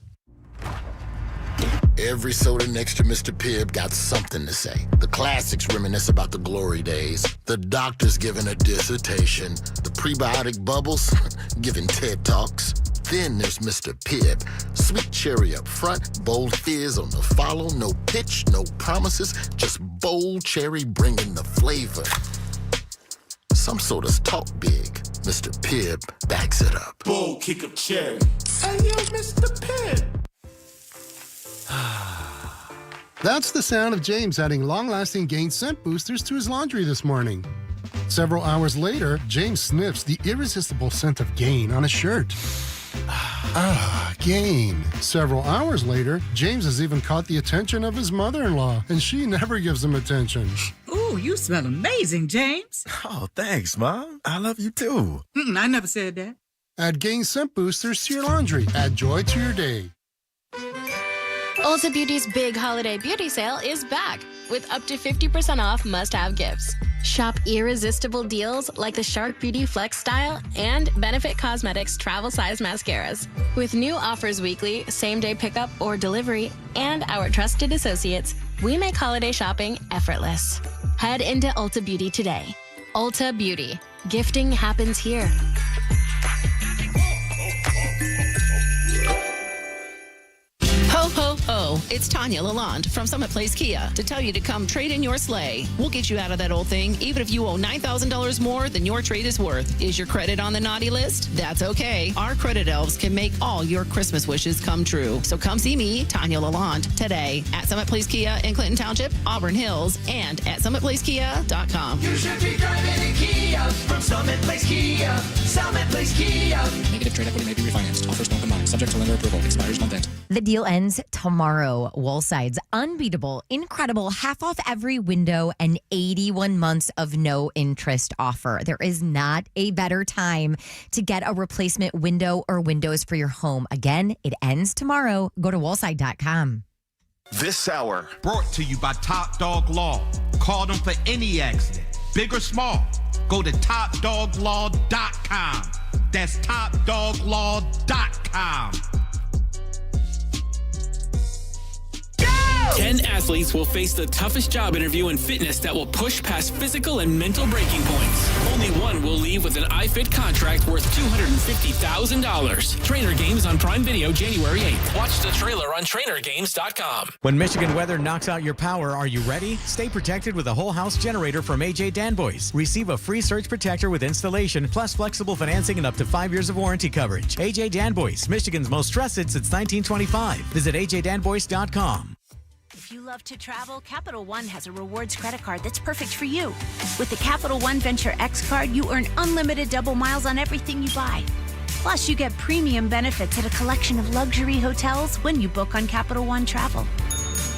Every soda next to Mr. Pibb got something to say. The classics reminisce about the glory days. The doctor's giving a dissertation. The prebiotic bubbles giving TED Talks. Then there's Mr. Pibb. Sweet cherry up front, bold fizz on the follow. No pitch, no promises, just bold cherry bringing the flavor. Some sodas talk big. Mr. Pibb backs it up. Bold kick of cherry. Hey, yo, Mr. Pibb. That's the sound of James adding long-lasting Gain scent boosters to his laundry this morning. Several hours later, James sniffs the irresistible scent of Gain on his shirt. Gain. Several hours later, James has even caught the attention of his mother-in-law, and she never gives him attention. Ooh, you smell amazing, James. Oh, thanks, Mom. I love you, too. I never said that. Add Gain scent boosters to your laundry. Add joy to your day. Ulta Beauty's big holiday beauty sale is back with up to 50% off must-have gifts. Shop irresistible deals like the Shark Beauty Flex Style and Benefit Cosmetics travel size mascaras. With new offers weekly, same-day pickup or delivery, and our trusted associates, we make holiday shopping effortless. Head into Ulta Beauty today. Ulta Beauty. Gifting happens here. Ho, ho, ho. It's Tanya Lalonde from Summit Place Kia to tell you to come trade in your sleigh. We'll get you out of that old thing, even if you owe $9,000 more than your trade is worth. Is your credit on the naughty list? That's okay. Our credit elves can make all your Christmas wishes come true. So come see me, Tanya Lalonde, today at Summit Place Kia in Clinton Township, Auburn Hills, and at summitplacekia.com. You should be driving a Kia from Summit Place Kia. Summit Place Kia. Negative trade equity may be refinanced. Offers don't combine. Subject to lender approval. Expires month end. The deal ends tomorrow. Woolside's unbeatable, incredible half off every window and 81 months of no interest offer. There is not a better time to get a replacement window or windows for your home. Again, it ends tomorrow. Go to woolside.com. This hour brought to you by Top Dog Law. Call them for any accident, big or small. Go to topdoglaw.com. That's topdoglaw.com. 10 athletes will face the toughest job interview in fitness that will push past physical and mental breaking points. Only one will leave with an iFit contract worth $250,000. Trainer Games on Prime Video January 8th. Watch the trailer on TrainerGames.com. When Michigan weather knocks out your power, are you ready? Stay protected with a whole house generator from AJ Danboys. Receive a free surge protector with installation, plus flexible financing and up to 5 years of warranty coverage. AJ Danboys, Michigan's most trusted since 1925. Visit ajdanboys.com. If you love to travel, Capital One has a rewards credit card that's perfect for you. With the Capital One Venture X card, you earn unlimited double miles on everything you buy. Plus, you get premium benefits at a collection of luxury hotels when you book on Capital One Travel.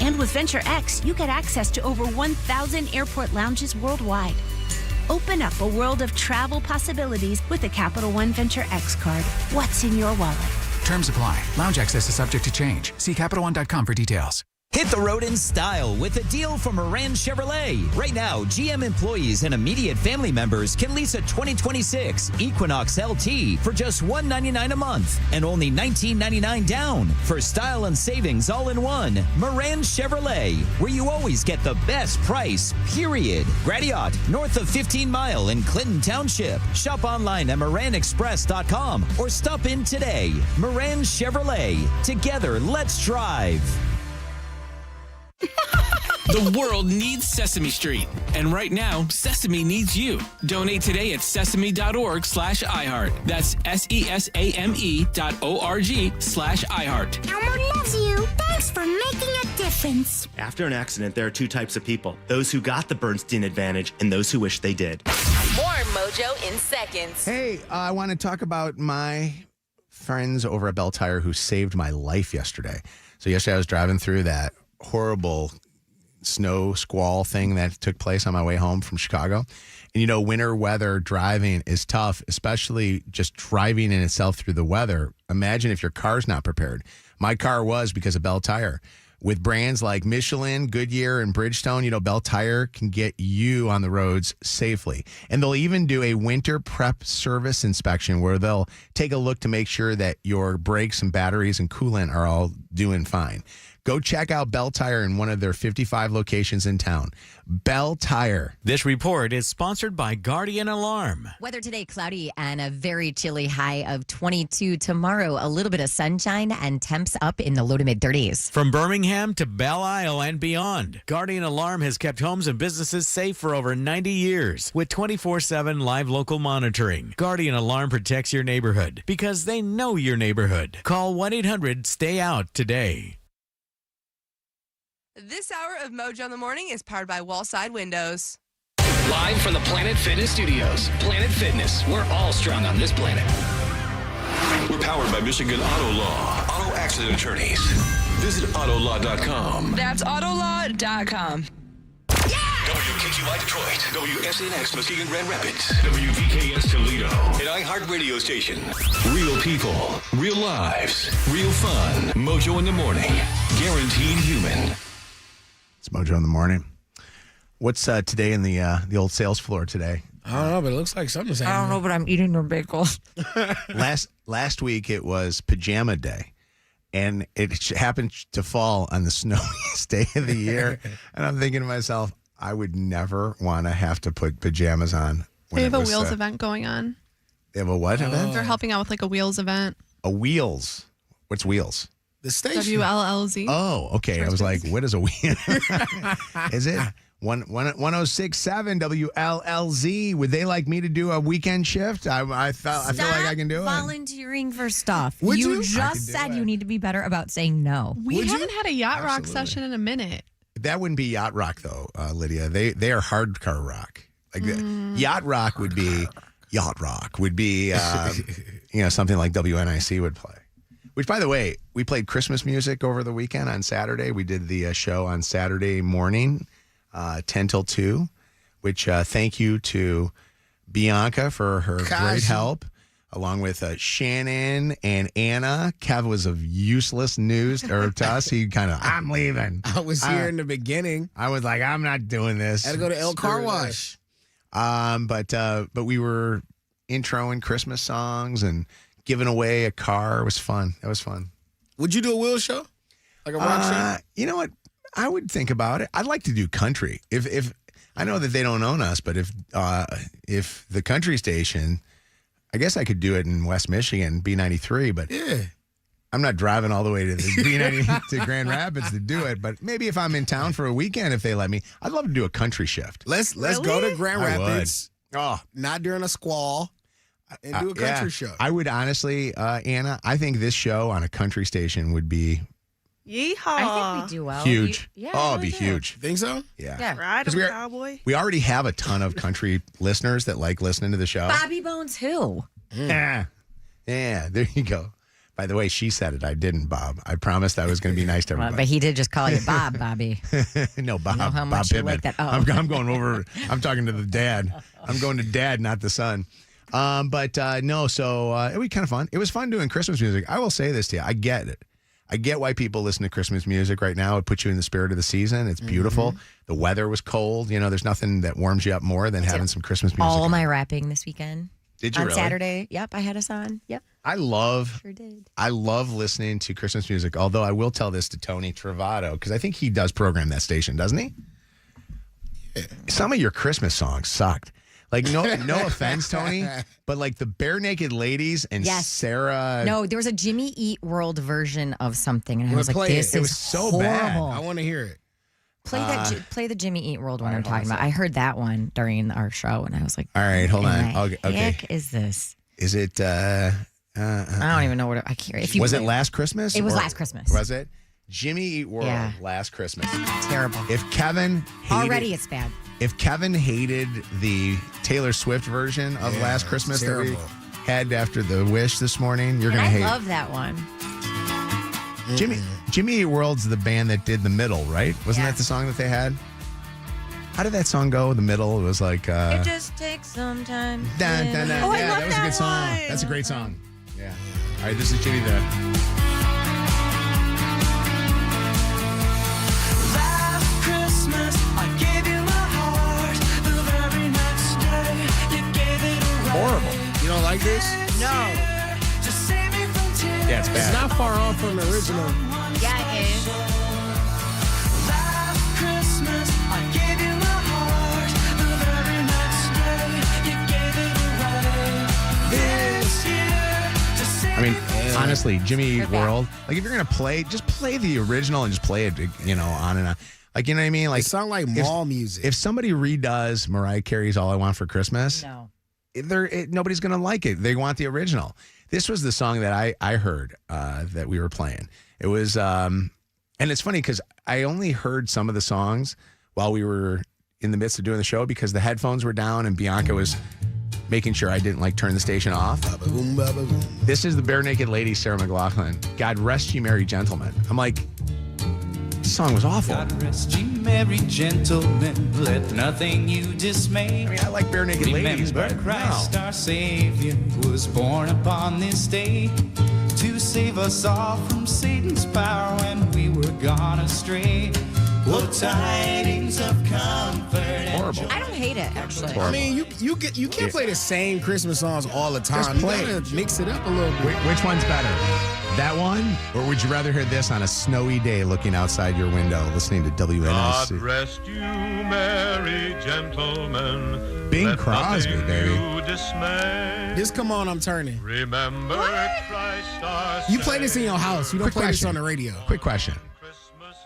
And with Venture X, you get access to over 1,000 airport lounges worldwide. Open up a world of travel possibilities with the Capital One Venture X card. What's in your wallet? Terms apply. Lounge access is subject to change. See CapitalOne.com for details. Hit the road in style with a deal from Moran Chevrolet. Right now, GM employees and immediate family members can lease a 2026 Equinox LT for just $199 a month and only $1999 down. For style and savings all in one, Moran Chevrolet, where you always get the best price, period. Gratiot, north of 15 Mile in Clinton Township. Shop online at MoranExpress.com or stop in today. Moran Chevrolet. Together, let's drive. The world needs Sesame Street. And right now, Sesame needs you. Donate today at sesame.org/iHeart. That's SESAME.org/iHeart. Elmo loves you. Thanks for making a difference. After an accident, there are two types of people. Those who got the Bernstein advantage and those who wish they did. More Mojo in seconds. Hey, I want to talk about my friends over at Bell Tire who saved my life yesterday. So yesterday I was driving through that horrible snow squall thing that took place on my way home from Chicago. And, you know, winter weather driving is tough, especially just driving in itself through the weather. Imagine if your car's not prepared. My car was because of Bell Tire. With brands like Michelin, Goodyear, and Bridgestone, you know, Bell Tire can get you on the roads safely. And they'll even do a winter prep service inspection where they'll take a look to make sure that your brakes and batteries and coolant are all doing fine. Go check out Bell Tire in one of their 55 locations in town. Bell Tire. This report is sponsored by Guardian Alarm. Weather today, cloudy and a very chilly high of 22. Tomorrow, a little bit of sunshine and temps up in the low to mid 30s. From Birmingham to Belle Isle and beyond, Guardian Alarm has kept homes and businesses safe for over 90 years with 24/7 live local monitoring. Guardian Alarm protects your neighborhood because they know your neighborhood. Call 1-800-STAY-OUT today. This hour of Mojo in the Morning is powered by Wallside Windows. Live from the Planet Fitness Studios. Planet Fitness, we're all strong on this planet. We're powered by Michigan Auto Law. Auto accident attorneys. Visit autolaw.com. That's autolaw.com. WKQI Detroit, WSNX Muskegon Grand Rapids, WVKS Toledo, an iHeart radio station. Real people, real lives, real fun. Mojo in the Morning. Guaranteed human. It's Mojo in the Morning. What's today in the old sales floor today? I don't know, but it looks like something's happening. I don't know, but I'm eating a bagel. Last week it was Pajama Day, and it happened to fall on the snowiest day of the year. And I'm thinking to myself, I would never want to have to put pajamas on. They have a Wheels event going on. They have a what event? They're helping out with like a Wheels event. A Wheels? What's Wheels? The station. WLLZ. Oh, okay. I was like, what is a wheel? Is it 1067 WLLZ? Would they like me to do a weekend shift? I feel like I can do it. Volunteering for stuff. Would you you? just said you need to be better about saying no. We haven't had a yacht rock session in a minute. That wouldn't be yacht rock though, Lydia. They are hard car rock. Like yacht rock would be something like WNIC would play. Which, by the way, we played Christmas music over the weekend on Saturday. We did the show on Saturday morning, 10 till 2, which thank you to Bianca for her great help, along with Shannon and Anna. Kev was of useless news to us. He kind of, I'm leaving. I was here in the beginning. I was like, I'm not doing this. I had to go to El Car Wash. But we were introing Christmas songs and giving away a car. It was fun. That was fun. Would you do a wheel show? Like a rock show? You know what? I would think about it. I'd like to do country. If I know that they don't own us, but if the country station, I guess I could do it in West Michigan, B93, but I'm not driving all the way to the B90 to Grand Rapids to do it. But maybe if I'm in town for a weekend, if they let me, I'd love to do a country shift. Let's go to Grand Rapids. Oh, not during a squall, and do a country show. I would honestly, Anna, I think this show on a country station would be Yeehaw. I think we do well. huge. Yeah, it'd be huge. Think so? Yeah. Ride 'em, cowboy. We already have a ton of country listeners that like listening to the show. Bobby Bones who? Yeah, there you go. By the way, she said it. I didn't, Bob. I promised I was going to be nice to everybody. But he did just call you Bob, Bobby. No, Bob. You know how Bob much you Pittman. like that. Oh. I'm going over. I'm talking to the dad. I'm going to dad, not the son. No. So it was kind of fun. It was fun doing Christmas music. I will say this to you. I get it. I get why people listen to Christmas music right now. It puts you in the spirit of the season. It's beautiful. The weather was cold. You know, there's nothing that warms you up more than having some Christmas music. All my rapping this weekend. Did you on really? Saturday? Yep, I had us on. Yep. I love listening to Christmas music, although I will tell this to Tony Travato, because I think he does program that station, doesn't he? Yeah. Some of your Christmas songs sucked. Like, no offense, Tony, but like the Bare Naked Ladies and Sarah. No, there was a Jimmy Eat World version of something, and I was like, this it is was so horrible. bad. I want to hear it. Play the Jimmy Eat World one I'm talking about. I heard that one during our show, and I was like, all right, hold on. What the Okay. heck is this? Is it? I don't even know what I can't. If you was it Last Christmas? It was Last Christmas. Was it? Jimmy Eat World, Last Christmas. Terrible. If Kevin already it's bad. If Kevin hated the Taylor Swift version of Last Christmas that we had after the Wish this morning, you're going to hate it. I love that one. Jimmy Eat World's the band that did The Middle, right? Wasn't that the song that they had? How did that song go? The Middle? It was like... it just takes some time. Dun, dun, dun. Oh, I yeah, love that was a good song. one. That's a great song. Yeah. All right, this is Jimmy the... Horrible. You don't like this? No. Yeah, it's bad. It's not far off from the original. Yeah, it is. I mean, honestly, Jimmy Eat World, like if you're going to play, just play the original and just play it, on and on. Like, you know what I mean? Like, it sounds like mall music. If somebody redoes Mariah Carey's All I Want for Christmas, nobody's going to like it. They want the original. This was the song that I heard that we were playing. It was, and it's funny because I only heard some of the songs while we were in the midst of doing the show because the headphones were down and Bianca was making sure I didn't turn the station off. This is the Bare Naked Ladies, Sarah McLachlan. God rest ye merry gentlemen. I'm like, this song was awful. God rest ye merry gentlemen, let nothing you dismay. I mean, I like Bare Naked Ladies, but Christ our Savior was born upon this day to save us all from Satan's power when we were gone astray. What tidings of comfort and joy. I don't hate it, actually. I mean, you can't play the same Christmas songs all the time. Just play You gotta mix it up a little bit. Which one's better? That one? Or would you rather hear this on a snowy day looking outside your window listening to God WNSC? rest you, merry gentlemen. Bing Let Crosby, nothing baby. you dismay. Just come on, I'm turning. Remember Christ our You play this in your house. You don't Quick play this question. on the radio. Quick question.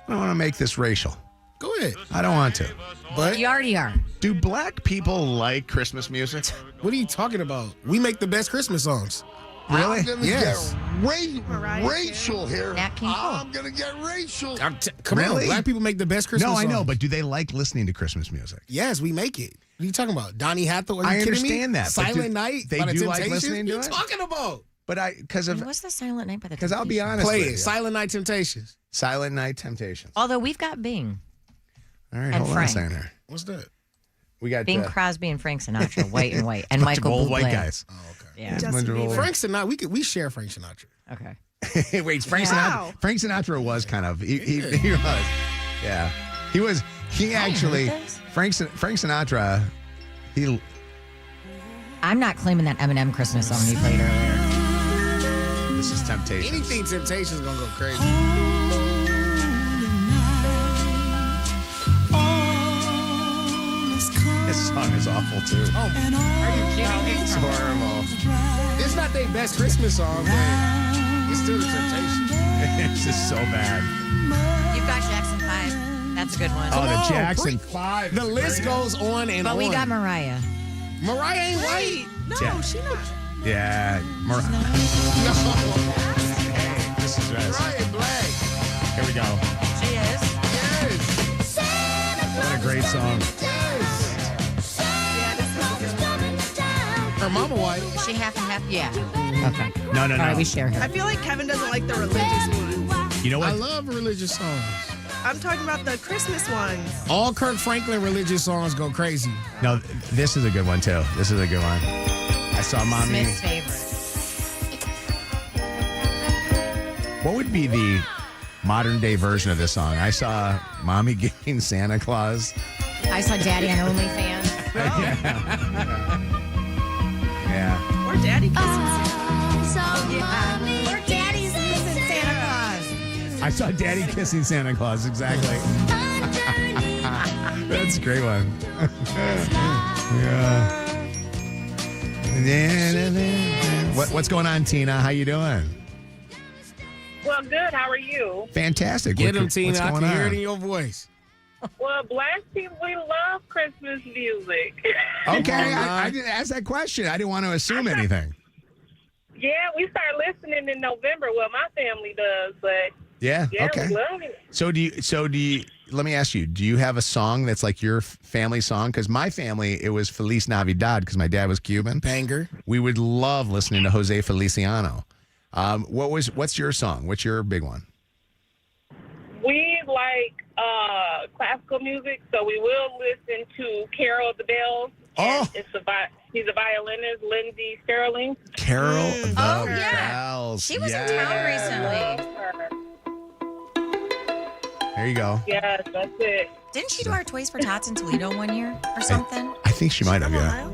I don't want to make this racial. Go ahead. I don't want to. But you already are. Do black people like Christmas music? What are you talking about? We make the best Christmas songs. Really? I'm gonna Yes. get racial here. Nat King Cole. I'm gonna get racial. Come Really? on, black people make the best Christmas No, I songs. know, but do they like listening to Christmas music? Yes, we make it. What are you talking about? Donny Hathaway? Are you I kidding me? understand that, but Silent Night? they by the do like Temptations? listening to What it? are you talking about? But What's the Silent Night by the because I'll be Temptations? honest Play with it. you. Silent Night Temptations. Silent Night Temptations. Although we've got Bing. All right, And hold Frank. on a second here. What's that? We got Bing Crosby and Frank Sinatra, white and white, and bunch of Michael old Bublé. white guys. Oh, okay. Yeah. Bunch of old- Frank Sinatra. We share Frank Sinatra. Okay. Wait, Frank Wow. Sinatra. Frank Sinatra was kind of he was, yeah. He was. He actually Frank Sinatra. He. I'm not claiming that Eminem Christmas song you played earlier. This is Temptation. Anything Temptations gonna go crazy. This song is awful too. Oh, are you kidding me? It's horrible. It's not their best Christmas song, but it's still the Temptation. It's just so bad. You've got Jackson 5. That's a good one. Oh, the Come on, Jackson Bree. 5. The list goes on and But on. we got Mariah. Mariah ain't white. No, Yeah. she not. Yeah, Mariah. No. Hey, this is us. Mariah Black. Here we go. She is. Yes. What a great song. Her mama white. Is she half and half? Yeah. Okay. No. All right, we share her. I feel like Kevin doesn't like the religious ones. You know I what? love religious songs. I'm talking about the Christmas ones. All Kirk Franklin religious songs go crazy. No, this is a good one too. This is a good one. I saw Mommy. Smith's favorite. What would be the modern day version of this song? I saw Mommy giving Santa Claus. I saw Daddy on OnlyFans. Yeah. Or Daddy kissing Or Daddy's kissing Santa Claus. I saw Daddy kissing Santa Claus. Exactly. That's a great one. Yeah. What's going on, Tina? How you doing? Well, good. How are you? Fantastic. Get them, What's Tina. I going can hear on? it in your voice. Well, Black people, we love Christmas music. Okay, I didn't ask that question. I didn't want to assume anything. Yeah, we start listening in November. Well, my family does, but Yeah. Okay. we love it. So do you? Let me ask you. Do you have a song that's like your family song? Because my family, it was Feliz Navidad because my dad was Cuban. Banger. We would love listening to Jose Feliciano. What's your song? What's your big one? We like classical music, so we will listen to Carol of the Bells. Oh. He's a violinist, Lindsay Sterling. Carol of the yeah. Bells. She was in town recently. There you go. Yes, that's it. Didn't she do our Toys for Tots in Toledo one year or something? I think she might have. Yeah.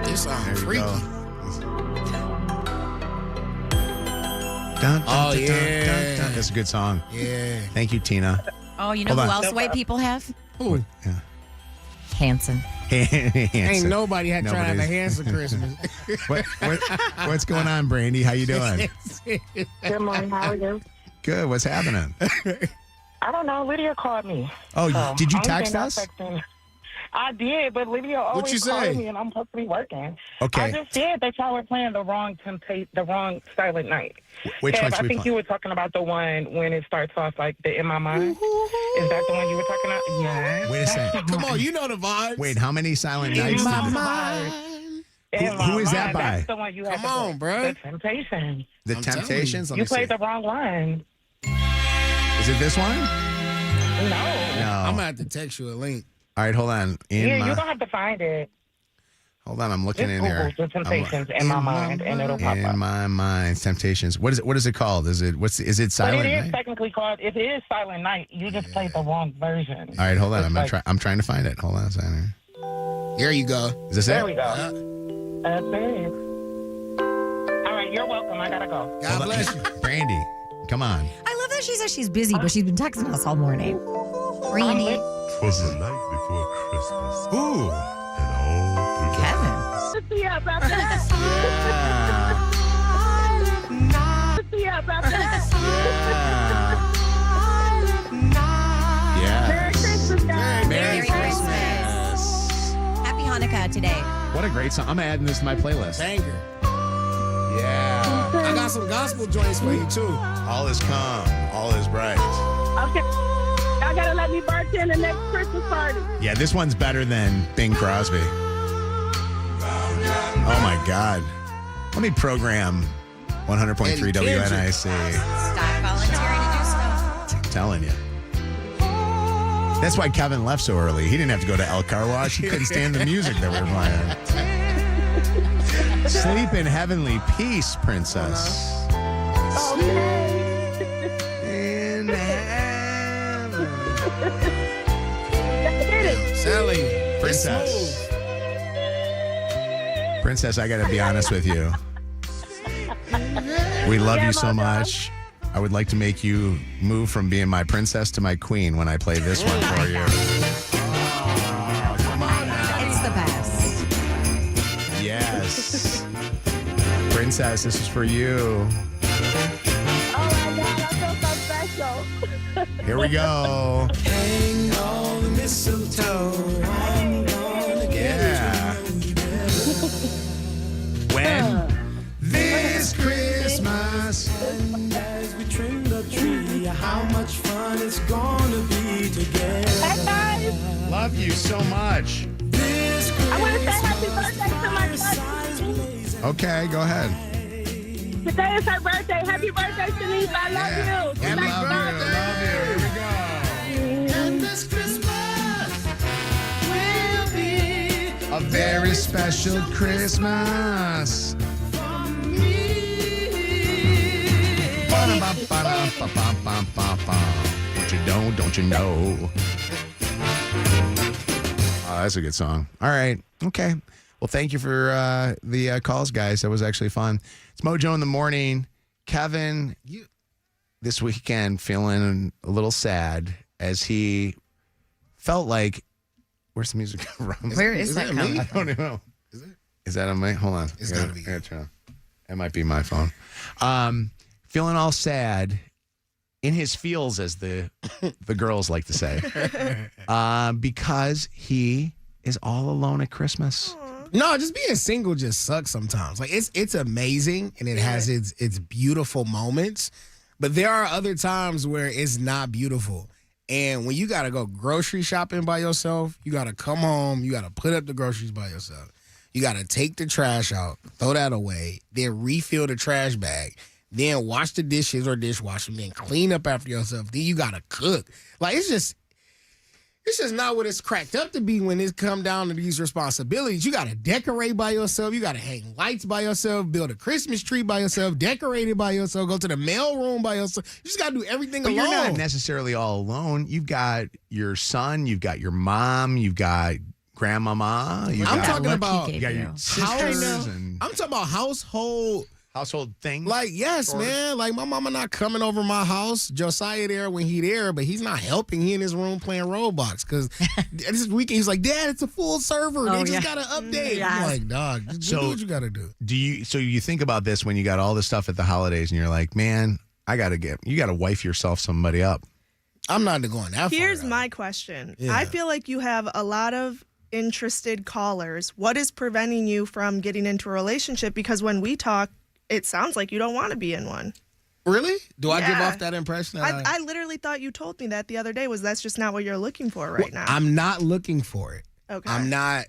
This song There you freaky. go. Dun, dun, Oh, dun, yeah. dun, dun. That's a good song. Yeah. Thank you, Tina. Oh, you know Hold who on. else white people have? Ooh. Yeah. Hanson. Ain't nobody had trying to have a Nobody's- Hanson Christmas. What's going on, Brandy? How you doing? Good morning. How are you? Good. What's happening? I don't know. Lydia called me. Oh, did you only text thing us? I did, but Lydia always you calling say? me, and I'm supposed to be working. Okay. I just said that y'all were playing the wrong Silent Night. Which Kev, one should I we think play? you were talking about the one when it starts off like the In My Mind. Is that the one you were talking about? Yeah. Wait a second. Come on, you know the vibe. Wait, how many Silent Nights? In my did- mind. Who is that by? That's the one you have Come to on, play. bruh. The Temptations. The I'm telling Temptations? Let You me see. played the wrong one. Is it this one? No. No. I'm going to have to text you a link. All right, hold on. Yeah, you're going to have to find it. Hold on, I'm looking Just in here. Google The Temptations In My Mind, and it'll pop up. In my mind, Temptations. What is it called? Is it Silent But it is Night? technically called. It is Silent Night. You just played the wrong version. All right, hold on. It's I'm trying to find it. Hold on a second. There you go. Is this There it? we go. That's it. All right, you're welcome. I gotta go. God bless you. Brandy, come on. I love that she says she's busy, but she's been texting us all morning. Randy. Was the night before Christmas. Ooh. And all through Kevin. Yeah, about that. Yeah, about that. Yeah. Merry Christmas, guys. Merry Christmas. Happy Hanukkah today. What a great song. I'm adding this to my playlist. Banger. Yeah. I got some gospel joints for you, too. All is calm. All is bright. Okay. Y'all gotta let me bartend the next Christmas party. Yeah, this one's better than Bing Crosby. Oh, my God. Let me program 100.3 WNIC. Stop volunteering to do stuff. I'm telling you. That's why Kevin left so early. He didn't have to go to El Car Wash. He couldn't stand the music that we were playing. Sleep in heavenly peace, princess. In heaven. Sally. Princess. Princess, I got to be honest with you. We love you so much. I would like to make you move from being my princess to my queen when I play this one for you. Oh, come on now. It's the best. Yes. Princess, this is for you. Oh my God, I feel so special. Here we go. Hang on the mistletoe. I'm gonna Yeah. When this Christmas. And as we trim the tree, how much fun it's gonna be together. Hey guys, Love you so much. This I want to say happy birthday to my cousin. Okay, go ahead. Today is her birthday. Happy birthday, Shanice. I love you. And love you. Love you. Here we go. and this Christmas will be A very special Christmas. What you don't you know? Oh, that's a good song. All right. Okay. Well, thank you for the calls, guys. That was actually fun. It's Mojo in the morning. Kevin, you this weekend feeling a little sad as he felt like. Where's the music from? Where is that coming? I don't know. Is that on me? Hold on. It's gotta be. I gotta turn on. It might be my phone. Feeling all sad in his feels, as the girls like to say, because he is all alone at Christmas. No, just being single just sucks sometimes. Like it's amazing and it has its beautiful moments, but there are other times where it's not beautiful. And when you gotta go grocery shopping by yourself, you gotta come home, you gotta put up the groceries by yourself. You gotta take the trash out, throw that away, then refill the trash bag, then wash the dishes or dishwasher, then clean up after yourself. Then you gotta cook. Like it's just not what it's cracked up to be when it come down to these responsibilities. You got to decorate by yourself. You got to hang lights by yourself, build a Christmas tree by yourself, decorate it by yourself, go to the mail room by yourself. You just got to do everything But alone. you're not necessarily all alone. You've got your son, you've got your mom, you've got grandmama. I'm talking about you got your sisters and I'm talking about household things. Like, yes, Chores. man. Like, my mama not coming over my house. Josiah there when he there, but he's not helping. He in his room playing Roblox because this weekend he's like, Dad, it's a full server. They just got to update. I'm like, dog, just do what you got to do. So you think about this when you got all this stuff at the holidays and you're like, man, you got to wife yourself somebody up. I'm not going that far. Here's my question. Yeah. I feel like you have a lot of interested callers. What is preventing you from getting into a relationship? Because when we talk, it sounds like you don't want to be in one. Really? Do I give Yeah. off that impression? I literally thought you told me that the other day. That's just not what you're looking for right now. I'm not looking for it. Okay. I'm not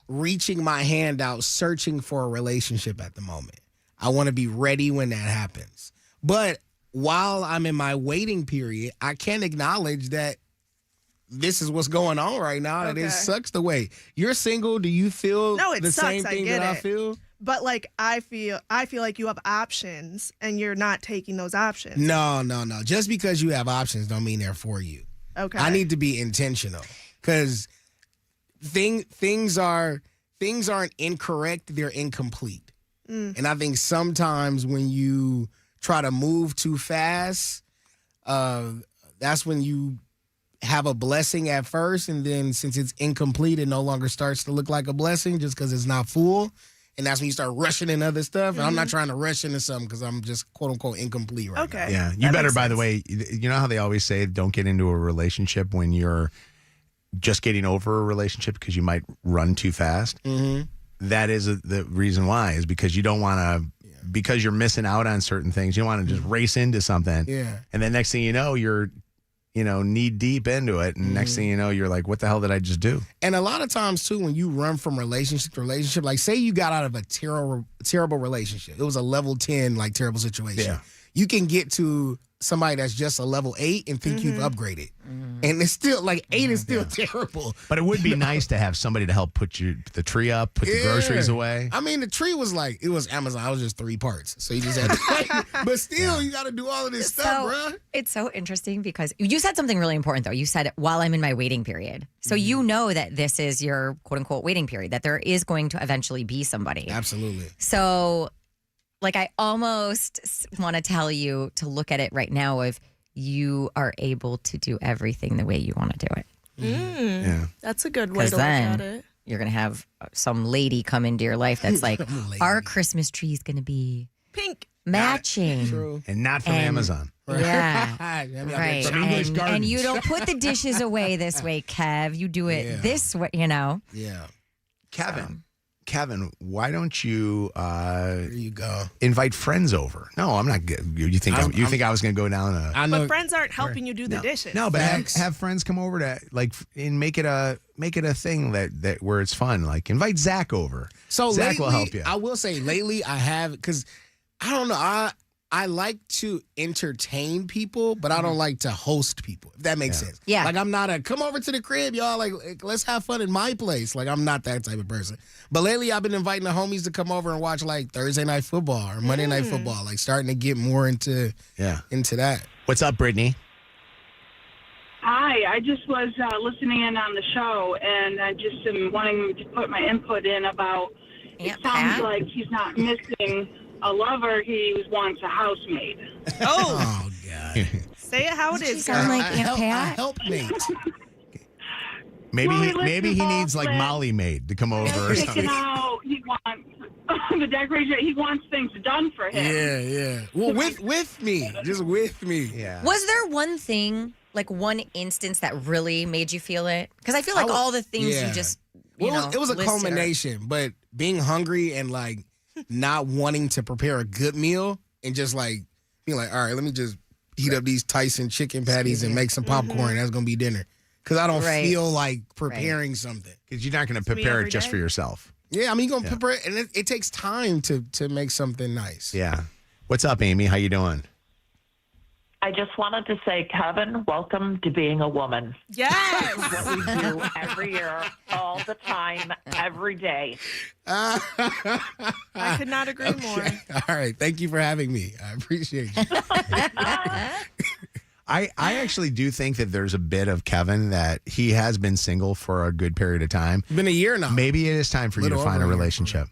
reaching my hand out searching for a relationship at the moment. I want to be ready when that happens. But while I'm in my waiting period, I can acknowledge that this is what's going on right now. And it sucks to wait. You're single. Do you feel No, it the sucks. same I thing get that I it. feel? But like I feel like you have options and you're not taking those options. No. Just because you have options don't mean they're for you. Okay. I need to be intentional because things aren't incorrect, they're incomplete. And I think sometimes when you try to move too fast, that's when you have a blessing at first, and then since it's incomplete, it no longer starts to look like a blessing just because it's not full. And that's when you start rushing in other stuff. And I'm not trying to rush into something because I'm just quote unquote incomplete right now. Yeah. You better, by the way, you know how they always say don't get into a relationship when you're just getting over a relationship because you might run too fast? Mm-hmm. That is the reason why, is because you don't want to, because you're missing out on certain things. You don't want to just race into something. Yeah. And then next thing you know, you're, knee deep into it. And next thing you know, you're like, what the hell did I just do? And a lot of times, too, when you run from relationship to relationship, like say you got out of a terrible relationship. It was a level 10, like terrible situation. Yeah. You can get to somebody that's just a level 8 and think you've upgraded. And it's still, like 8 is still terrible. But it would be nice to have somebody to help put the tree up, put the groceries away. I mean, the tree was like, it was Amazon. It was just 3 parts. So you just had to, but still, you got to do all of this stuff, bruh. It's so interesting because you said something really important, though. You said, while I'm in my waiting period. So you know that this is your quote unquote waiting period, that there is going to eventually be somebody. Absolutely. So Like, I almost want to tell you to look at it right now if you are able to do everything the way you want to do it. Yeah. That's a good way 'Cause to look then at it. you're going to have some lady come into your life that's like, our Christmas tree is going to be pink. matching. True. And not from Amazon. Yeah. Right. From English And Gardens. you don't put the dishes away this way, Kev. You do it this way, you know? Yeah. Kevin, why don't you There you go. invite friends over? No, I'm not good. You think I was going to go down a I know. But friends aren't helping you do the dishes. No, but have friends come over to and make it a thing that where it's fun. Like invite Zach over. So Zach lately, will help you. I will say lately I have, because I don't know, I like to entertain people, but I don't like to host people, if that makes sense. Yeah. Like, I'm not a come over to the crib, y'all. Like, let's have fun in my place. Like, I'm not that type of person. But lately, I've been inviting the homies to come over and watch, like, Thursday Night Football or Monday Night Football. Like, starting to get more into that. What's up, Brittany? Hi, I just was listening in on the show, and I just am wanting to put my input in about it sounds like he's not missing a lover, he wants a housemaid. Oh, God. Say it how it is, sound girl. like Aunt Pat? Helpmate. Maybe he needs like Molly maid to come over or something. Picking out, he wants the decoration. He wants things done for him. Yeah. Well, with me. Just with me. Yeah. Was there one thing, like one instance that really made you feel it? Because I feel like all the things you just, it was a listed culmination, but being hungry and like not wanting to prepare a good meal and just like being like, all right, let me just heat up these Tyson chicken patties and make some popcorn. That's going to be dinner. Because I don't feel like preparing something. Because you're not going to prepare it just for yourself. Yeah, I mean, you're going to prepare it, and it takes time to make something nice. Yeah. What's up, Amy? How you doing? I just wanted to say, Kevin, welcome to being a woman. Yes. What we do every year, all the time, every day. I could not agree more. All right. Thank you for having me. I appreciate you. I actually do think that there's a bit of Kevin that he has been single for a good period of time. Been a year now. Maybe it is time for you to find a relationship.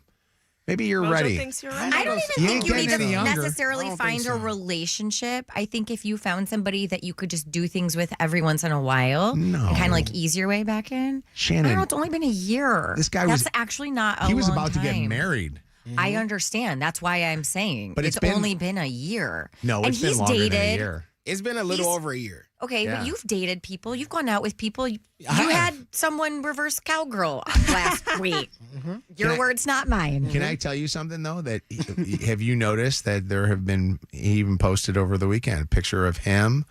Maybe you're Mojo ready. thinks you're right. I don't even think you need to younger. necessarily find a relationship. I think if you found somebody that you could just do things with every once in a while and kind of like ease your way back in. Shannon. I don't know, it's only been a year. This guy That's actually not a He was long about to get time. married. I understand. That's why I'm saying. But it's only been a year. No, and it's been he's longer dated. than a year. It's been a little over a year. Okay, Yeah. but you've dated people. You've gone out with people. You had someone reverse cowgirl last week. Your words, not mine. Can I tell you something, though? That have you noticed that there have been, he even posted over the weekend, a picture of him,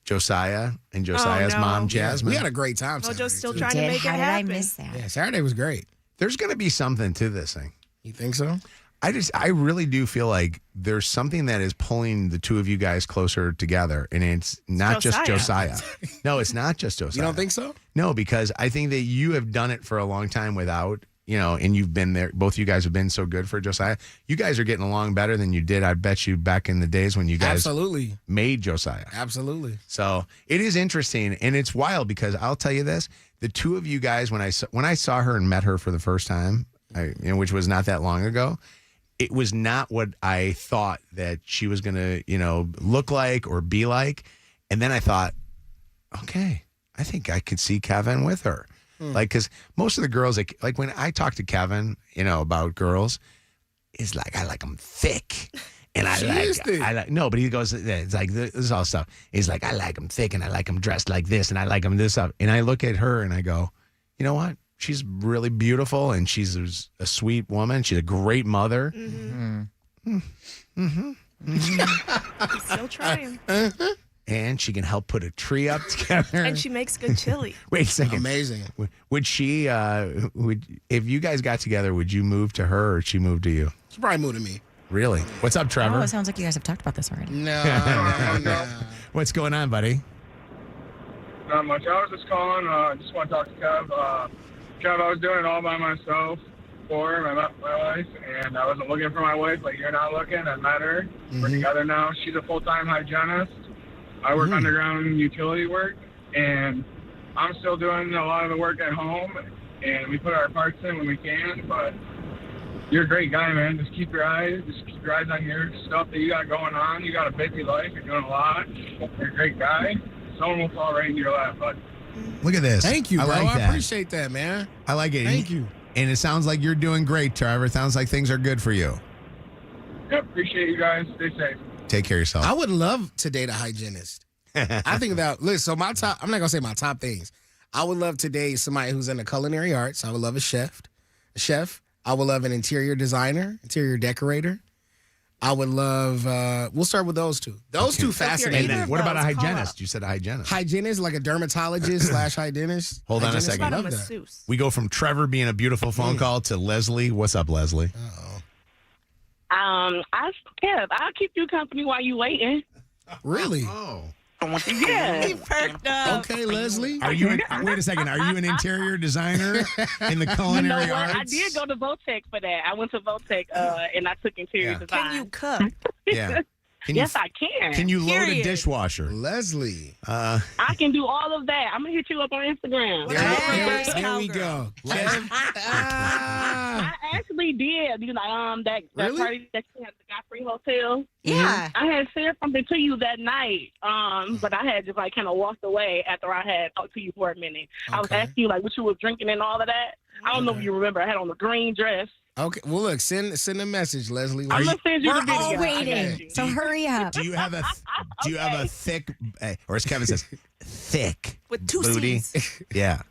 Josiah, and Josiah's mom, Jasmine. We had a great time. Mojo's still Saturday, trying too. to make it How did happen. I miss that? Yeah, Saturday was great. There's going to be something to this thing. You think so? I really do feel like there's something that is pulling the two of you guys closer together, and it's not just Josiah. No, it's not just Josiah. You don't think so? No, because I think that you have done it for a long time without, and you've been there. Both you guys have been so good for Josiah. You guys are getting along better than you did, I bet you, back in the days when you guys made Josiah. Absolutely. So it is interesting, and it's wild because I'll tell you this: the two of you guys, when I saw her and met her for the first time, which was not that long ago. It was not what I thought that she was going to, look like or be like. And then I thought, okay, I think I could see Kevin with her. Like, because most of the girls, like when I talk to Kevin, about girls, it's like, I like them thick. And I like, no, but he goes, it's like, this is all stuff. He's like, I like them thick and I like them dressed like this and I like them this up. And I look at her and I go, you know what? She's really beautiful, and she's a sweet woman. She's a great mother. He's still trying. And she can help put a tree up together. And she makes good chili. Wait a second. Amazing. Would she, if you guys got together, would you move to her or would she move to you? She probably moved to me. Really? What's up, Trevor? Oh, it sounds like you guys have talked about this already. No. What's going on, buddy? Not much. I was just calling. Just want to talk to Kev. Kev, I was doing it all by myself before I met my wife, and I wasn't looking for my wife, but you're not looking. I met her. We're together now. She's a full-time hygienist. I work underground utility work, and I'm still doing a lot of the work at home, and we put our parts in when we can, but you're a great guy, man. Just keep your eyes on your stuff that you got going on. You got a busy life. You're doing a lot. You're a great guy. Someone will fall right into your lap, bud. Look at this. Thank you, bro. I like that. I appreciate that, man. I like it. Thank you. And it sounds like you're doing great, Trevor. It sounds like things are good for you. Yep, appreciate you guys. Stay safe. Take care of yourself. I would love to date a hygienist. I think about, look, so my top, I'm not going to say my top things. I would love to date somebody who's in the culinary arts. I would love a chef. I would love an interior designer, interior decorator. I would love, we'll start with those two. Those two fascinating. And then what about a hygienist? You said a hygienist. Hygienist, like a dermatologist / hygienist. Hold on a Hygienist, second. I love that. We go from Trevor being a beautiful phone call to Leslie. What's up, Leslie? I'll keep you company while you waiting. Really? Oh. Yeah. He perked up. Okay, Leslie. Are you? Wait a second. Are you an interior designer in the culinary You know what? arts? I did go to Votech for that. I went to Votech and I took interior design. Can you cook? Yeah. Yes, I can. Can you load a Period. dishwasher? Leslie. I can do all of that. I'm gonna hit you up on Instagram. There we go. I actually did. You know, that Really? party that you had at the Godfrey Hotel. Yeah. I had said something to you that night, but I had just like kind of walked away after I had talked to you for a minute. I was Okay. asking you like what you were drinking and all of that. I don't know if you remember. I had on the green dress. Okay. Well, look, send a message, Leslie. I'm gonna send you the We're video. all I got waiting, you. so hurry up. Do you have a thick, or as Kevin says, thick With two booty? C's. Yeah.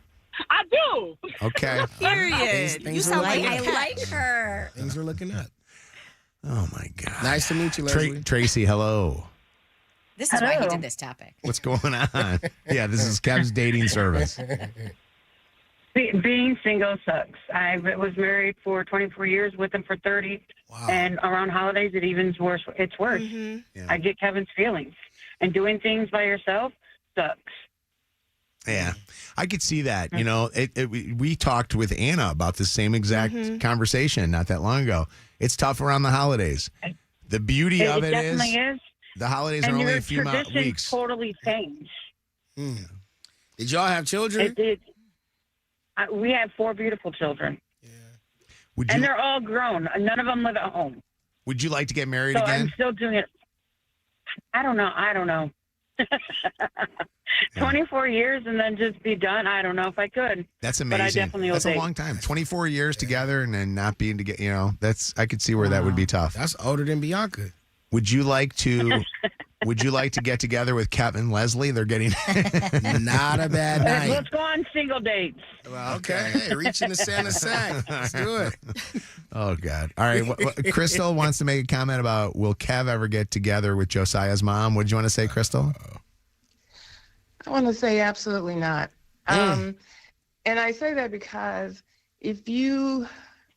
I do. Okay. Period. Things You are sound like looking a up. catch. her. Things are looking up. Oh my God. Nice to meet you, Leslie. Tracy, hello. This is why he Hello. did this topic. What's going on? Yeah, this is Kev's dating service. Being single sucks. I was married for 24 years, with him for 30, and around holidays it even's worse. It's worse. Yeah. I get Kevin's feelings, and doing things by yourself sucks. Yeah, I could see that. You know, we talked with Anna about the same exact conversation not that long ago. It's tough around the holidays. The beauty of it is definitely is. the holidays And are only your a few traditions weeks. totally change. Did y'all have children? It did. We have 4 beautiful children, Would and you they're all grown. None of them live at home. Would you like to get married So again? I'm still doing it. I don't know. 24 years and then just be done. I don't know if I could. That's But I amazing. definitely will That's a date. long time. 24 years together and then not being together. You know, I could see where that would be tough. That's older than Bianca. Would you like to? Would you like to get together with Kevin and Leslie? They're getting Not a bad night. Let's go on single dates. Okay. Hey, reach into Santa's sack. Let's do it. Oh God! All right, Crystal wants to make a comment about will Kev ever get together with Josiah's mom? What did you want to say, Crystal? I want to say absolutely not. And I say that because if you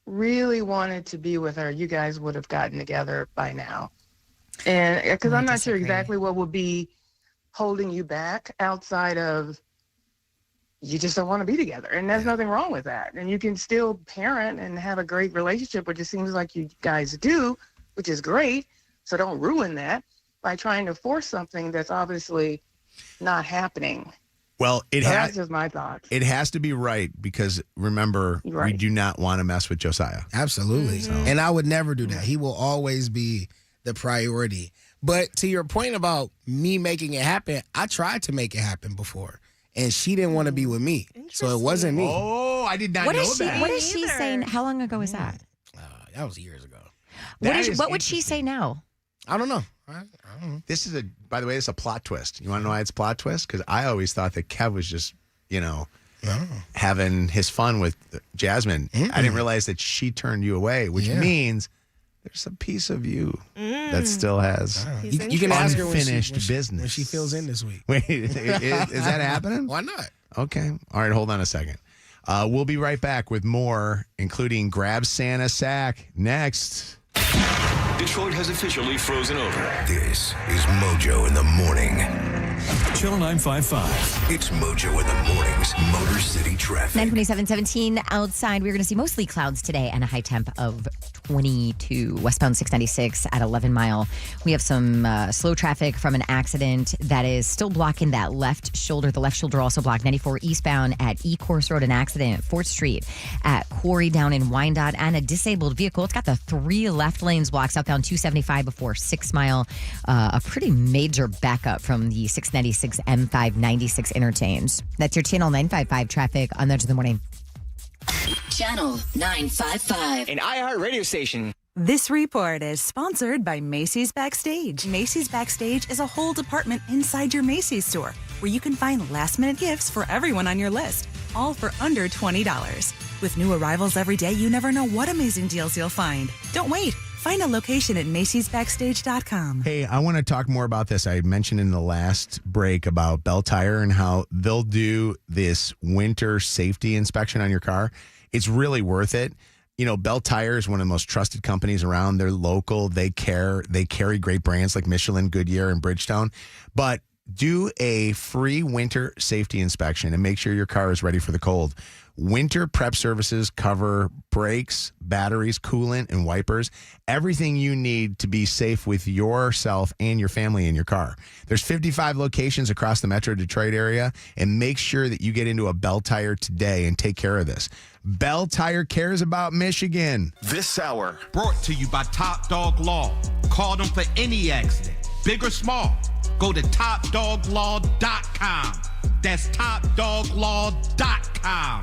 really wanted to be with her, you guys would have gotten together by now. And because I'm not sure exactly what would be holding you back outside of you just don't want to be together. And there's nothing wrong with that. And you can still parent and have a great relationship, which it seems like you guys do, which is great. So don't ruin that by trying to force something that's obviously not happening. Well, That's just my thoughts. It has to be right because remember, we do not want to mess with Josiah. Absolutely. And I would never do that. He will always be the priority. But to your point about me making it happen, I tried to make it happen before. And she didn't want to be with me. So it wasn't me. Oh, I did not know that. What is she saying? How long ago was that? That was years ago. What would she say now? I don't know. This is by the way, it's a plot twist. You want to know why it's a plot twist? Because I always thought that Kev was just, having his fun with Jasmine. I didn't realize that she turned you away, which means there's a piece of you that still has You can ask her unfinished when business. she fills in this week. Wait, is that happening? Why not? Okay. All right, hold on a second. We'll be right back with more, including Grab Santa Sack next. Detroit has officially frozen over. This is Mojo in the Morning. Channel 955. It's Mojo in the Morning's Motor City Traffic. 927-17 outside. We're going to see mostly clouds today and a high temp of 22. Westbound 696 at 11 Mile. We have some slow traffic from an accident that is still blocking that left shoulder. The left shoulder also blocked. 94 eastbound at E-Course Road, an accident. 4th Street at Quarry down in Wyandotte, and a disabled vehicle. It's got the 3 left lanes blocked southbound 275 before 6 Mile. A pretty major backup from the 696 M596 interchange. That's your Channel 955 traffic on the Edge of the Morning. Channel 955. An iHeart radio station. This report is sponsored by Macy's Backstage. Macy's Backstage is a whole department inside your Macy's store where you can find last-minute gifts for everyone on your list, all for under $20. With new arrivals every day, you never know what amazing deals you'll find. Don't wait. Find a location at macy'sbackstage.com. Hey, I want to talk more about this. I mentioned in the last break about Bell Tire and how they'll do this winter safety inspection on your car. It's really worth it. You know, Bell Tire is one of the most trusted companies around. They're local. They carry great brands like Michelin, Goodyear, and Bridgestone. But do a free winter safety inspection and make sure your car is ready for the cold. Winter prep services cover brakes, batteries, coolant, and wipers. Everything you need to be safe with yourself and your family in your car. There's 55 locations across the Metro Detroit area, and make sure that you get into a Bell Tire today and take care of this. Bell Tire cares about Michigan. This hour. Brought to you by Top Dog Law. Call them for any accident, big or small. Go to topdoglaw.com. That's topdoglaw.com.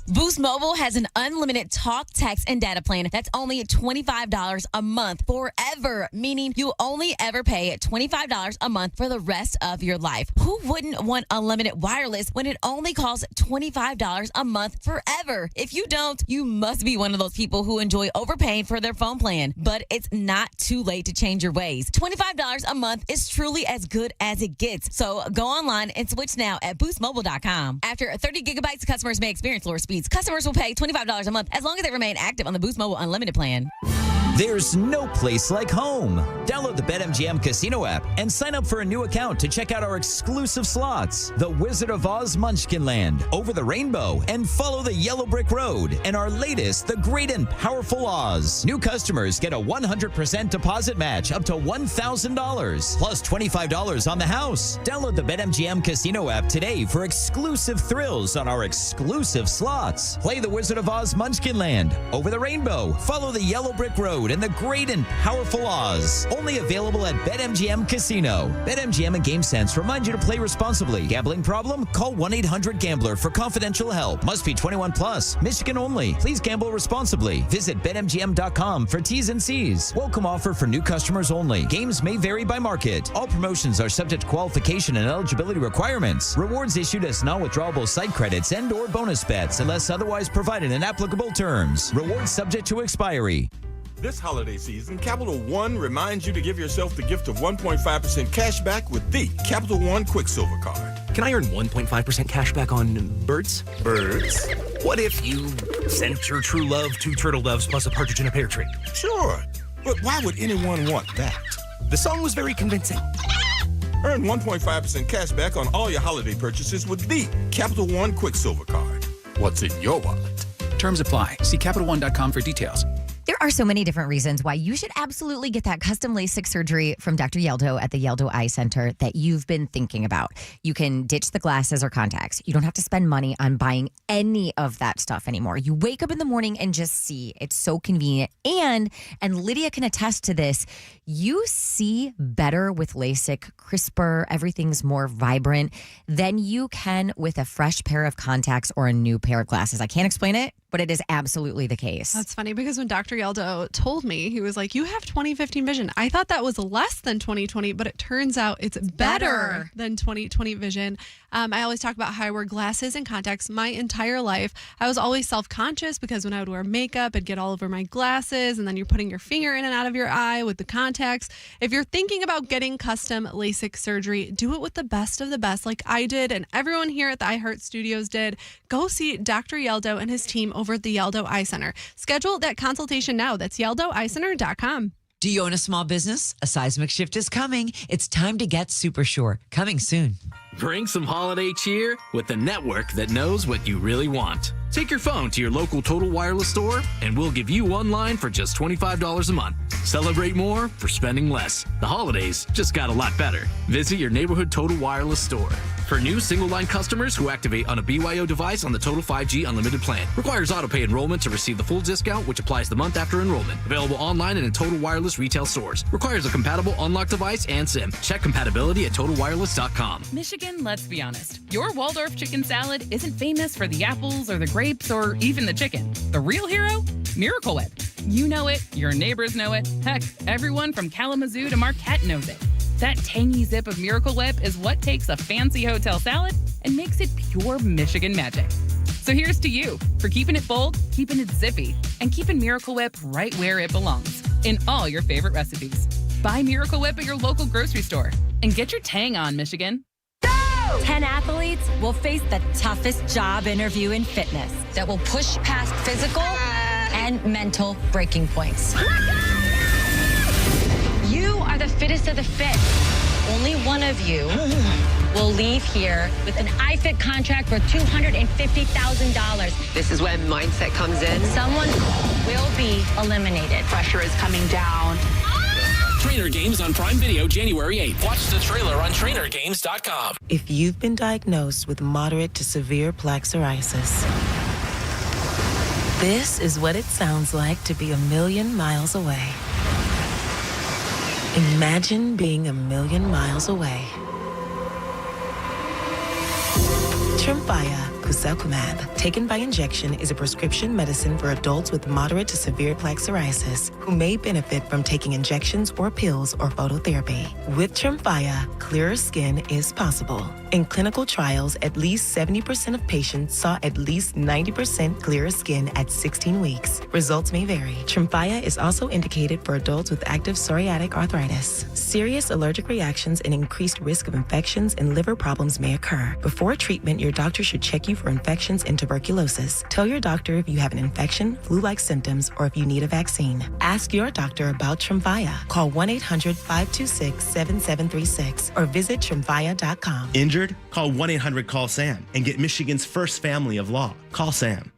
Boost Mobile has an unlimited talk, text, and data plan that's only $25 a month forever, meaning you'll only ever pay $25 a month for the rest of your life. Who wouldn't want unlimited wireless when it only costs $25 a month forever? If you don't, you must be one of those people who enjoy overpaying for their phone plan. But it's not too late to change your ways. $25 a month is truly as good as it gets. So go online and switch now at boostmobile.com. After 30 gigabytes, customers may experience lower speeds. Customers will pay $25 a month as long as they remain active on the Boost Mobile Unlimited plan. There's no place like home. Download the BetMGM Casino app and sign up for a new account to check out our exclusive slots, The Wizard of Oz Munchkinland, Over the Rainbow, and Follow the Yellow Brick Road, and our latest, The Great and Powerful Oz. New customers get a 100% deposit match up to $1,000, plus $25 on the house. Download the BetMGM Casino app today for exclusive thrills on our exclusive slots. Play The Wizard of Oz Munchkinland, Over the Rainbow, Follow the Yellow Brick Road, and The Great and Powerful Oz. Only available at BetMGM Casino. BetMGM and GameSense remind you to play responsibly. Gambling problem? Call 1-800-GAMBLER for confidential help. Must be 21 plus. Michigan only. Please gamble responsibly. Visit BetMGM.com for T's and C's. Welcome offer for new customers only. Games may vary by market. All promotions are subject to qualification and eligibility requirements. Rewards issued as non-withdrawable site credits and or bonus bets unless otherwise provided in applicable terms. Rewards subject to expiry. This holiday season, Capital One reminds you to give yourself the gift of 1.5% cash back with the Capital One Quicksilver Card. Can I earn 1.5% cash back on birds? Birds? What if you sent your true love 2 turtle doves plus a partridge in a pear tree? Sure, but why would anyone want that? The song was very convincing. Earn 1.5% cash back on all your holiday purchases with the Capital One Quicksilver Card. What's in your wallet? Terms apply. See CapitalOne.com for details. There are so many different reasons why you should absolutely get that custom LASIK surgery from Dr. Yeldo at the Yeldo Eye Center that you've been thinking about. You can ditch the glasses or contacts. You don't have to spend money on buying any of that stuff anymore. You wake up in the morning and just see. It's so convenient. And Lydia can attest to this, you see better with LASIK, crisper, everything's more vibrant than you can with a fresh pair of contacts or a new pair of glasses. I can't explain it, but it is absolutely the case. That's funny because when Dr. Yeldo told me, he was like, you have 20/15 vision. I thought that was less than 20/20, but it turns out it's better than 20/20 vision. I always talk about how I wear glasses and contacts my entire life. I was always self-conscious because when I would wear makeup, it'd get all over my glasses, and then you're putting your finger in and out of your eye with the contacts. If you're thinking about getting custom LASIK surgery, do it with the best of the best like I did and everyone here at the iHeart Studios did. Go see Dr. Yeldo and his team over over at the Yaldo Eye Center. Schedule that consultation now. That's YaldoEyeCenter.com. Do you own a small business? A seismic shift is coming. It's time to get super sure. Coming soon. Bring some holiday cheer with the network that knows what you really want. Take your phone to your local Total Wireless store, and we'll give you one line for just $25 a month. Celebrate more for spending less. The holidays just got a lot better. Visit your neighborhood Total Wireless store. For new single-line customers who activate on a BYO device on the Total 5G Unlimited plan. Requires auto-pay enrollment to receive the full discount, which applies the month after enrollment. Available online and in Total Wireless retail stores. Requires a compatible unlocked device and SIM. Check compatibility at TotalWireless.com. Michigan, let's be honest. Your Waldorf chicken salad isn't famous for the apples or the grapes or even the chicken. The real hero? Miracle Whip. You know it, your neighbors know it. Heck, everyone from Kalamazoo to Marquette knows it. That tangy zip of Miracle Whip is what takes a fancy hotel salad and makes it pure Michigan magic. So here's to you for keeping it bold, keeping it zippy, and keeping Miracle Whip right where it belongs, in all your favorite recipes. Buy Miracle Whip at your local grocery store and get your tang on, Michigan. 10 athletes will face the toughest job interview in fitness that will push past physical and mental breaking points. You are the fittest of the fit. Only one of you will leave here with an iFit contract for $250,000. This is when mindset comes in. Someone will be eliminated. Pressure is coming down. Trainer Games on Prime Video January 8th. Watch the trailer on trainergames.com. If you've been diagnosed with moderate to severe plaque psoriasis, this is what it sounds like to be a million miles away. Imagine being a million miles away. Tremfya guselkumab, taken by injection, is a prescription medicine for adults with moderate to severe plaque psoriasis who may benefit from taking injections or pills or phototherapy. With Tremfya, clearer skin is possible. In clinical trials, at least 70% of patients saw at least 90% clearer skin at 16 weeks. Results may vary. Tremfya is also indicated for adults with active psoriatic arthritis. Serious allergic reactions and increased risk of infections and liver problems may occur. Before treatment, your doctor should check you for infections and tuberculosis. Tell your doctor if you have an infection, flu-like symptoms, or if you need a vaccine. Ask your doctor about Tremfya. Call 1-800-526-7736 or visit Tremfya.com. Injured? Call 1-800-CALL-SAM and get Michigan's first family of law. Call Sam.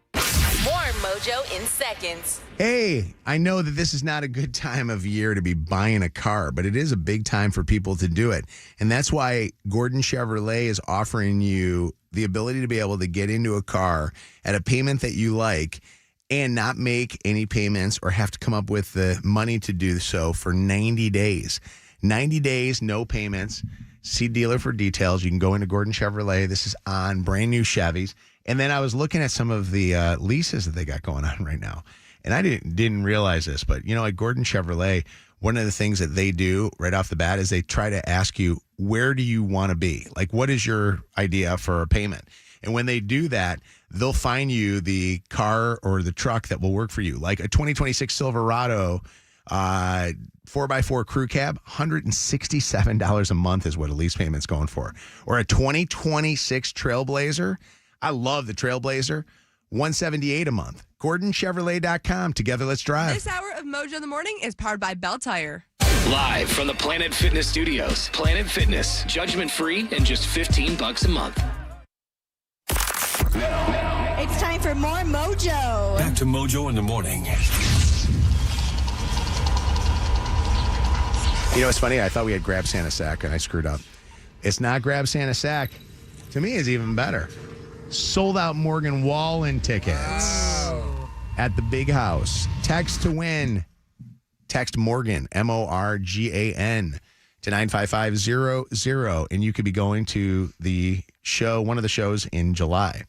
More Mojo in seconds. Hey, I know that this is not a good time of year to be buying a car, but it is a big time for people to do it. And that's why Gordon Chevrolet is offering you the ability to be able to get into a car at a payment that you like and not make any payments or have to come up with the money to do so for 90 days. 90 days, no payments. See dealer for details. You can go into Gordon Chevrolet. This is on brand new Chevys. And then I was looking at some of the leases that they got going on right now. And I didn't realize this, but, you know, at Gordon Chevrolet, one of the things that they do right off the bat is they try to ask you, where do you want to be? Like, what is your idea for a payment? And when they do that, they'll find you the car or the truck that will work for you. Like a 2026 Silverado 4x4 crew cab, $167 a month is what a lease payment's going for. Or a 2026 Trailblazer. I love the Trailblazer. $178 a month. GordonChevrolet.com. Together, let's drive. This hour of Mojo in the Morning is powered by Bell Tire. Live from the Planet Fitness Studios. Planet Fitness, judgment free and just $15 a month. Now, it's time for more Mojo. Back to Mojo in the Morning. You know, it's funny. I thought we had Grab Santa Sack, and I screwed up. It's not Grab Santa Sack. To me, it's even better. Sold out Morgan Wallen tickets at the Big House. Text to win. Text Morgan, MORGAN, to 95500, and you could be going to the show, one of the shows in July.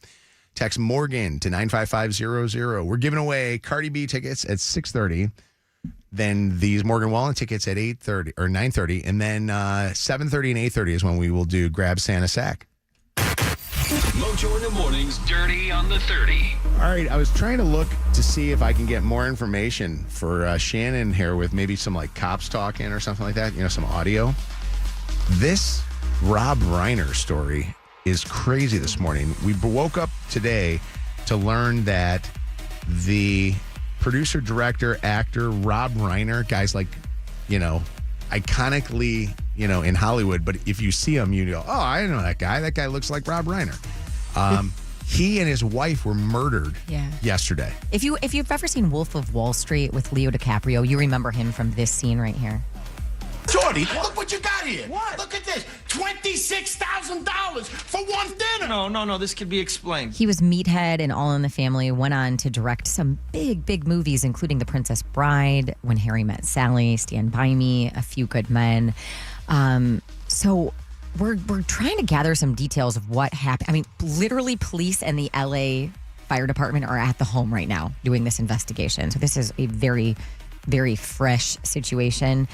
Text Morgan to 95500. We're giving away Cardi B tickets at 6:30. Then these Morgan Wallen tickets at 8:30 or 9:30, and then 7:30 and 8:30 is when we will do Grab Santa Sack. Mojo in the Morning's Dirty on the 30. All right, I was trying to look to see if I can get more information for Shannon here with maybe some like cops talking or something like that, you know, some audio. This Rob Reiner story is crazy this morning. We woke up today to learn that the producer, director, actor, Rob Reiner, guys like, iconically, in Hollywood. But if you see him, you go, oh, I know that guy. That guy looks like Rob Reiner. He and his wife were murdered yesterday. If you've ever seen Wolf of Wall Street with Leo DiCaprio, you remember him from this scene right here. Jordy, look what you got here. What? Look at this. $26,000 for one dinner. No, this could be explained. He was Meathead and All in the Family, went on to direct some big movies, including The Princess Bride, When Harry Met Sally, Stand By Me, A Few Good Men. So we're trying to gather some details of what happened. I mean, literally police and the LA Fire Department are at the home right now doing this investigation. So this is a very, very fresh situation.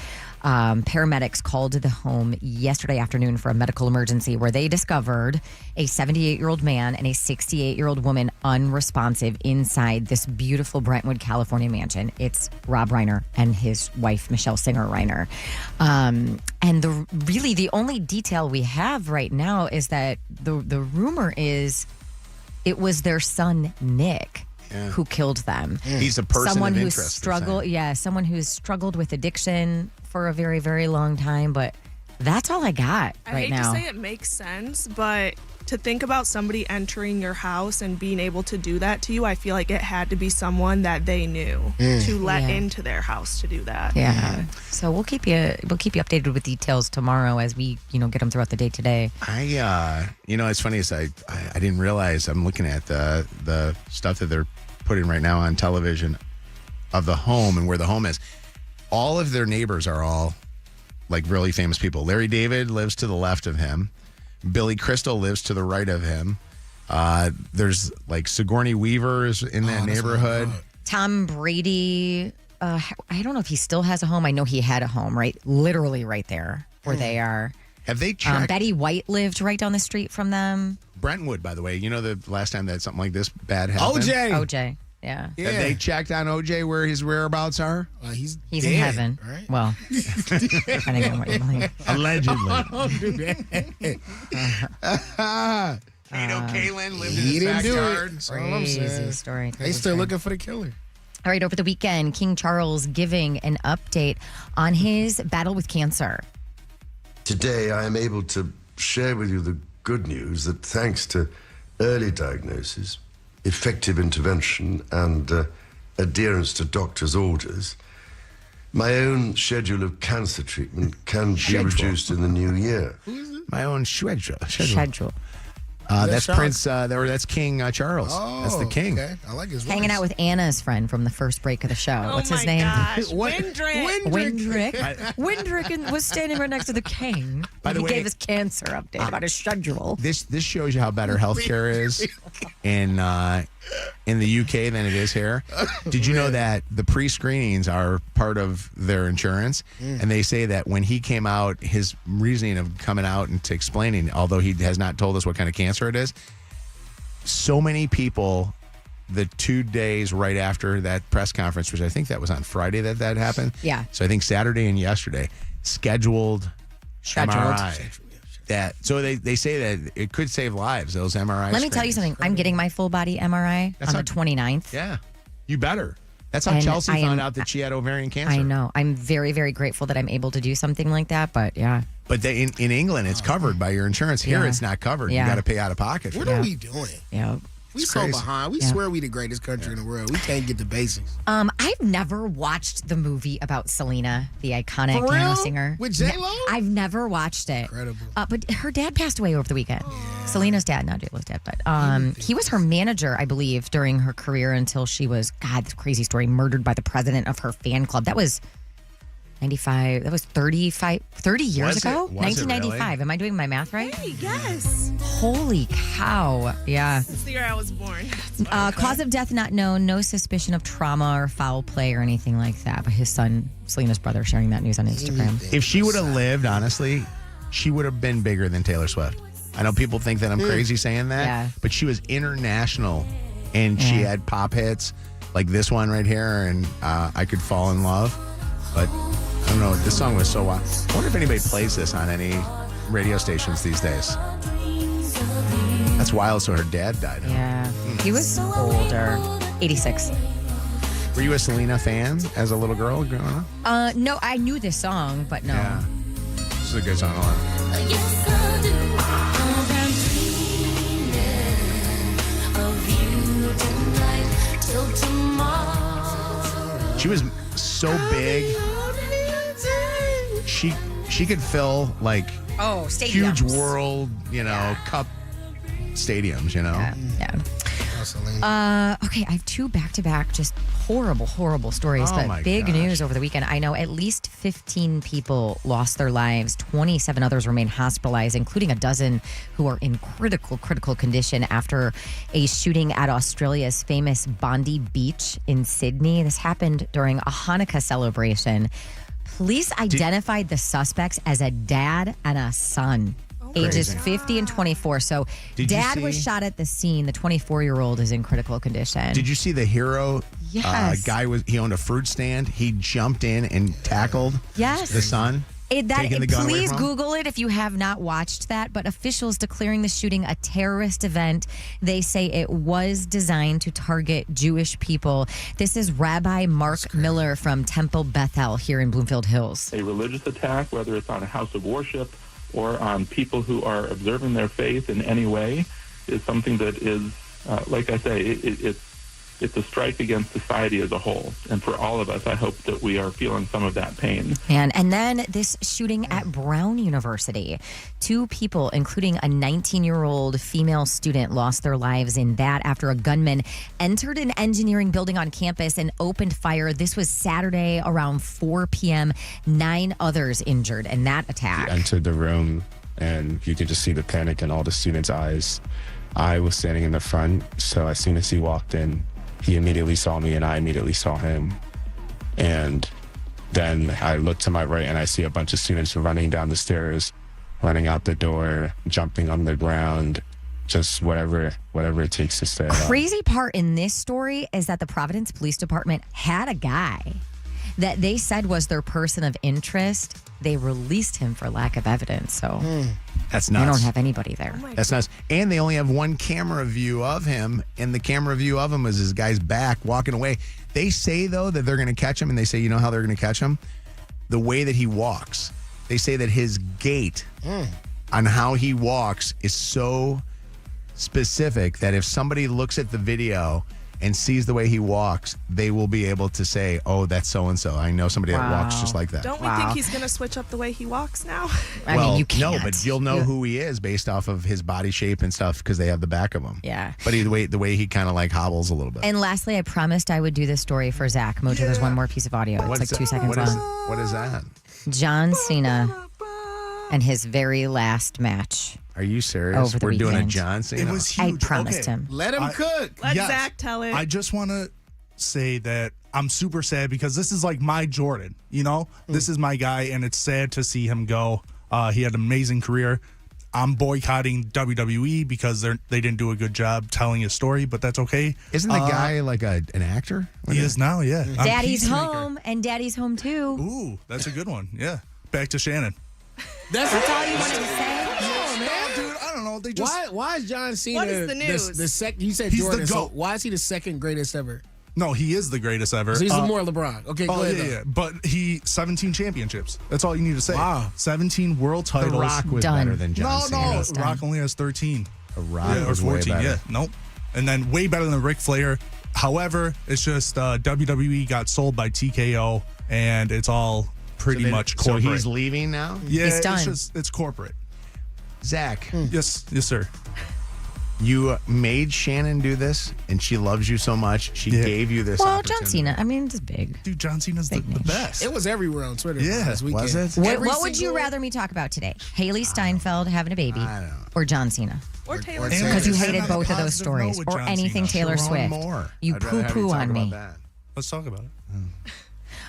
Paramedics called to the home yesterday afternoon for a medical emergency where they discovered a 78-year-old man and a 68-year-old woman unresponsive inside this beautiful Brentwood, California mansion. It's Rob Reiner and his wife, Michelle Singer Reiner. And the only detail we have right now is that the rumor is it was their son, Nick, who killed them. He's a person someone of who interest. someone who's struggled with addiction for a very, very long time. But that's all I got right now. I hate to say it makes sense, but to think about somebody entering your house and being able to do that to you, I feel like it had to be someone that they knew to let into their house to do that. Yeah. So we'll keep you updated with details tomorrow as we, get them throughout the day today. It's funny is I didn't realize I'm looking at the stuff that they're putting right now on television of the home and where the home is. All of their neighbors are all like really famous people. Larry David lives to the left of him. Billy Crystal lives to the right of him. There's like Sigourney Weaver is in that neighborhood. Tom Brady, I don't know if he still has a home. I know he had a home literally right there where they are. Have they checked? Betty White lived right down the street from them. Brentwood, by the way. The last time that something like this bad happened? OJ. Yeah. Have they checked on OJ where his whereabouts are? He's in dead, heaven. right? Well, depending on what you believe. Allegedly. Don't do that. Kalen lived in He his didn't backyard. do it. That's all I'm saying. Crazy story. They still looking for the killer. All right, over the weekend, King Charles giving an update on his battle with cancer. Today, I am able to share with you the good news that thanks to early diagnosis, effective intervention, and adherence to doctors' orders, my own schedule of cancer treatment can be reduced in the new year. My own schedule. That's That's Prince, that's King Charles. Oh, that's the king. Okay. I like his voice. Hanging out with Anna's friend from the first break of the show. What's his name? Windrick. Windrick was standing right next to the king. By the he way, gave his cancer update about his schedule. This shows you how better healthcare is in the UK than it is here. Did you know that the pre-screenings are part of their insurance? And they say that when he came out, his reasoning of coming out and to explaining, although he has not told us what kind of cancer it is, so many people, the 2 days right after that press conference, which I think that was on Friday that happened. Yeah. So I think Saturday and yesterday, scheduled. MRI. So they say that it could save lives, those MRIs. Let me tell you something. I'm getting my full body MRI on the 29th. Yeah, you better. That's how Chelsea found out that she had ovarian cancer. I know. I'm very, very grateful that I'm able to do something like that, but yeah. But in England, it's covered by your insurance. Here, it's not covered. Yeah. You got to pay out of pocket for What that. are we doing? Yeah. We so behind. We swear we the greatest country in the world. We can't get the basics. I've never watched the movie about Selena, the iconic For real? singer. With J-Lo? I've never watched it. Incredible. But her dad passed away over the weekend. Selena's dad, not J-Lo's dad, but he was her manager, I believe, during her career until she was, this crazy story, murdered by the president of her fan club. That was 95. That was 30 years ago? 1995. Really? Am I doing my math right? Hey, yes. Holy cow. Yeah. It's the year I was born. Cause of death not known. No suspicion of trauma or foul play or anything like that. But his son, Selena's brother, sharing that news on Instagram. If she would have lived, honestly, she would have been bigger than Taylor Swift. I know people think that I'm crazy saying that, but she was international, and she had pop hits like this one right here, and I Could Fall in Love. But I don't know, this song was so wild. I wonder if anybody plays this on any radio stations these days. That's wild. So her dad died. Yeah. He was older. 86. Were you a Selena fan as a little girl growing up? No, I knew this song, but no. Yeah. This is a good song. She was so big. She could fill like stadiums. Huge world, cup stadiums, Yeah. Okay, I have two back-to-back just horrible stories, but big news over the weekend. I know at least 15 people lost their lives. 27 others remain hospitalized, including a dozen who are in critical condition after a shooting at Australia's famous Bondi Beach in Sydney. This happened during a Hanukkah celebration. Police identified the suspects as a dad and a son. Ages 50 and 24. So dad was shot at the scene. The 24-year-old is in critical condition. Did you see the hero? Yes. He owned a fruit stand. He jumped in and tackled the son. Please Google it if you have not watched that. But officials declaring the shooting a terrorist event. They say it was designed to target Jewish people. This is Rabbi Mark Miller from Temple Bethel here in Bloomfield Hills. A religious attack, whether it's on a house of worship or on people who are observing their faith in any way, is something that is, like I say, it's a strike against society as a whole. And for all of us, I hope that we are feeling some of that pain. And then this shooting at Brown University. 2 people, including a 19-year-old female student, lost their lives in that after a gunman entered an engineering building on campus and opened fire. This was Saturday around 4 p.m. 9 others injured in that attack. He entered the room, and you could just see the panic in all the students' eyes. I was standing in the front, so as soon as he walked in, he immediately saw me and I immediately saw him. And then I look to my right and I see a bunch of students running down the stairs, running out the door, jumping on the ground, just whatever it takes to stay alive. Crazy part in this story is that the Providence Police Department had a guy that they said was their person of interest. They released him for lack of evidence. So that's nuts. They don't have anybody there. That's nuts. And they only have one camera view of him, and the camera view of him was his guy's back walking away. They say, though, that they're going to catch him, and they say, you know how they're going to catch him? The way that he walks. They say that his gait on how he walks is so specific that if somebody looks at the video and sees the way he walks, they will be able to say, oh, that's so-and-so. I know somebody that walks just like that. Don't we think he's going to switch up the way he walks now? I mean, you can't. No, but you'll know who he is based off of his body shape and stuff because they have the back of him. Yeah. But the way he kind of like hobbles a little bit. And lastly, I promised I would do this story for Zach. Mojo, there's one more piece of audio. It's like 2 seconds long. What is that? John Cena and his very last match. Are you serious? We're doing a John Cena? It was huge. I promised him. Let him cook. Let Zach tell it. I just want to say that I'm super sad because this is like my Jordan, This is my guy, and it's sad to see him go. He had an amazing career. I'm boycotting WWE because they didn't do a good job telling his story, but that's okay. Isn't the guy like an actor? He is now, yeah. Daddy's home, and Daddy's home too. Ooh, that's a good one. Yeah. Back to Shannon. That's all you wanted to say? Dude, I don't know. They just why is John Cena? What is the news? You said He's Jordan. the So GOAT. why is he the second greatest ever? No, he is the greatest ever. So he's more LeBron. Okay, go ahead. Yeah. But he 17 championships. That's all you need to say. Wow. 17 world titles. The Rock was better than John Cena. No, Rock only has 13. The Rock was or 14. way better. Yeah, nope. And then way better than Ric Flair. However, it's just WWE got sold by TKO, and it's all pretty much corporate. So he's leaving now? Yeah, He's done. It's corporate. Zach. Yes, sir. You made Shannon do this, and she loves you so much. She gave you this Well, opportunity. John Cena, I mean, it's big. Dude, John Cena's the best. It was everywhere on Twitter. Yeah. this weekend. Was it? What would you rather me talk about today? Haley Steinfeld having a baby or John Cena? Or Taylor Swift. Because you And hated on a both of those positive stories. note with Or John anything Cena. Taylor Sharon Swift. Moore. You I'd rather have poo-poo talk on about me. that. Let's talk about it.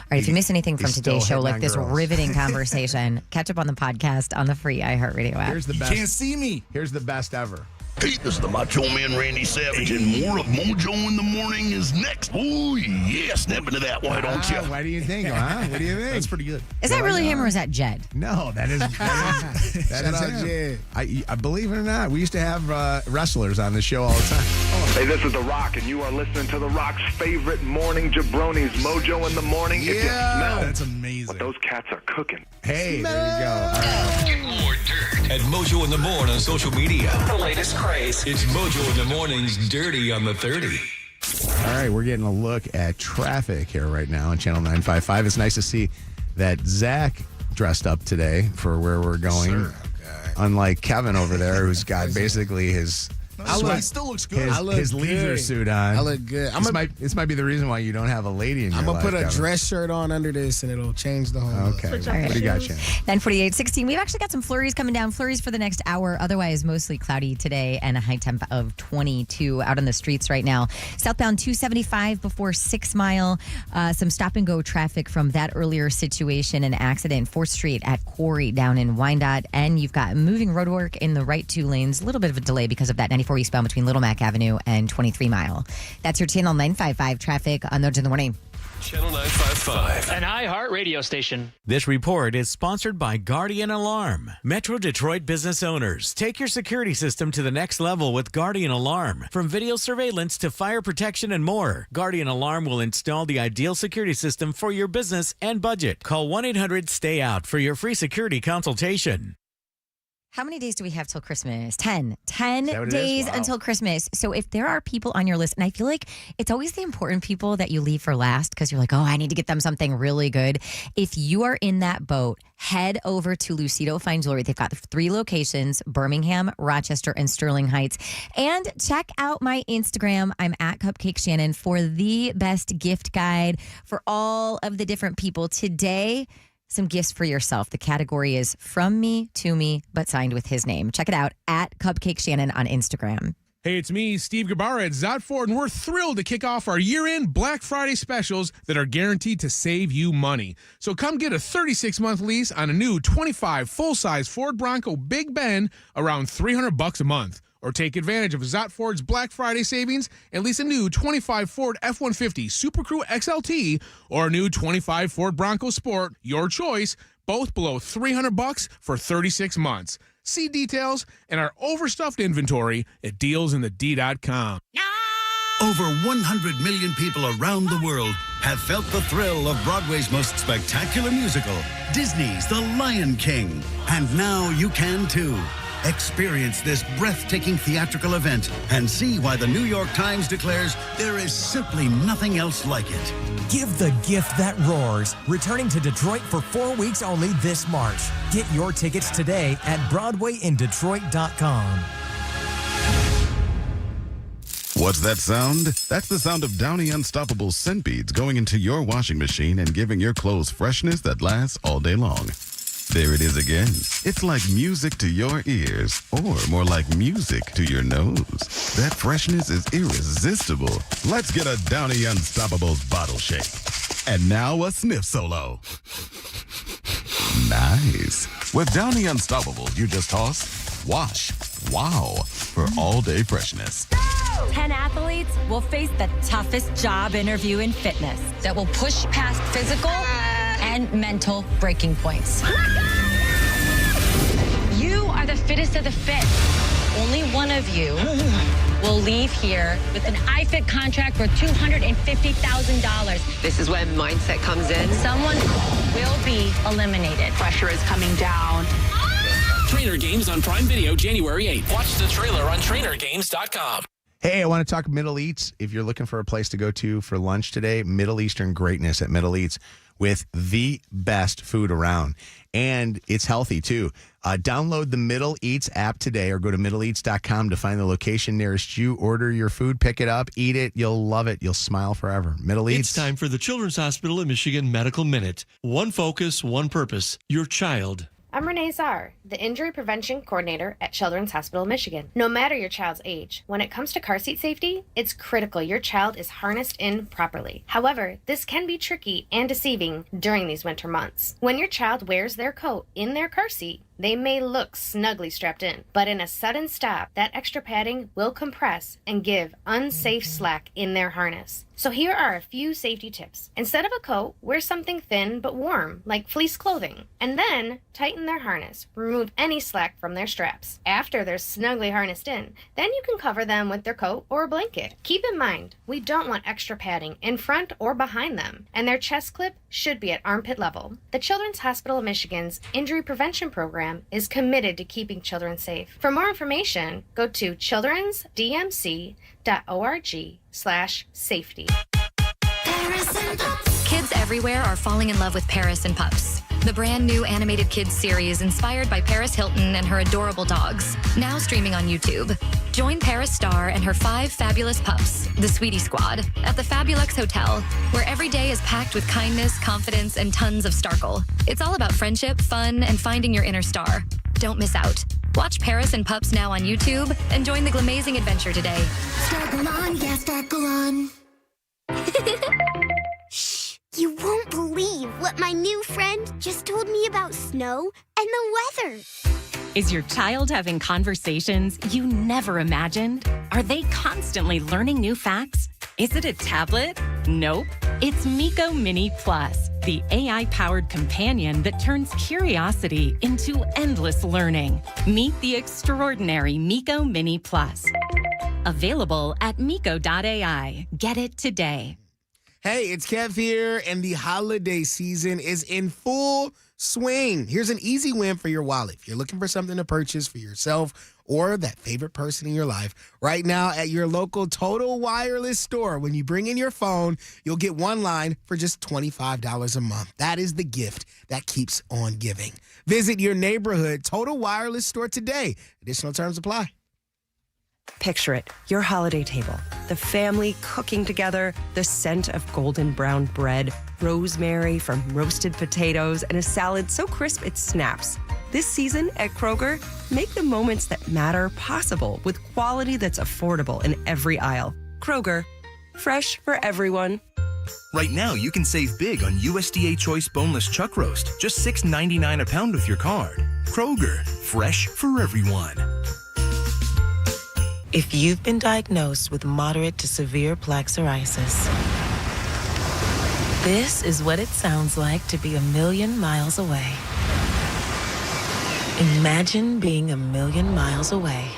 All right, if you miss anything from He's today's still show, like hitting this on girls. riveting conversation, catch up on the podcast on the free iHeartRadio app. Here's the You best. can't see me. Here's the best ever. Hey, this is the Macho Man Randy Savage, and more of Mojo in the Morning is next. Oh, yeah, snap into that, why don't you? What do you think, huh? What do you think? That's pretty good. Is that really him or is that Jed? No, that is him. Jed. I believe it or not, we used to have wrestlers on the show all the time. Hey, this is The Rock, and you are listening to The Rock's favorite morning jabronis, Mojo in the Morning. If you smell That's amazing. what those cats are cooking. Hey, there you go. All right. Get more dirt at Mojo in the Morning on social media. The latest craze. It's Mojo in the Morning's Dirty on the 30. All right, we're getting a look at traffic here right now on Channel 955. It's nice to see that Zach dressed up today for where we're going. Sure. Okay. Unlike Kevin over there, who's got basically his He still looks good. his leisure suit on. I look good. This might be the reason why you don't have a lady in your I'm life. going to put a Kevin. dress shirt on under this, and it'll change the whole look. Okay. What do you got, Shannon? 9:48:16. We've actually got some flurries coming down. Flurries for the next hour. Otherwise, mostly cloudy today and a high temp of 22 out on the streets right now. Southbound 275 before 6 Mile. Some stop and go traffic from that earlier situation. An accident 4th Street at Quarry down in Wyandotte. And you've got moving road work in the right 2 lanes. A little bit of a delay because of that 94 eastbound between Little Mac Avenue and 23 Mile. That's your Channel 955 traffic on Mojo in the Morning. Channel 955. An iHeart radio station. This report is sponsored by Guardian Alarm. Metro Detroit business owners, take your security system to the next level with Guardian Alarm. From video surveillance to fire protection and more, Guardian Alarm will install the ideal security system for your business and budget. Call 1-800-STAY-OUT for your free security consultation. How many days do we have till Christmas? 10. 10 that what it days is? Wow. until Christmas. So if there are people on your list, and I feel like it's always the important people that you leave for last because you're like, oh, I need to get them something really good. If you are in that boat, head over to Lucido Fine Jewelry. They've got 3 locations, Birmingham, Rochester, and Sterling Heights. And check out my Instagram. I'm at Cupcake Shannon for the best gift guide for all of the different people. Today, some gifts for yourself. The category is from me to me, but signed with his name. Check it out at Cupcake Shannon on Instagram. Hey, it's me, Steve Gabara at Zott Ford, and we're thrilled to kick off our year-end Black Friday specials that are guaranteed to save you money. So come get a 36-month lease on a new 25 full-size Ford Bronco Big Ben around $300 a month. Or take advantage of Zott Ford's Black Friday savings and lease a new 25 Ford F-150 Super Crew XLT or a new 25 Ford Bronco Sport, your choice, both below $300 for 36 months. See details and our overstuffed inventory at dealsinthed.com. Over 100 million people around the world have felt the thrill of Broadway's most spectacular musical, Disney's The Lion King. And now you can too. Experience this breathtaking theatrical event and see why the New York Times declares there is simply nothing else like it. Give the gift that roars. Returning to Detroit for 4 weeks only this March. Get your tickets today at BroadwayInDetroit.com. What's that sound? That's the sound of Downy Unstoppable scent beads going into your washing machine and giving your clothes freshness that lasts all day long. There it is again. It's like music to your ears, or more like music to your nose. That freshness is irresistible. Let's get a Downy Unstoppables bottle shake. And now a sniff solo. Nice. With Downy Unstoppables, you just toss, wash, wow, for all-day freshness. 10 athletes will face the toughest job interview in fitness that will push past physical and mental breaking points. You are the fittest of the fit. Only one of you will leave here with an iFit contract for $250,000. This is when mindset comes in. Someone will be eliminated. Pressure is coming down. Trainer Games on Prime Video January 8th. Watch the trailer on trainergames.com. Hey, I want to talk Middle Eats. If you're looking for a place to go to for lunch today, Middle Eastern greatness at Middle Eats with the best food around. And it's healthy, too. Download the Middle Eats app today or go to middleeats.com to find the location nearest you. Order your food, pick it up, eat it. You'll love it. You'll smile forever. Middle Eats. It's time for the Children's Hospital of Michigan Medical Minute. One focus, one purpose, your child. I'm Renee Saar, the Injury Prevention Coordinator at Children's Hospital of Michigan. No matter your child's age, when it comes to car seat safety, it's critical your child is harnessed in properly. However, this can be tricky and deceiving during these winter months. When your child wears their coat in their car seat, they may look snugly strapped in, but in a sudden stop, that extra padding will compress and give unsafe slack in their harness. So here are a few safety tips. Instead of a coat, wear something thin but warm, like fleece clothing, and then tighten their harness. Remove any slack from their straps. After they're snugly harnessed in, then you can cover them with their coat or a blanket. Keep in mind, we don't want extra padding in front or behind them, and their chest clip should be at armpit level. The Children's Hospital of Michigan's Injury Prevention Program is committed to keeping children safe. For more information, go to childrensdmc.org/safety. Kids everywhere are falling in love with Paris and Pups, the brand new animated kids series inspired by Paris Hilton and her adorable dogs, now streaming on YouTube. Join Paris Star and her 5 fabulous pups, the Sweetie Squad, at the Fabulux Hotel, where every day is packed with kindness, confidence, and tons of starkle. It's all about friendship, fun, and finding your inner star. Don't miss out. Watch Paris and Pups now on YouTube and join the glamazing adventure today. Starkle on, yeah, starkle on. Shh, you won't believe what my new friend just told me about snow and the weather. Is your child having conversations you never imagined? Are they constantly learning new facts? Is it a tablet? Nope. It's Miko Mini Plus, the AI-powered companion that turns curiosity into endless learning. Meet the extraordinary Miko Mini Plus. Available at miko.ai. Get it today. Hey, it's Kev here, and the holiday season is in full swing. Here's an easy win for your wallet. If you're looking for something to purchase for yourself or that favorite person in your life, right now at your local Total Wireless store, when you bring in your phone, you'll get one line for just $25 a month. That is the gift that keeps on giving. Visit your neighborhood Total Wireless store today. Additional terms apply. Picture it, your holiday table, the family cooking together, the scent of golden brown bread, rosemary from roasted potatoes, and a salad so crisp it snaps. This season at Kroger, make the moments that matter possible with quality that's affordable in every aisle. Kroger, fresh for everyone. Right now, you can save big on USDA Choice Boneless Chuck Roast, just $6.99 a pound with your card. Kroger, fresh for everyone. If you've been diagnosed with moderate to severe plaque psoriasis, this is what it sounds like to be 1,000,000 miles away. Imagine being 1,000,000 miles away.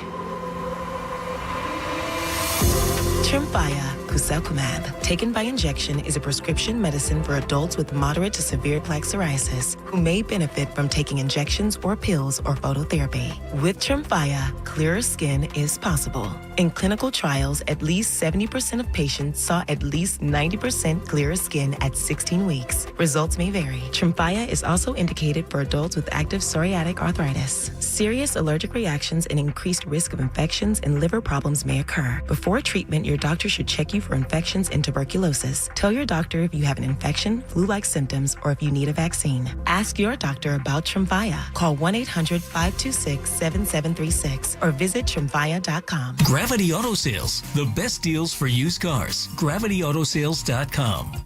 Tremfya Guselkumab, taken by injection, is a prescription medicine for adults with moderate to severe plaque psoriasis who may benefit from taking injections or pills or phototherapy. With Tremfya, clearer skin is possible. In clinical trials, at least 70% of patients saw at least 90% clearer skin at 16 weeks. Results may vary. Tremfya is also indicated for adults with active psoriatic arthritis. Serious allergic reactions and increased risk of infections and liver problems may occur. Before treatment, your doctor should check you for infections and tuberculosis. Tell your doctor if you have an infection, flu-like symptoms, or if you need a vaccine. Ask your doctor about Tremfya. Call 1-800-526-7736 or visit Tremfya.com. Gravity Auto Sales, the best deals for used cars. GravityAutoSales.com.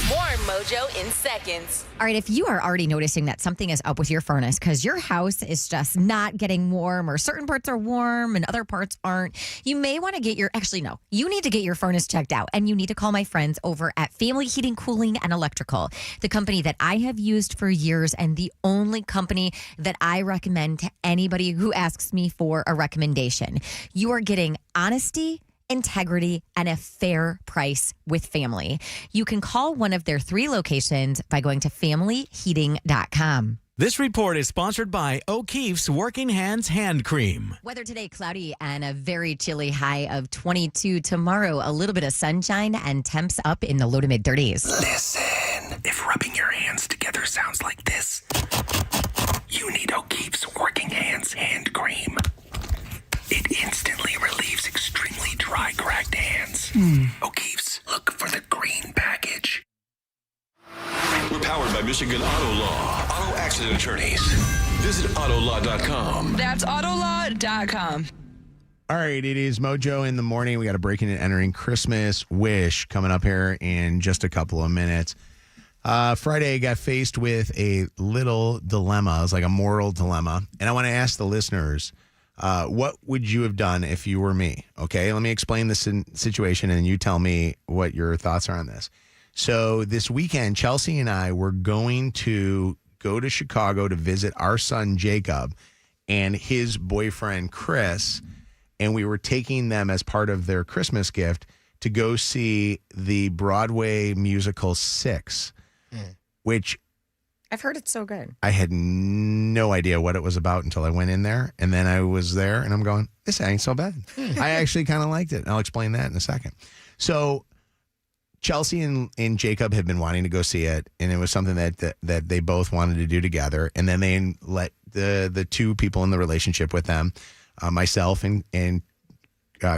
More Mojo in seconds. All right, if you are already noticing that something is up with your furnace because your house is just not getting warm, or certain parts are warm and other parts aren't, you may want to get you need to get your furnace checked out, and you need to call my friends over at Family Heating, Cooling, and Electrical, the company that I have used for years and the only company that I recommend to anybody who asks me for a recommendation. You are getting honesty, integrity, and a fair price with Family. You can call one of their 3 locations by going to familyheating.com. This report is sponsored by O'Keefe's Working Hands Hand Cream. Weather today, cloudy and a very chilly high of 22. Tomorrow, a little bit of sunshine and temps up in the low to mid 30s. Listen, if rubbing your hands together sounds like this, you need O'Keefe's Working Hands Hand Cream. It instantly relieves extremely dry, cracked hands. O'Keefe's, look for the green package. We're powered by Michigan Auto Law. Auto accident licensed attorneys. Visit Autolaw.com. That's Autolaw.com. All right, it is Mojo in the morning. We got a breaking and entering Christmas wish coming up here in just a couple of minutes. Friday, I got faced with a little dilemma. It was like a moral dilemma. And I want to ask the listeners, what would you have done if you were me? Okay, let me explain this situation and you tell me what your thoughts are on this. So this weekend, Chelsea and I were going to go to Chicago to visit our son, Jacob, and his boyfriend, Chris. And we were taking them as part of their Christmas gift to go see the Broadway musical 6, which I've heard it's so good. I had no idea what it was about until I went in there. And then I was there and I'm going, this ain't so bad. I actually kind of liked it. And I'll explain that in a second. So Chelsea and Jacob had been wanting to go see it. And it was something that they both wanted to do together. And then they let the two people in the relationship with them, myself and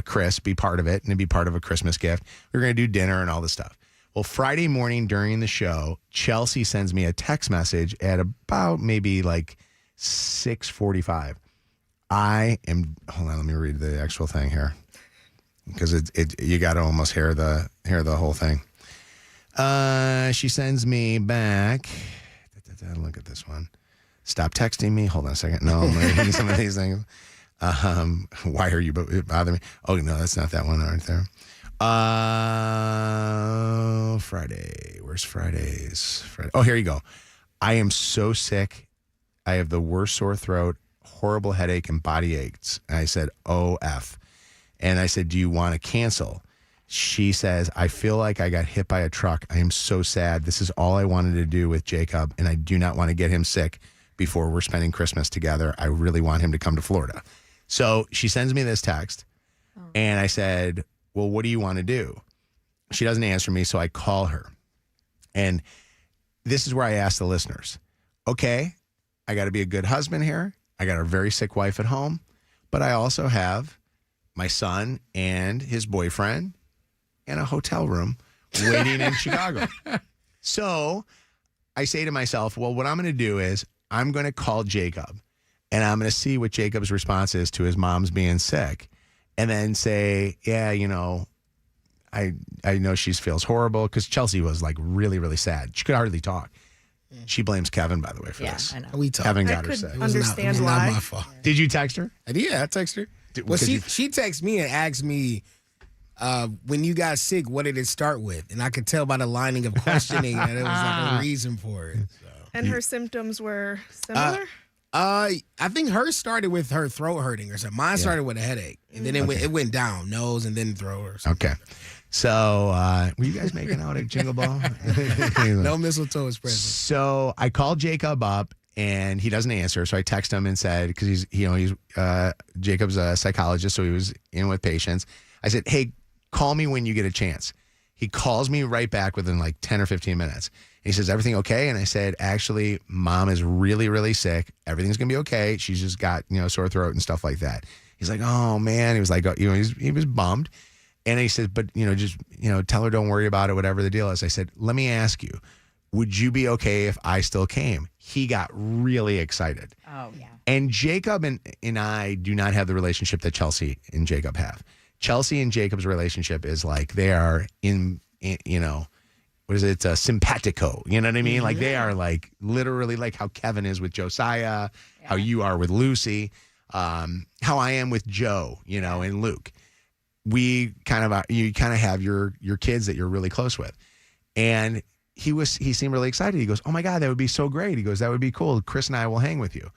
Chris, be part of it and be part of a Christmas gift. We were going to do dinner and all this stuff. Well, Friday morning during the show, Chelsea sends me a text message at about maybe like 6:45. Hold on, let me read the actual thing here because you got to almost hear the whole thing. She sends me back. Look at this one. Stop texting me. Hold on a second. No, I'm reading some of these things. Why are you bothering me? Oh, no, that's not that one right there. Friday. Where's Fridays? Friday. Oh, here you go. I am so sick. I have the worst sore throat, horrible headache, and body aches. And I said, OF. And I said, do you want to cancel? She says, I feel like I got hit by a truck. I am so sad. This is all I wanted to do with Jacob, and I do not want to get him sick before we're spending Christmas together. I really want him to come to Florida. So she sends me this text, and I said, well, what do you want to do? She doesn't answer me, so I call her. And this is where I ask the listeners, okay, I got to be a good husband here. I got a very sick wife at home, but I also have my son and his boyfriend in a hotel room waiting in Chicago. So I say to myself, well, what I'm going to do is I'm going to call Jacob. And I'm going to see what Jacob's response is to his mom's being sick. And then say, yeah, you know, I know she feels horrible. Because Chelsea was like really, really sad. She could hardly talk. She blames Kevin, by the way, for this. I know. We talked. Kevin I got her could sick. understand why. Not my fault. Did you text her? Yeah, I texted her. Well, she texted me and asked me, when you got sick, what did it start with? And I could tell by the lining of questioning that it was like a reason for it. So. And her symptoms were similar? I think hers started with her throat hurting or something. Mine started with a headache, and then it went down, nose, and then throat or something. Okay. So, were you guys making out at Jingle Ball? No mistletoe is present. So I called Jacob up, and he doesn't answer. So I text him and said, because he's Jacob's a psychologist, so he was in with patients. I said, hey, call me when you get a chance. He calls me right back within like 10 or 15 minutes. He says, everything okay? And I said, actually, mom is really, really sick. Everything's going to be okay. She's just got, sore throat and stuff like that. He's like, oh, man. He was like, he was bummed. And he said, but, just, tell her don't worry about it, whatever the deal is. I said, let me ask you, would you be okay if I still came? He got really excited. Oh, yeah. And Jacob and I do not have the relationship that Chelsea and Jacob have. Chelsea and Jacob's relationship is like they are in what is it? Simpatico. You know what I mean? Like they are like literally like how Kevin is with Josiah, how you are with Lucy, how I am with Joe, and Luke. We you kind of have your kids that you're really close with. And he seemed really excited. He goes, oh my God, that would be so great. He goes, that would be cool. Chris and I will hang with you.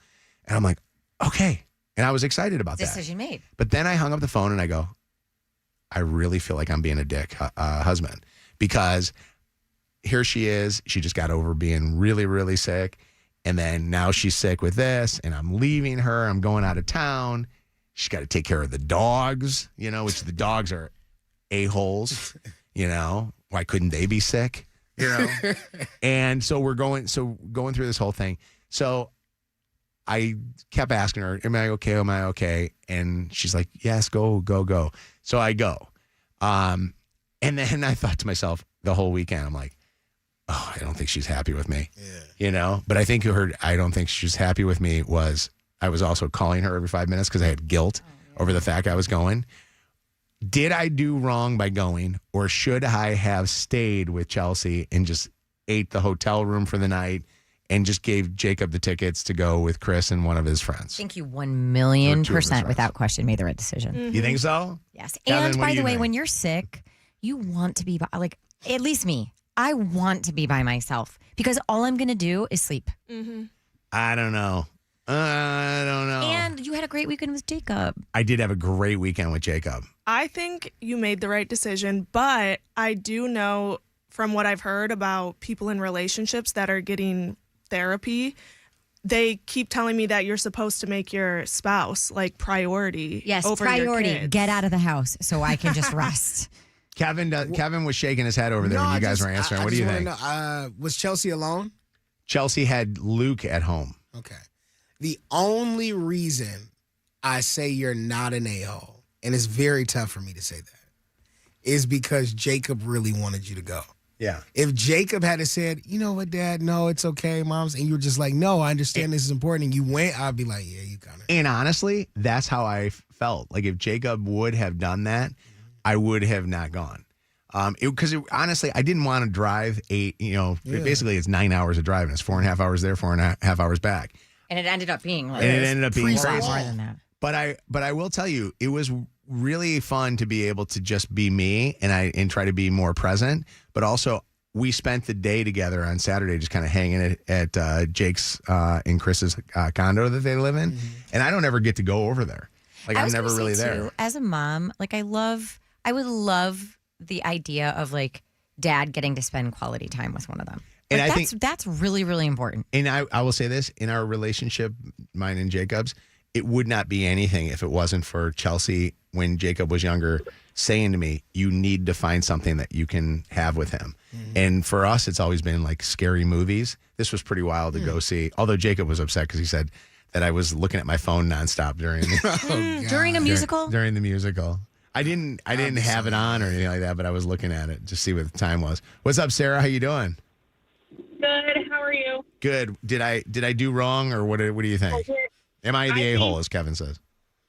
And I'm like, okay. And I was excited about that. Decision made. But then I hung up the phone and I go, I really feel like I'm being a dick husband because here she is. She just got over being really, really sick. And then now she's sick with this and I'm leaving her. I'm going out of town. She's got to take care of the dogs, which the dogs are a-holes, Why couldn't they be sick? And so we're going through this whole thing. So I kept asking her, am I okay? Am I okay? And she's like, yes, go. So I go. And then I thought to myself the whole weekend, I'm like, oh, I don't think she's happy with me. Yeah. But I think I don't think she's happy with me was I was also calling her every 5 minutes because I had guilt over the fact I was going. Did I do wrong by going, or should I have stayed with Chelsea and just ate the hotel room for the night and just gave Jacob the tickets to go with Chris and one of his friends? I think you 1,000,000% without question made the right decision. You think so? Yes. Kevin, and what by do the you way, think? when you're sick, you want to be like, at least me, I want to be by myself because all I'm going to do is sleep. I don't know. And you had a great weekend with Jacob. I did have a great weekend with Jacob. I think you made the right decision, but I do know from what I've heard about people in relationships that are getting therapy, they keep telling me that you're supposed to make your spouse like priority. Yes, over your priority. kids. Get out of the house so I can just rest. Kevin was shaking his head over there when you guys were answering. What do you think? Was Chelsea alone? Chelsea had Luke at home. Okay. The only reason I say you're not an a-hole, and it's very tough for me to say that, is because Jacob really wanted you to go. Yeah. If Jacob had said, you know what, Dad, no, it's okay, Moms, and you were just like, no, I understand this is important, and you went, I'd be like, yeah, you kind of. And honestly, that's how I felt. Like if Jacob would have done that, I would have not gone. Because honestly, I didn't want to drive basically it's 9 hours of driving. It's 4.5 hours there, 4.5 hours back. And it ended up being like crazy. More than that. But I will tell you, it was really fun to be able to just be me and try to be more present. But also, we spent the day together on Saturday, just kind of hanging at Jake's and Chris's condo that they live in. And I don't ever get to go over there. Like I'm never really there. Too, as a mom, like I would love the idea of like dad getting to spend quality time with one of them. And like I think that's really, really important. And I will say this, in our relationship, mine and Jacob's, it would not be anything if it wasn't for Chelsea, when Jacob was younger, saying to me, you need to find something that you can have with him. And for us, it's always been like scary movies. This was pretty wild to go see. Although Jacob was upset because he said that I was looking at my phone nonstop during during a musical? During the musical. I didn't have it on or anything like that, but I was looking at it to see what the time was. What's up, Sarah? How you doing? Good. How are you? Good. Did I do wrong, or what do you think? Am I the a-hole, as Kevin says?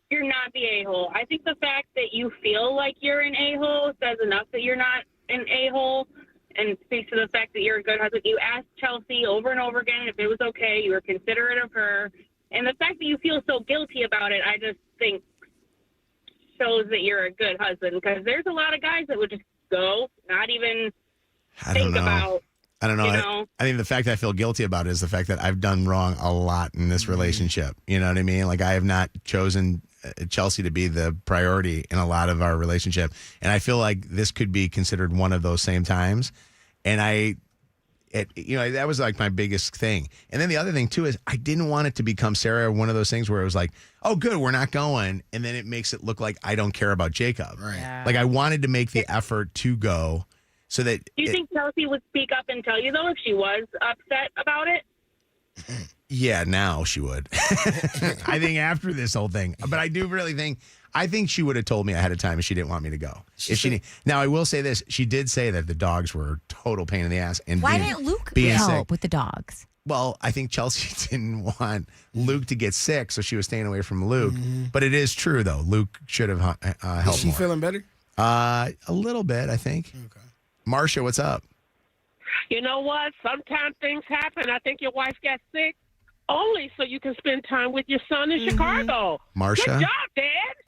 You're not the a-hole. I think the fact that you feel like you're an a-hole says enough that you're not an a-hole, and speaks to the fact that you're a good husband. You asked Chelsea over and over again if it was okay. You were considerate of her. And the fact that you feel so guilty about it, I just think shows that you're a good husband, because there's a lot of guys that would just go, not even think about. I don't know. You know? I think the fact that I feel guilty about it is the fact that I've done wrong a lot in this relationship. You know what I mean? Like I have not chosen Chelsea to be the priority in a lot of our relationship. And I feel like this could be considered one of those same times. And that was like my biggest thing. And then the other thing too is I didn't want it to become, Sarah, one of those things where it was like, oh good, we're not going. And then it makes it look like I don't care about Jacob. Right. Yeah. Like I wanted to make the effort to go so that. Do you think Chelsea would speak up and tell you, though, if she was upset about it? Yeah, now she would. I think after this whole thing. But I do really think, she would have told me ahead of time if she didn't want me to go. Now, I will say this. She did say that the dogs were a total pain in the ass. And why didn't Luke being help sick. with the dogs? Well, I think Chelsea didn't want Luke to get sick, so she was staying away from Luke. But it is true, though. Luke should have helped Is she more. feeling better? A little bit, I think. Okay. Marcia, what's up? You know what? Sometimes things happen. I think your wife got sick only so you can spend time with your son in Chicago. Marcia? Good job,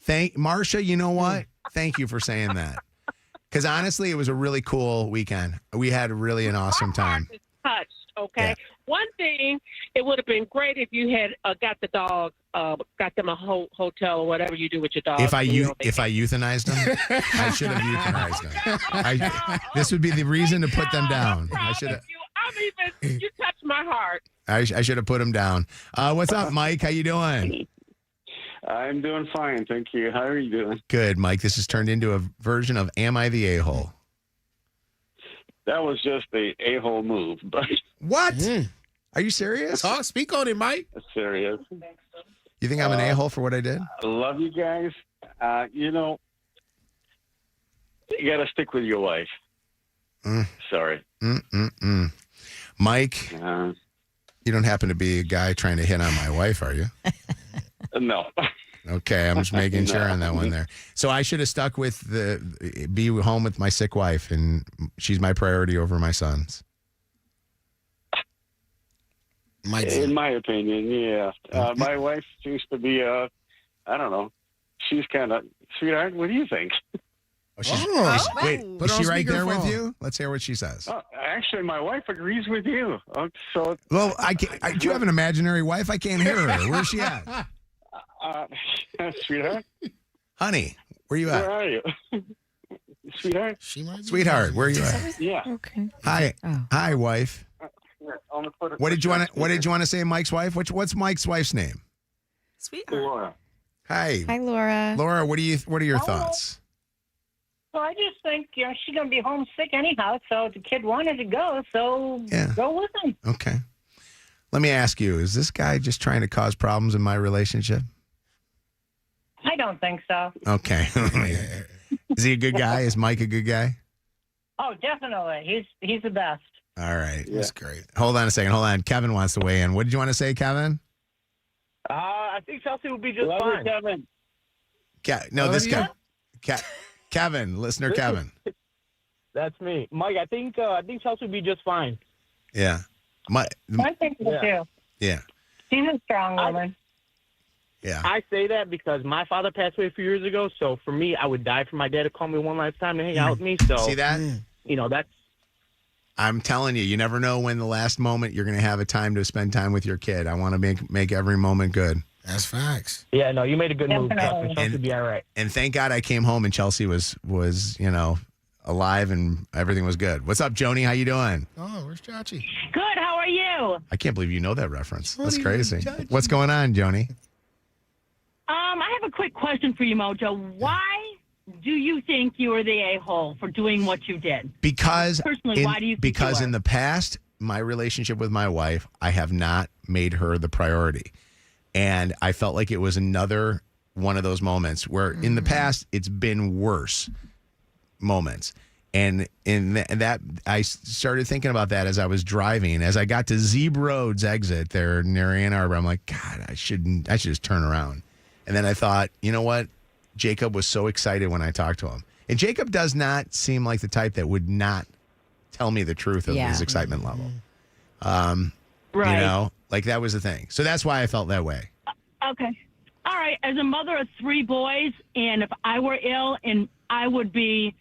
Dad. Marcia, you know what? Thank you for saying that. Because honestly, it was a really cool weekend. We had really an awesome time. Touched, okay? Yeah. One thing, it would have been great if you had got the dog, got them a hotel or whatever you do with your dog. If I euthanized them, I should have euthanized them. This would be the reason to put them down. I should have. You touched my heart. I should have put them down. What's up, Mike? How you doing? I'm doing fine, thank you. How are you doing? Good, Mike. This has turned into a version of Am I the A-hole? That was just the a-hole move, but what? Are you serious? Speak on it, Mike. Serious. You think I'm an a-hole for what I did? I love you guys. You got to stick with your wife. Sorry. Mike, you don't happen to be a guy trying to hit on my wife, are you? No. Okay, I'm just making sure on that one there. So I should have stuck with be home with my sick wife, and she's my priority over my sons. In my opinion, yeah. My wife seems to be, I don't know. She's kind of, sweetheart, what do you think? Wait, is she right there with you? Let's hear what she says. Actually, my wife agrees with you. So, well, do you have an imaginary wife? I can't hear her. Where's she at? Sweetheart? Honey, where you at? Where are you? Sweetheart? Sweetheart, where are you at? Yeah. Okay. Hi, wife. What did you want to say, Mike's wife? What's Mike's wife's name? Sweetheart. Laura. Hi. Hi, Laura. Laura, what are your thoughts? Well, I just think she's going to be homesick anyhow. So the kid wanted to go, so go with him. Okay. Let me ask you: is this guy just trying to cause problems in my relationship? I don't think so. Okay. Is he a good guy? Is Mike a good guy? Oh, definitely. He's the best. All right. That's great. Hold on a second. Hold on. Kevin wants to weigh in. What did you want to say, Kevin? I think Chelsea would be just Love fine. Kevin. This guy. Kevin, listener Kevin. That's me. Mike, I think Chelsea would be just fine. Yeah. I think so, too. Yeah. She's a strong woman. Yeah. I say that because my father passed away a few years ago, so for me, I would die for my dad to call me one last time to hang out with me. So See that? That's. I'm telling you, you never know when the last moment you're going to have a time to spend time with your kid. I want to make every moment good. That's facts. Yeah, no, you made a good move. Chelsea would be all right. And thank God I came home and Chelsea was alive and everything was good. What's up, Joni? How you doing? Oh, where's Chachi? Good. How are you? I can't believe you know that reference. That's crazy. What's going on, Joni? I have a quick question for you, Mojo. Why do you think you were the a-hole for doing what you did? Because personally, why do you think you in were? the past, my relationship with my wife, I have not made her the priority. And I felt like it was another one of those moments where in the past it's been worse moments. And that I started thinking about that as I was driving. As I got to Zeeb Road's exit there near Ann Arbor, I'm like, God, I should just turn around. And then I thought, you know what? Jacob was so excited when I talked to him. And Jacob does not seem like the type that would not tell me the truth of his excitement level. Right. Like that was the thing. So that's why I felt that way. Okay. All right. As a mother of 3 boys, and if I were ill, and I would be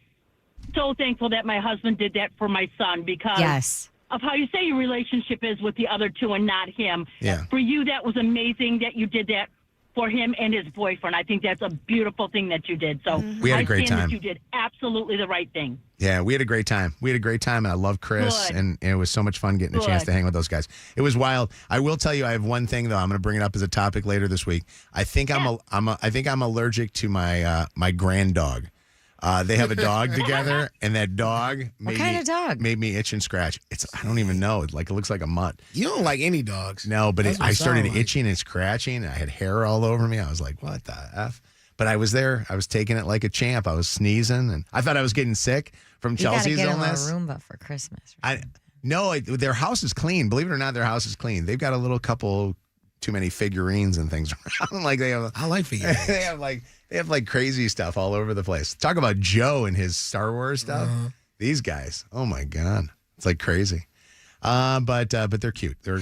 so thankful that my husband did that for my son because of how you say your relationship is with the other 2 and not him. Yeah. For you, that was amazing that you did that for him and his boyfriend. I think that's a beautiful thing that you did. So We had a great I stand time. that you did absolutely the right thing. Yeah, we had a great time. And I love Chris, Good. and it was so much fun getting a chance to hang with those guys. It was wild. I will tell you, I have one thing though. I'm going to bring it up as a topic later this week. I think I'm allergic to my grand dog. They have a dog together, and that dog made me itch and scratch. I don't even know. It looks like a mutt. You don't like any dogs. No, but That's what I it started sound like. itching and scratching. And I had hair all over me. I was like, what the F? But I was there. I was taking it like a champ. I was sneezing, and I thought I was getting sick from Chelsea's illness. You got to get him a Roomba for Christmas. No, their house is clean. Believe it or not, their house is clean. They've got a little couple too many figurines and things around. Like they have. I like figurines. They have like crazy stuff all over the place. Talk about Joe and his Star Wars stuff. These guys, oh my God, it's like crazy. But they're cute. They're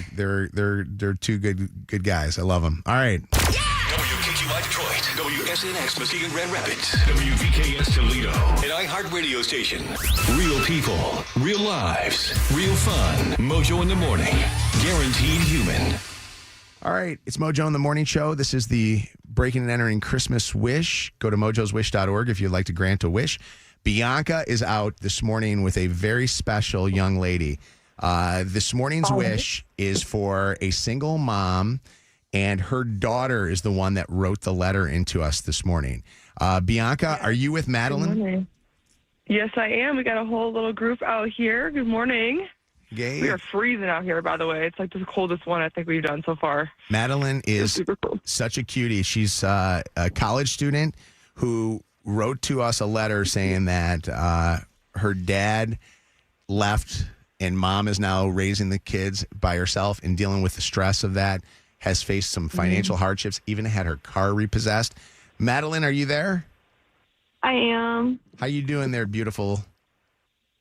2 good guys. I love them. All right. WKQI Detroit, WSNX Muskegon Grand Rapids, WVKS Toledo, an iHeart radio station. Real people, real lives, real fun. Mojo in the morning, guaranteed human. All right, it's Mojo in the Morning Show. This is the Breaking and Entering Christmas Wish. Go to mojoswish.org if you'd like to grant a wish. Bianca is out this morning with a very special young lady. This morning's wish is for a single mom, and her daughter is the one that wrote the letter into us this morning. Bianca, are you with Madeline? Good morning. Yes, I am. We got a whole little group out here. Good morning. Yay. We are freezing out here, by the way. It's like the coldest one I think we've done so far. Madeline is such a cutie. She's a college student who wrote to us a letter saying that her dad left and mom is now raising the kids by herself and dealing with the stress of that, has faced some financial hardships, even had her car repossessed. Madeline, are you there? I am. How you doing there, beautiful?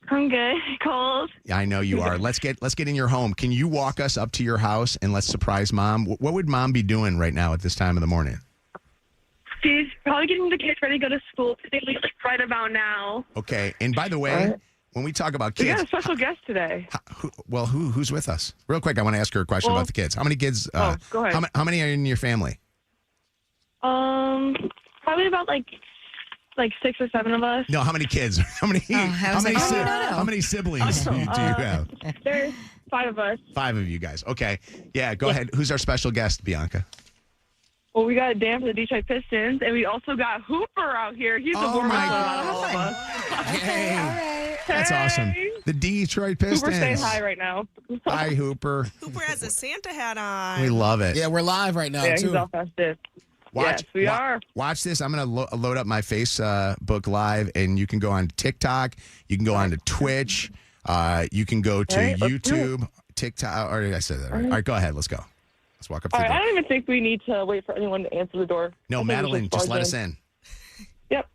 I'm good. Cold. Yeah, I know you are. Let's get in your home. Can you walk us up to your house and let's surprise mom? What would mom be doing right now at this time of the morning? She's probably getting the kids ready to go to school. They leave like right about now. Okay. And by the way, when we talk about kids, We got a special guest today. Who's with us? Real quick, I want to ask her a question about the kids. How many kids? Go ahead. How many are in your family? Probably about like 6 or 7 of us. No, how many kids? How many siblings do you have? There's 5 of us. 5 of you guys. Okay. Yeah, go ahead. Who's our special guest, Bianca? Well, we got Dan for the Detroit Pistons, and we also got Hooper out here. He's a warm up out of all of us. Hey. That's awesome. The Detroit Pistons. Hooper's saying hi right now. Hi, Hooper. Hooper has a Santa hat on. We love it. Yeah, we're live right now, Yeah, too. he's all festive. Yes, we are. Watch this. I'm going to load up my Facebook Live, and you can go on TikTok. You can go on to Twitch. You can go to YouTube, TikTok. Or I said that. All right, go ahead. Let's go. Let's walk up to All the right, door. I don't even think we need to wait for anyone to answer the door. No, Madeline, just let us in. Yep.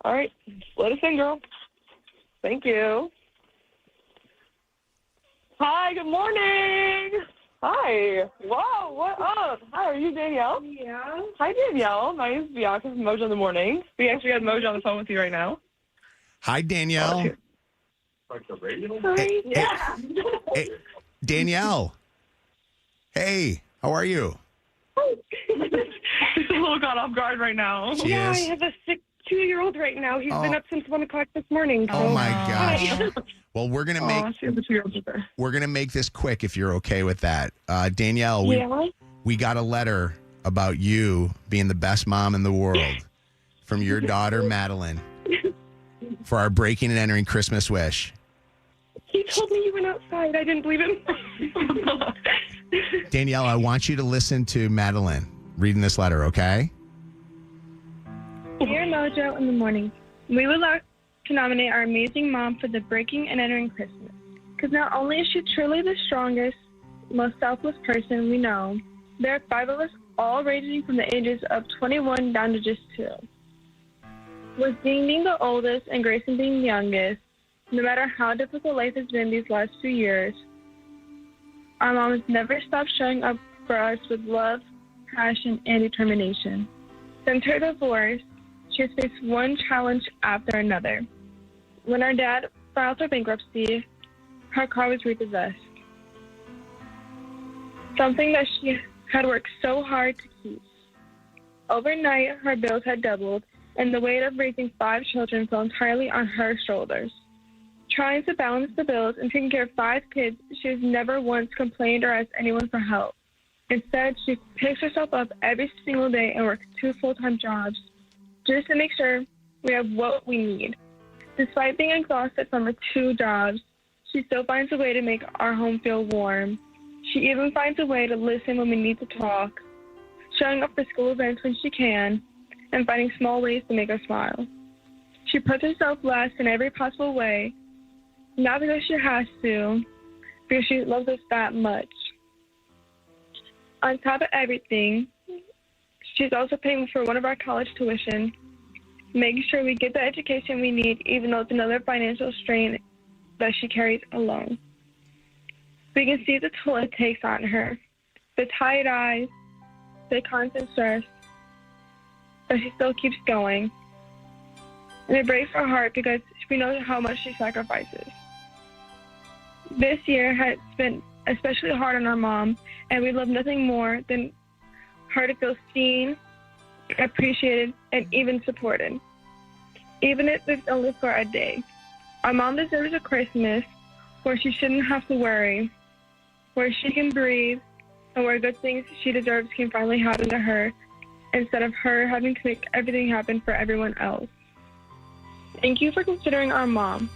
All right. Let us in, girl. Thank you. Hi, good morning. Hi. Whoa, what up? Hi, are you Danielle? Yeah. Hi, Danielle. My name's Bianca from Mojo in the Morning. We actually got Mojo on the phone with you right now. Hi, Danielle. Like the radio? Yeah. Hey, Danielle. Hey, how are you? She's a little caught off guard right now. She yeah, is? I have a sick 2-year-old right now. He's been up since 1 o'clock this morning. So. Oh, my gosh. Well, we're gonna she has a 2-year-old with her. We're gonna make this quick if you're okay with that. Danielle, we got a letter about you being the best mom in the world from your daughter Madeline for our breaking and entering Christmas wish. He told me you went outside. I didn't believe him. Danielle, I want you to listen to Madeline reading this letter, okay? Dear Mojo in the Morning, we would like to nominate our amazing mom for the Breaking and Entering Christmas. Because not only is she truly the strongest, most selfless person we know, there are 5 of us all ranging from the ages of 21 down to just 2. With Dean being the oldest and Grayson being the youngest, no matter how difficult life has been these last few years, our mom has never stopped showing up for us with love, passion, and determination. Since her divorce, she has faced one challenge after another. When our dad filed for bankruptcy, her car was repossessed. Something that she had worked so hard to keep. Overnight, her bills had doubled, and the weight of raising 5 children fell entirely on her shoulders. Trying to balance the bills and taking care of 5 kids, she has never once complained or asked anyone for help. Instead, she picks herself up every single day and works 2 full-time jobs just to make sure we have what we need. Despite being exhausted from her 2 jobs, she still finds a way to make our home feel warm. She even finds a way to listen when we need to talk, showing up for school events when she can, and finding small ways to make us smile. She puts herself last in every possible way, not because she has to, because she loves us that much. On top of everything, she's also paying for one of our college tuition, making sure we get the education we need, even though it's another financial strain that she carries alone. We can see the toll it takes on her, the tired eyes, the constant stress, but she still keeps going. And it breaks our heart because we know how much she sacrifices. This year has been especially hard on our mom, and we love nothing more than her to feel seen, appreciated, and even supported. Even if it's only for a day. Our mom deserves a Christmas where she shouldn't have to worry, where she can breathe, and where good things she deserves can finally happen to her, instead of her having to make everything happen for everyone else. Thank you for considering our mom.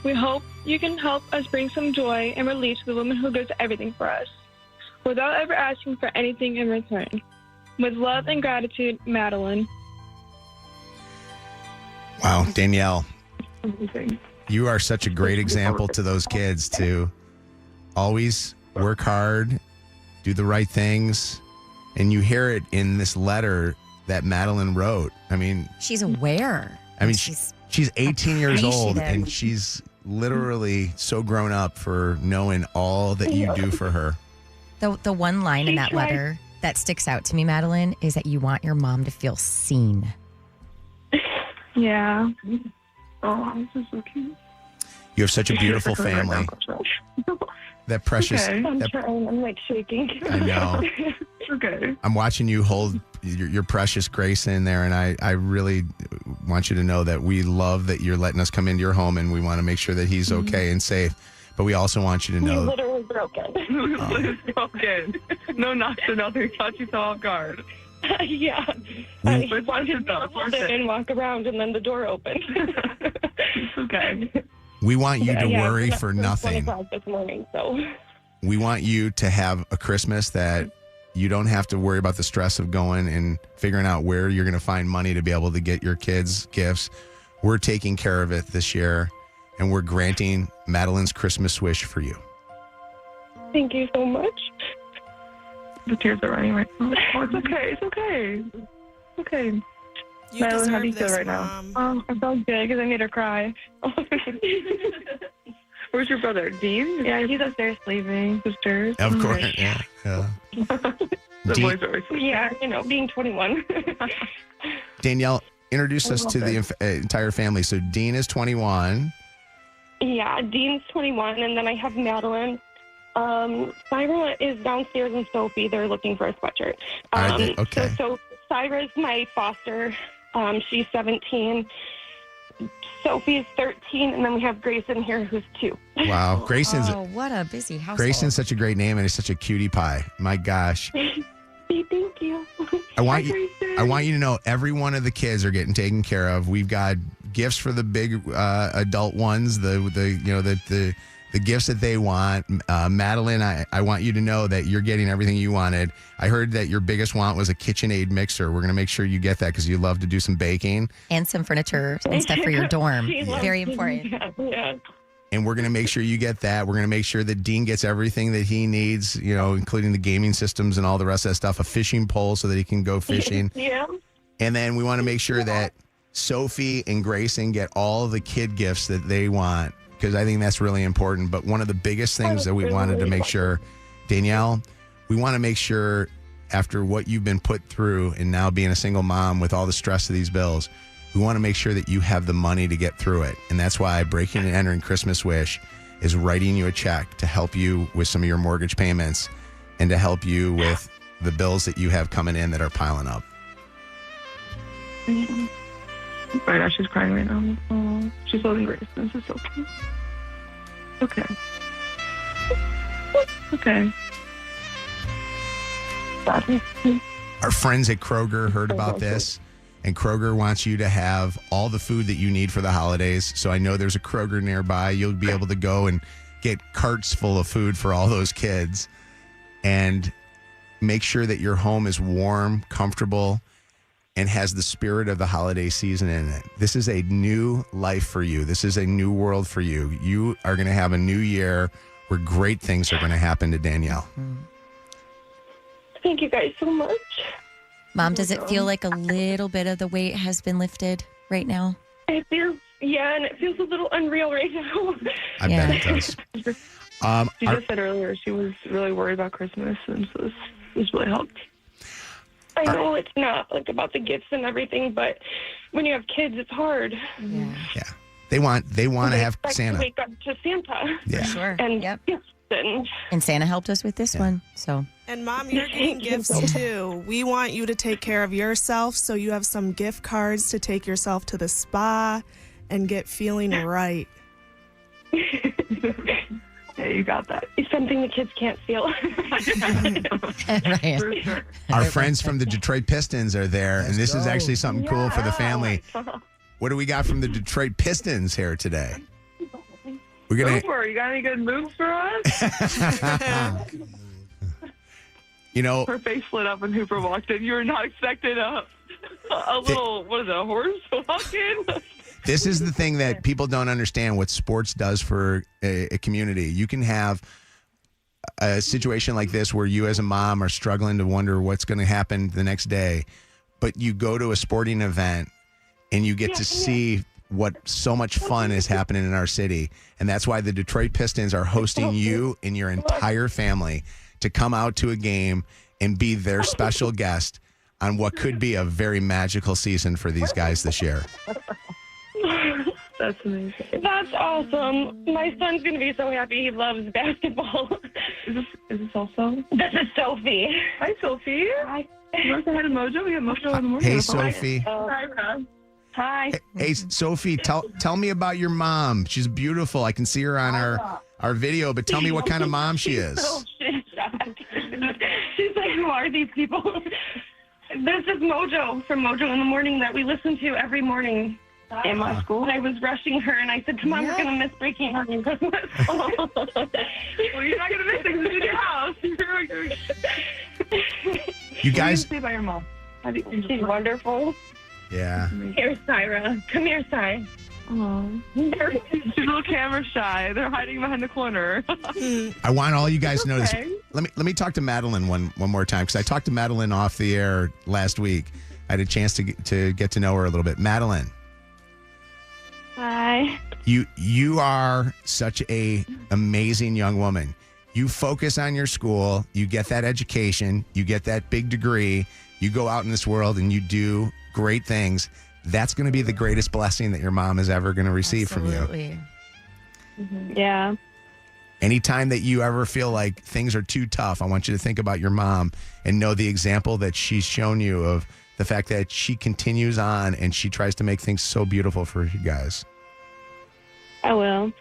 We hope you can help us bring some joy and relief to the woman who does everything for us, without ever asking for anything in return. With love and gratitude, Madeline. Wow, Danielle. You are such a great example to those kids to always work hard, do the right things. And you hear it in this letter that Madeline wrote. I mean, she's aware. I mean, she's 18 years old, and she's literally so grown up for knowing all that you do for her. The one line in that letter that sticks out to me, Madeline, is that you want your mom to feel seen. Yeah. Oh, this is so cute. You have such a beautiful family. That precious. I'm trying. I'm like shaking. I know. Okay. I'm watching you hold your precious Grace in there, and I really want you to know that we love that you're letting us come into your home, and we want to make sure that he's okay and safe. But we also want you to know. He's literally broken. Literally broken. No knocks or nothing. Caught you so off guard. Yeah. I wanted to hold it and walk around, and then the door opened. It's okay. We want you to worry for nothing. 1 o'clock this morning, so. We want you to have a Christmas that you don't have to worry about the stress of going and figuring out where you're going to find money to be able to get your kids gifts. We're taking care of it this year, and we're granting Madeline's Christmas wish for you. Thank you so much. The tears are running right now. Oh, it's okay. It's okay. It's okay. Madeline, how do you feel this, right Mom. now? I felt good because I made her cry. Where's your brother, Dean? Yeah, he's upstairs sleeping. Sisters. Of course, yeah. The Dean- boys are always Yeah, being 21. Danielle, introduce us to the entire family. So Dean is 21. Yeah, Dean's 21, and then I have Madeline. Syra is downstairs, and Sophie, they're looking for a sweatshirt. Okay. So Syra's my foster. She's 17. Sophie's 13, and then we have Grayson here, who's 2. Wow. Grayson's what a busy household. Grayson's such a great name, and he's such a cutie pie. My gosh. Thank you. I want you to know every one of the kids are getting taken care of. We've got gifts for the big adult ones, the gifts that they want. Madeline, I want you to know that you're getting everything you wanted. I heard that your biggest want was a KitchenAid mixer. We're going to make sure you get that because you love to do some baking. And some furniture and stuff for your dorm. Very important. Yeah. And we're going to make sure you get that. We're going to make sure that Dean gets everything that he needs, including the gaming systems and all the rest of that stuff, a fishing pole so that he can go fishing. Yeah. And then we want to make sure that Sophie and Grayson get all the kid gifts that they want, because I think that's really important. But one of the biggest things that we wanted to make sure, Danielle, we want to make sure after what you've been put through and now being a single mom with all the stress of these bills, we want to make sure that you have the money to get through it. And that's why Breaking and Entering Christmas Wish is writing you a check to help you with some of your mortgage payments and to help you with the bills that you have coming in that are piling up. Right now, she's crying right now. Oh, she's holding Grace. This is so cute. Okay. Okay. Our friends at Kroger heard about this, and Kroger wants you to have all the food that you need for the holidays. So I know there's a Kroger nearby. You'll be able to go and get carts full of food for all those kids and make sure that your home is warm, comfortable, and has the spirit of the holiday season in it. This is a new life for you. This is a new world for you. You are going to have a new year where great things are going to happen to Danielle. Thank you guys so much. Mom, does it feel like a little bit of the weight has been lifted right now? It feels, and it feels a little unreal right now. I bet it does. She just said earlier she was really worried about Christmas, and so this really helped. I know it's not like about the gifts and everything, but when you have kids, it's hard. Yeah. They want to have expect Santa. To wake up to Santa. Yeah. Sure. And gifts and Santa helped us with this one. So. And Mom, you're getting gifts too. We want you to take care of yourself, so you have some gift cards to take yourself to the spa and get feeling right. Yeah, you got that. It's something the kids can't feel. Right. For sure. Our friends from the Detroit Pistons are there, and this is actually something cool for the family. What do we got from the Detroit Pistons here today? We're Go gonna. for it. You got any good moves for us? Her face lit up when Hooper walked in. You were not expecting a little, what is it, a horse walk in? This is the thing that people don't understand what sports does for a community. You can have a situation like this where you as a mom are struggling to wonder what's going to happen the next day, but you go to a sporting event and you get to see what so much fun is happening in our city. And that's why the Detroit Pistons are hosting you and your entire family to come out to a game and be their special guest on what could be a very magical season for these guys this year. That's amazing. That's awesome. My son's going to be so happy. He loves basketball. Is this also? This is Sophie. Hi, Sophie. Hi. You want to say hi to Mojo? We have Mojo in the morning. Hey, Sophie. Hi, Rob. Hi. Hey, Sophie, tell me about your mom. She's beautiful. I can see her on our video, but tell me what kind of mom she is. She's like, who are these people? This is Mojo from Mojo in the Morning that we listen to every morning in my school. I was rushing her, and I said to Mom, we're going to miss breaking on Christmas. Well, you're not going to miss it because it's in your house. You guys... What do you say about your mom? She's wonderful. Yeah. Here's Syra. Come here, Sy. Oh, she's a little camera shy. They're hiding behind the corner. I want all you guys to know this. Let me talk to Madeline one more time, because I talked to Madeline off the air last week. I had a chance to get to know her a little bit. Madeline. Hi. You are such a amazing young woman. You focus on your school, you get that education, you get that big degree, you go out in this world and you do great things. That's going to be the greatest blessing that your mom is ever going to receive from you. Mm-hmm. Yeah. Anytime that you ever feel like things are too tough, I want you to think about your mom and know the example that she's shown you of the fact that she continues on and she tries to make things so beautiful for you guys. I will.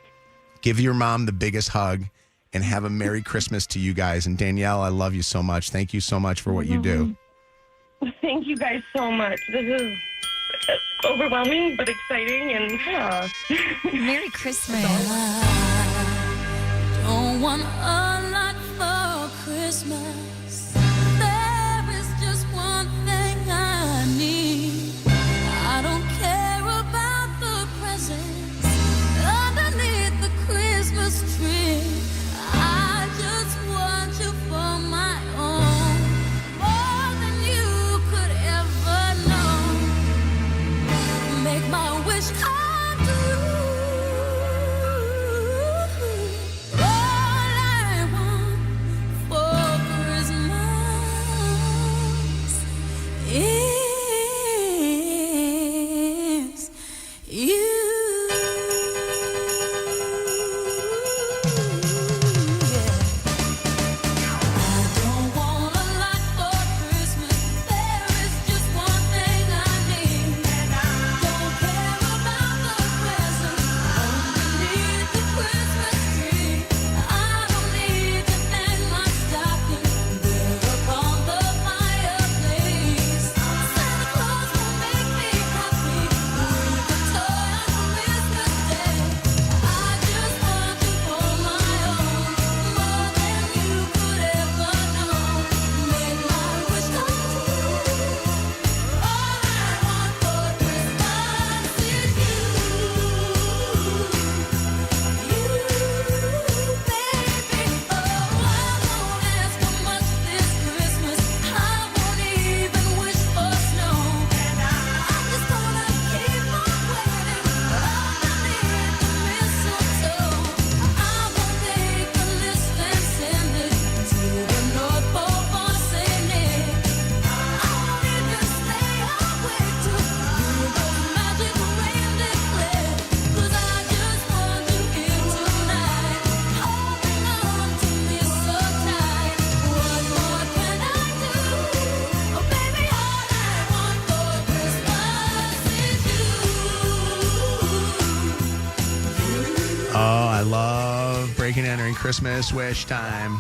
Give your mom the biggest hug and have a Merry Christmas to you guys. And Danielle, I love you so much. Thank you so much for what you do. Thank you guys so much. This is overwhelming but exciting, and Merry Christmas. Don't want a lot for Christmas. There is just one thing I need. I don't care about the presents underneath the Christmas tree. I just want you for my own, more than you could ever know. Make my wish come true. All I want for Christmas is you. Christmas wish time.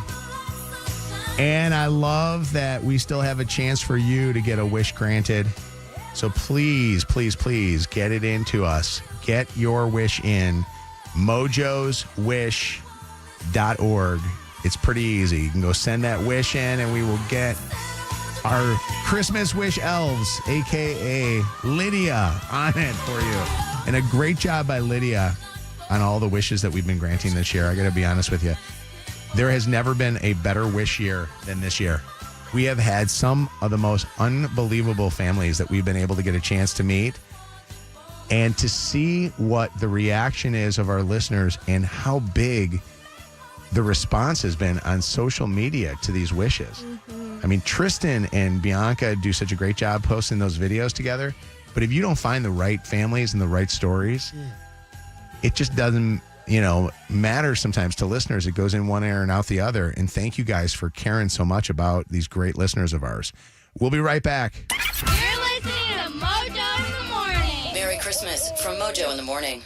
And I love that we still have a chance for you to get a wish granted. So please, please, please get it into us. Get your wish in. mojoswish.org. It's pretty easy. You can go send that wish in and we will get our Christmas wish elves, a.k.a. Lydia, on it for you. And a great job by Lydia on all the wishes that we've been granting this year. I got to be honest with you. There has never been a better wish year than this year. We have had some of the most unbelievable families that we've been able to get a chance to meet. And to see what the reaction is of our listeners and how big the response has been on social media to these wishes. I mean, Tristan and Bianca do such a great job posting those videos together. But if you don't find the right families and the right stories, it just doesn't, matter sometimes to listeners. It goes in one ear and out the other. And thank you guys for caring so much about these great listeners of ours. We'll be right back. You're listening to Mojo in the Morning. Merry Christmas from Mojo in the Morning.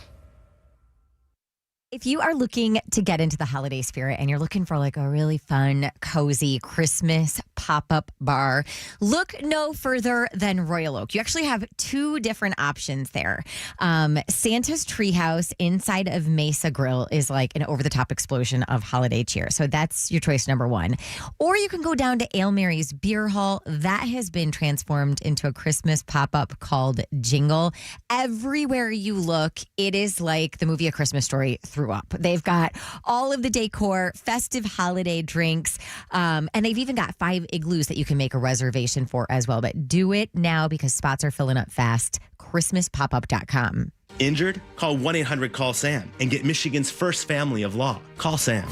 If you are looking to get into the holiday spirit and you're looking for like a really fun, cozy Christmas pop-up bar, look no further than Royal Oak. You actually have two different options there. Santa's Treehouse inside of Mesa Grill is like an over-the-top explosion of holiday cheer. So that's your choice number one. Or you can go down to Ale Mary's Beer Hall. That has been transformed into a Christmas pop-up called Jingle. Everywhere you look, it is like the movie A Christmas Story threw up. They've got all of the decor, festive holiday drinks, and they've even got 5 igloos that you can make a reservation for as well. But do it now because spots are filling up fast. ChristmasPopUp.com. Injured? Call 1-800-CALL-SAM and get Michigan's first family of law. Call Sam.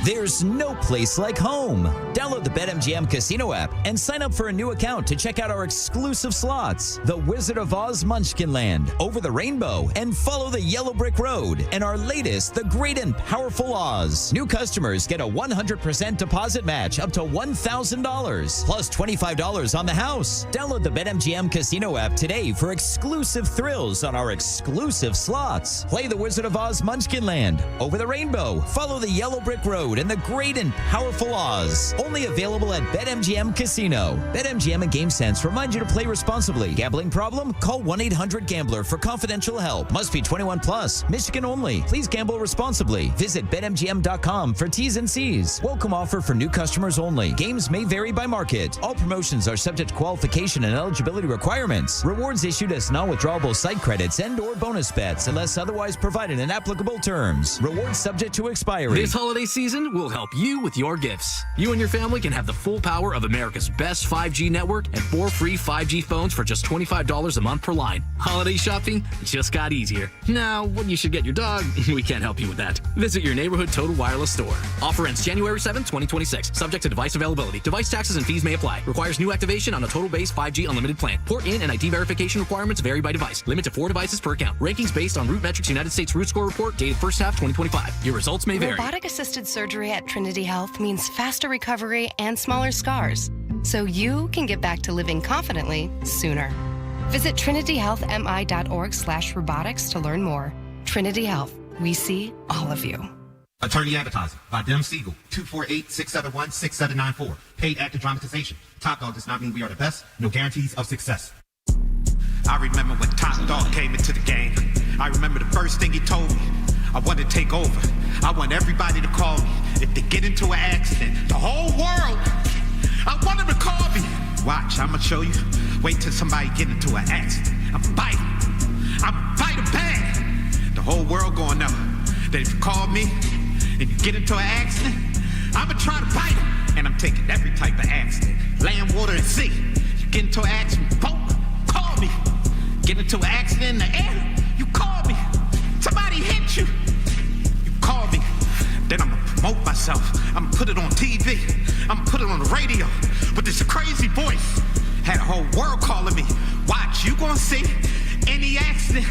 There's no place like home. Download the BetMGM Casino app and sign up for a new account to check out our exclusive slots, The Wizard of Oz Munchkinland, Over the Rainbow, and Follow the Yellow Brick Road, and our latest, The Great and Powerful Oz. New customers get a 100% deposit match up to $1,000, plus $25 on the house. Download the BetMGM Casino app today for exclusive thrills on our exclusive slots. Play The Wizard of Oz Munchkinland, Over the Rainbow, Follow the Yellow Brick Road, and The Great and Powerful Oz. Only available at BetMGM Casino. BetMGM and GameSense remind you to play responsibly. Gambling problem? Call 1-800-GAMBLER for confidential help. Must be 21 plus. Michigan only. Please gamble responsibly. Visit BetMGM.com for T's and C's. Welcome offer for new customers only. Games may vary by market. All promotions are subject to qualification and eligibility requirements. Rewards issued as non-withdrawable site credits and or bonus bets unless otherwise provided in applicable terms. Rewards subject to expiry. This holiday season will help you with your gifts. You and your family can have the full power of America's best 5G network and 4 free 5G phones for just $25 a month per line. Holiday shopping just got easier. Now, when you should get your dog, we can't help you with that. Visit your neighborhood Total Wireless store. Offer ends January 7, 2026. Subject to device availability. Device taxes and fees may apply. Requires new activation on a total base 5G unlimited plan. Port in and ID verification requirements vary by device. Limit to 4 devices per account. Rankings based on RootMetrics United States Root Score Report dated first half 2025. Your results may vary. Robotic-assisted surgery at Trinity Health means faster recovery and smaller scars, so you can get back to living confidently sooner. Visit trinityhealthmi.org/robotics to learn more. Trinity Health, we see all of you. Attorney Advertising by Dem Siegel, 248-671-6794. Paid active dramatization. Top Dog does not mean we are the best. No guarantees of success. I remember when Top Dog came into the game. I remember the first thing he told me. I want to take over. I want everybody to call me. If they get into an accident, the whole world, I want them to call me. Watch, I'm going to show you. Wait till somebody get into an accident. I'm fighting bad. The whole world going to know that if you call me and you get into an accident, I'm going to try to fight them. And I'm taking every type of accident. Land, water, and sea. You get into an accident, boat, call me. Get into an accident in the air, you call me. Somebody hit you, you call me. Then I'm gonna promote myself. I'm gonna put it on TV. I'm gonna put it on the radio. But this crazy voice had a whole world calling me. Watch, you gonna see any accident.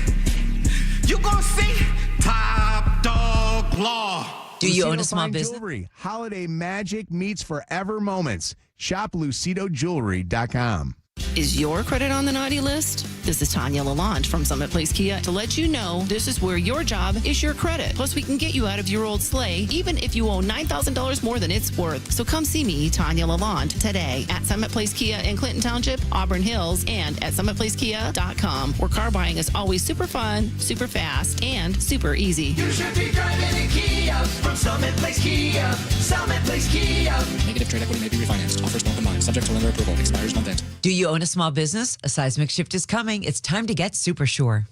You gonna see Top Dog Law. Do you own a small business? Jewelry. Holiday magic meets forever moments. Shop LucidoJewelry.com. Is your credit on the naughty list? This is Tanya Lalonde from Summit Place Kia to let you know this is where your job is your credit. Plus, we can get you out of your old sleigh, even if you owe $9,000 more than it's worth. So come see me, Tanya Lalonde, today at Summit Place Kia in Clinton Township, Auburn Hills, and at SummitPlaceKia.com, where car buying is always super fun, super fast, and super easy. You should be driving a Kia from Summit Place Kia. Summit Place Kia. Negative trade equity may be refinanced. Offers won't combine. Subject to lender approval. Expires month end. Do you own a small business? A seismic shift is coming. It's time to get super sure.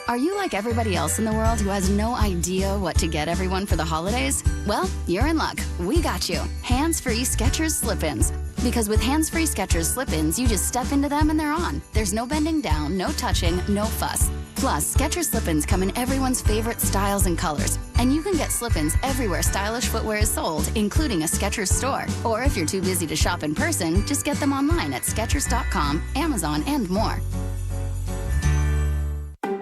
Are you like everybody else in the world who has no idea what to get everyone for the holidays? Well, you're in luck. We got you. Hands-free Skechers slip-ins. Because with hands-free Skechers slip-ins, you just step into them and they're on. There's no bending down, no touching, no fuss. Plus, Skechers slip-ins come in everyone's favorite styles and colors. And you can get slip-ins everywhere stylish footwear is sold, including a Skechers store. Or if you're too busy to shop in person, just get them online at Skechers.com, Amazon, and more.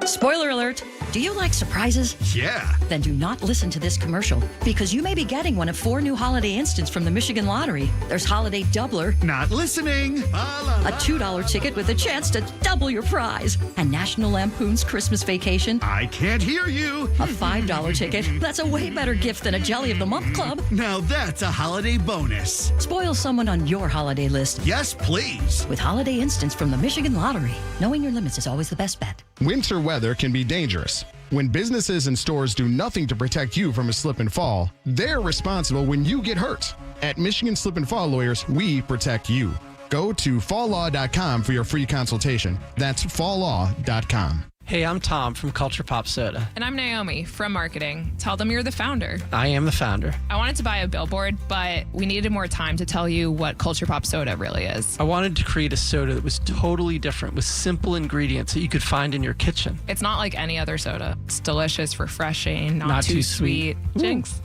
Spoiler alert. Do you like surprises? Yeah. Then do not listen to this commercial because you may be getting one of 4 new holiday instants from the Michigan Lottery. There's Holiday Doubler. Not listening. A $2 ticket with a chance to double your prize. And National Lampoon's Christmas Vacation. I can't hear you. A $5 ticket. That's a way better gift than a Jelly of the Month Club. Now that's a holiday bonus. Spoil someone on your holiday list. Yes, please. With holiday instants from the Michigan Lottery. Knowing your limits is always the best bet. Winter weather can be dangerous. When businesses and stores do nothing to protect you from a slip and fall, they're responsible when you get hurt. At Michigan Slip and Fall Lawyers, we protect you. Go to falllaw.com for your free consultation. That's falllaw.com. Hey, I'm Tom from Culture Pop Soda. And I'm Naomi from marketing. Tell them you're the founder. I am the founder. I wanted to buy a billboard, but we needed more time to tell you what Culture Pop Soda really is. I wanted to create a soda that was totally different with simple ingredients that you could find in your kitchen. It's not like any other soda. It's delicious, refreshing, not too sweet. Jinx.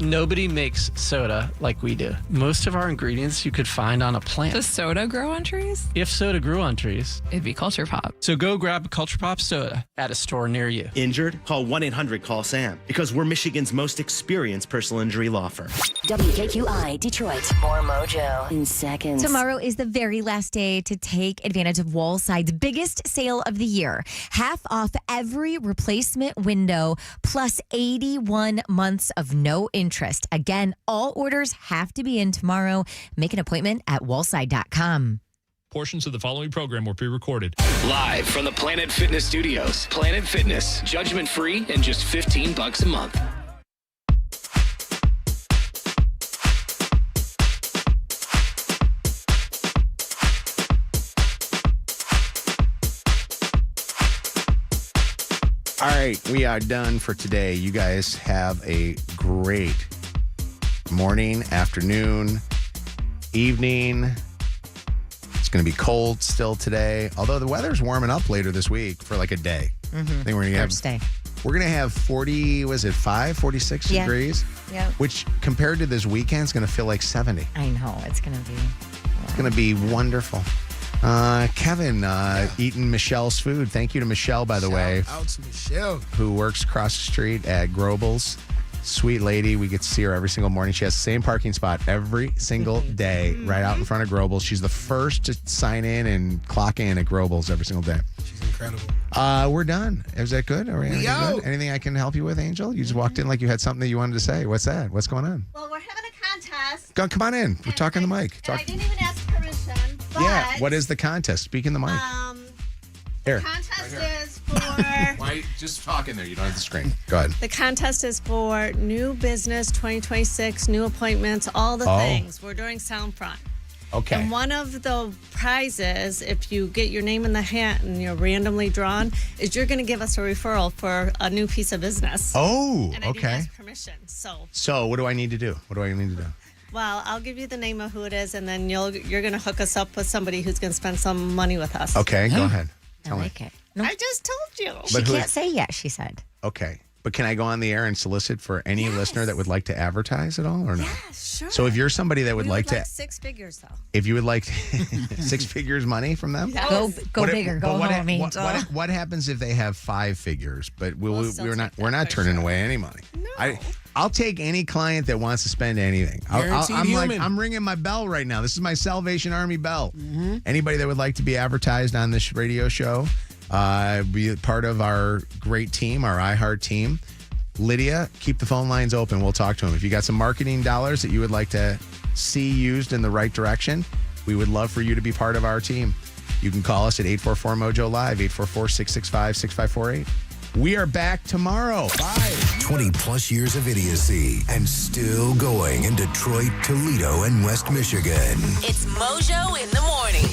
Nobody makes soda like we do. Most of our ingredients you could find on a plant. Does soda grow on trees? If soda grew on trees, it'd be Culture Pop. So go grab a Culture Pop Soda at a store near you. Injured? Call 1-800-CALL-SAM because we're Michigan's most experienced personal injury law firm. WKQI Detroit. More Mojo in seconds. Tomorrow is the very last day to take advantage of Wallside's biggest sale of the year. Half off every replacement window plus 81 months of no interest. Again, all orders have to be in tomorrow. Make an appointment at wallside.com. Portions of the following program were pre-recorded. Live from the Planet Fitness Studios. Planet Fitness, judgment free and just $15 a month. All right, we are done for today. You guys have a great morning, afternoon, evening. It's going to be cold still today, although the weather's warming up later this week for like a day. Mm-hmm. I think we're going to have 46 degrees? Yeah. Which compared to this weekend is going to feel like 70. I know. It's going to be wonderful. Kevin eating Michelle's food. Thank you to Michelle, by the way. Shout out to Michelle. Who works across the street at Grobel's. Sweet lady. We get to see her every single morning. She has the same parking spot every single day right out in front of Grobel's. She's the first to sign in and clock in at Grobel's every single day. She's incredible. We're done. Is that good? Are we good? Anything I can help you with, Angel? You just walked in like you had something that you wanted to say. What's that? What's going on? Well, we're having a contest. Come on in. We're talking the mic. I didn't even ask permission. But, yeah. What is the contest? Speak in the mic. Here. The contest is for... Why? Just talk in there. You don't have the screen. Go ahead. The contest is for new business 2026, new appointments, all the things. We're doing Soundfront. Okay. And one of the prizes, if you get your name in the hat and you're randomly drawn, is you're going to give us a referral for a new piece of business. Oh, and I okay. didn't ask permission. So what do I need to do? Well, I'll give you the name of who it is, and then you're going to hook us up with somebody who's going to spend some money with us. Okay, go ahead. Tell me. it. No. I just told you. She can't say yet, she said. Okay. But can I go on the air and solicit for any listener that would like to advertise at all or no? Yeah, sure. So if you're somebody that would like to... 6 figures, though. If you would like 6 figures money from them? Yes. Go bigger. Go home, Angel. What happens if they have 5 figures? But we're not turning away any money. No. I'll take any client that wants to spend anything. I'm ringing my bell right now. This is my Salvation Army bell. Mm-hmm. Anybody that would like to be advertised on this radio show, be part of our great team, our iHeart team. Lydia, keep the phone lines open. We'll talk to them. If you got some marketing dollars that you would like to see used in the right direction, we would love for you to be part of our team. You can call us at 844-MOJO-LIVE, 844-665-6548. We are back tomorrow. Bye. 20 plus years of idiocy and still going in Detroit, Toledo, and West Michigan. It's Mojo in the morning.